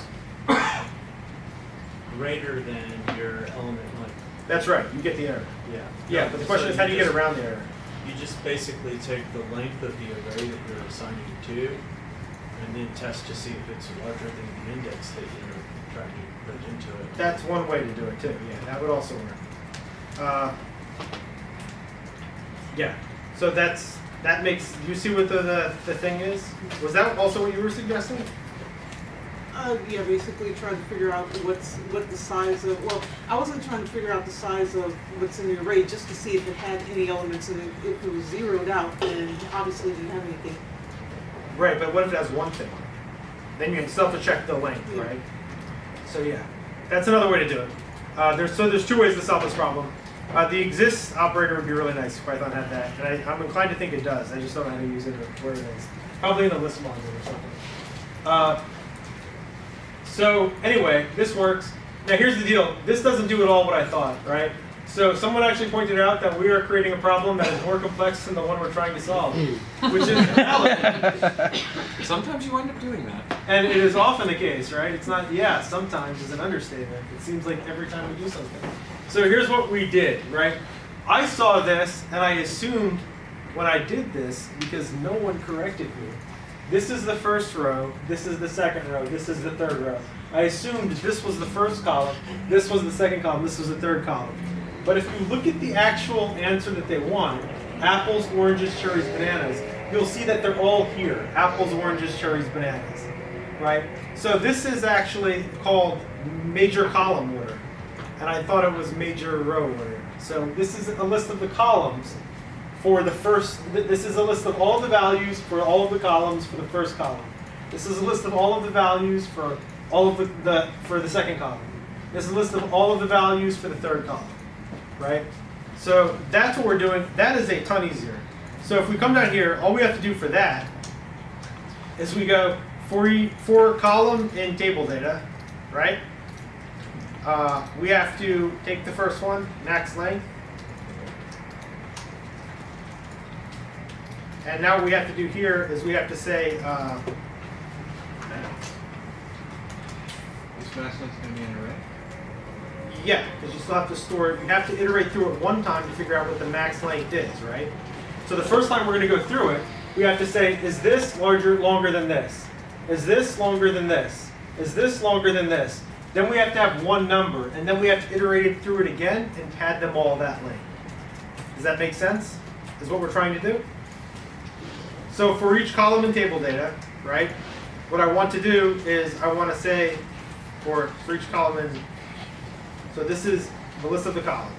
greater than your element length. That's right, you get the error. Yeah. Yeah, but the question is, how do you get around the error? You just basically take the length of the array that you're assigning to, and then test to see if it's larger than the index that you're trying to put into it. That's one way to do it too. Yeah, that would also work. Yeah. So that makes. You see what the thing is? Was that also what you were suggesting? Yeah, basically trying to figure out what the size of, well, I wasn't trying to figure out the size of what's in the array just to see if it had any elements in it. If it was zeroed out, then obviously it didn't have anything. Right, but what if it has one thing? Then you can still have to check the length, Yeah. right? So yeah, that's another way to do it. There's two ways to solve this problem. The exists operator would be really nice if Python had that, and I'm inclined to think it does. I just don't know how to use it or where it is. Probably in the list module or something. So anyway, this works. Now here's the deal. This doesn't do at all what I thought, right? So someone actually pointed out that we are creating a problem that is more complex than the one we're trying to solve, which is valid. Sometimes you wind up doing that. And it is often the case, right? It's not, yeah, sometimes is an understatement. It seems like every time we do something. So here's what we did, right? I saw this and I assumed when I did this, because no one corrected me, this is the first row, this is the second row, this is the third row. I assumed this was the first column, this was the second column, this was the third column. But if you look at the actual answer that they want, apples, oranges, cherries, bananas, you'll see that they're all here. Apples, oranges, cherries, bananas, right? So this is actually called major column order. And I thought it was major row order. So this is a list of the columns for the first, this is a list of all the values for all of the columns for the first column. This is a list of all of the values for all of for the second column. This is a list of all of the values for the third column, right? So that's what we're doing. That is a ton easier. So if we come down here, all we have to do for that is we go for column in table data, right? We have to take the first one, max length. And now what we have to do here is we have to say, This max length is going to be an array? yeah, because you still have to store it. You have to iterate through it one time to figure out what the max length is, right? So the first time we're going to go through it, we have to say, is this longer than this? Is this longer than this? Is this longer than this? Then we have to have one number, and then we have to iterate it through it again and add them all that length. Does that make sense? Is what we're trying to do? So for each column in table data, right, what I want to do is I want to say, for each column in, so this is the list of the columns.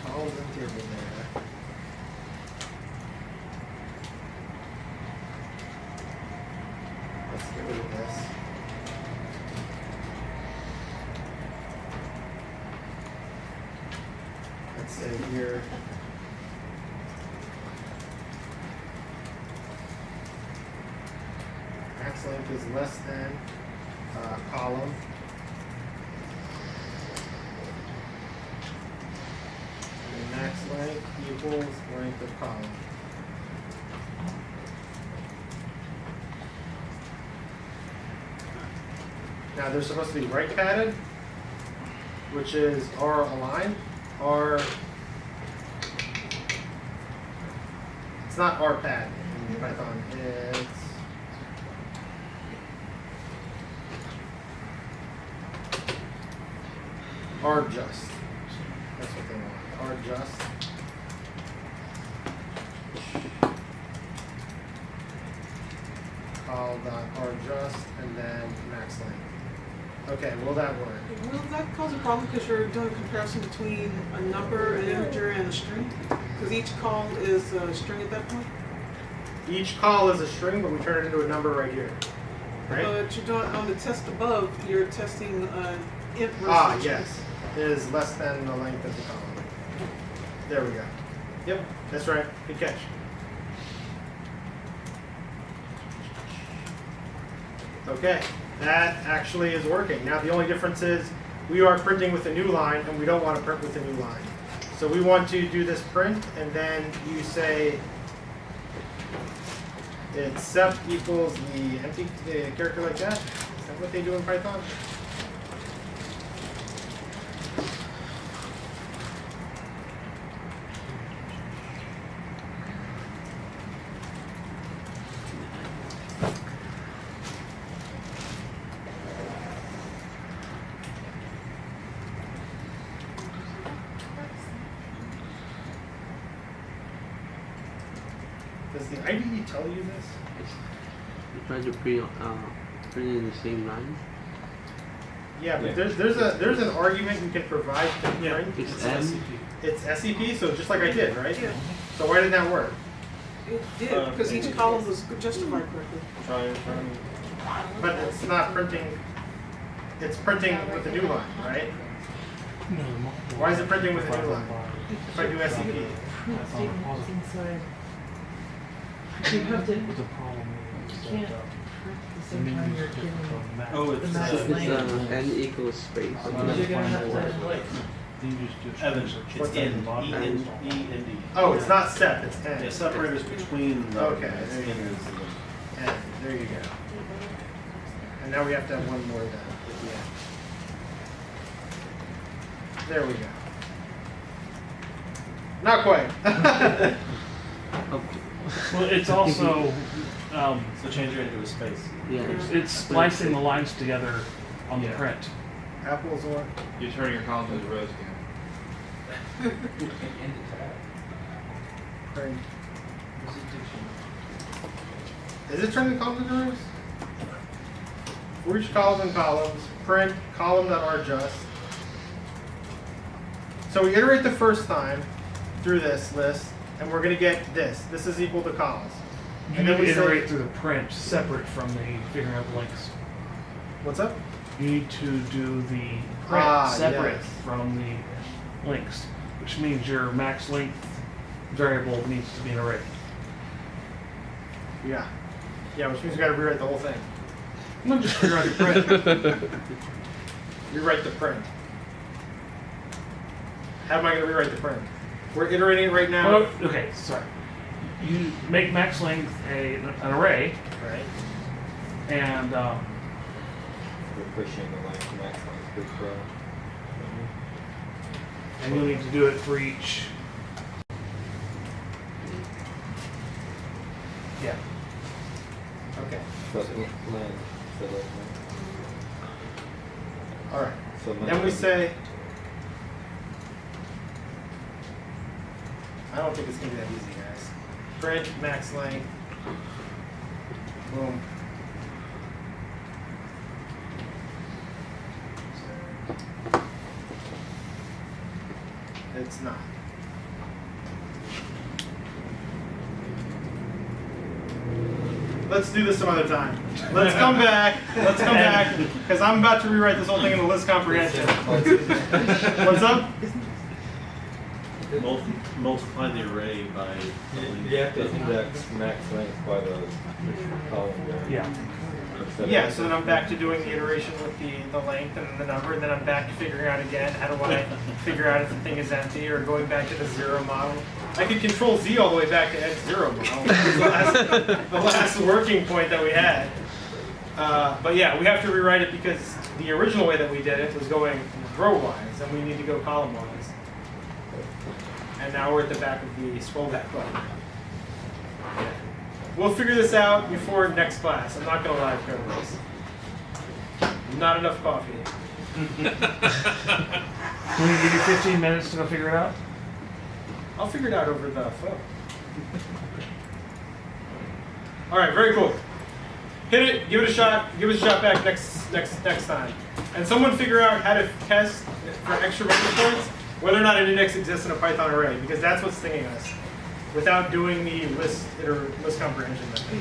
Columns in table data. Let's get rid of this. Let's say here. Max length is less than column. And max length equals length of column. Now they're supposed to be right padded, which is R align. R. It's not R pad in Python. It's R just. That's what they want. R just. Call dot R just and then max length. Okay, will that work? Will that cause a problem because you're doing a comparison between a number, an integer, and a string? Because each call is a string at that point? Each call is a string, but we turn it into a number right here. Right? But you're doing, on the test above, you're testing int versus Ah, string. yes. Is less than the length of the column. There we go. Yep, that's right. Good catch. Okay, that actually is working. Now the only difference is we are printing with a new line and we don't want to print with a new line. So we want to do this print and then you say it's sep equals the empty character like that. Is that what they do in Python? Does the IDE tell you this? You try to print in the same line. Yeah, but there's an argument you can provide to print. It's N. It's SCP, so just like I did, right? Yeah. So why didn't that work? It did, because each column was justified correctly. Try. But it's not printing. It's printing with a new line, right? Why is it printing with a new line? If I do SCP. Print statement inside. You have to. You can't print the same time you're giving Oh, the it's max It's length. N equals space. Because you're gonna have to like. Evan, it's N, E N D. Oh, it's not step, it's N. Yeah, separators between the. Okay, there you go. N, there you go. And now we have to have one more then at the end. There we go. Not quite. Well, it's also, So change it into a space. it's splicing the lines together on the Yeah. print. Apples or You're turning your columns into rows again. print. Is it turning the columns into rows? For each column and columns, print column.rjust. So we iterate the first time through this list, and we're going to get this. This is equal to columns. You And then need we to iterate say, through the print separate from the figuring out the links. what's up? You need to do the print separate yes. from the links, which means your max length variable needs to be an array. Yeah. Yeah, which means we got to rewrite the whole thing. No, just figure out your print. Rewrite the print. How am I going to rewrite the print? We're iterating it right now. Well, okay, sorry. You make max length an array, Right. and We're pushing the line to max length per row. and you'll need to do it for each. Yeah. Okay. But land, so like, All right. so Then we say, I don't think it's going to be that easy, guys. Print max length. Boom. It's not. Let's do this some other time. Let's come back. Let's come back. Because I'm about to rewrite this whole thing into list comprehension. What's up? Multiply the array by. you have to index max length by the column there. Yeah. Instead of- Yeah, so then I'm back to doing the iteration with the length and the number, and then I'm back to figuring out again, how do I figure out if the thing is empty, or going back to the zero model. I could control Z all the way back to X0 model. The last working point that we had. But yeah, we have to rewrite it because the original way that we did it was going row-wise, and we need to go column-wise. And now we're at the back of the scroll back button. We'll figure this out before next class. I'm not going to live code this. Not enough coffee. Can we give you 15 minutes to go figure it out? I'll figure it out over the phone. All right, very cool. Hit it, give it a shot, give it a shot back next time. And someone figure out how to test for extra memory points whether or not an index exists in a Python array, because that's what's stinging us, without doing the list comprehension method.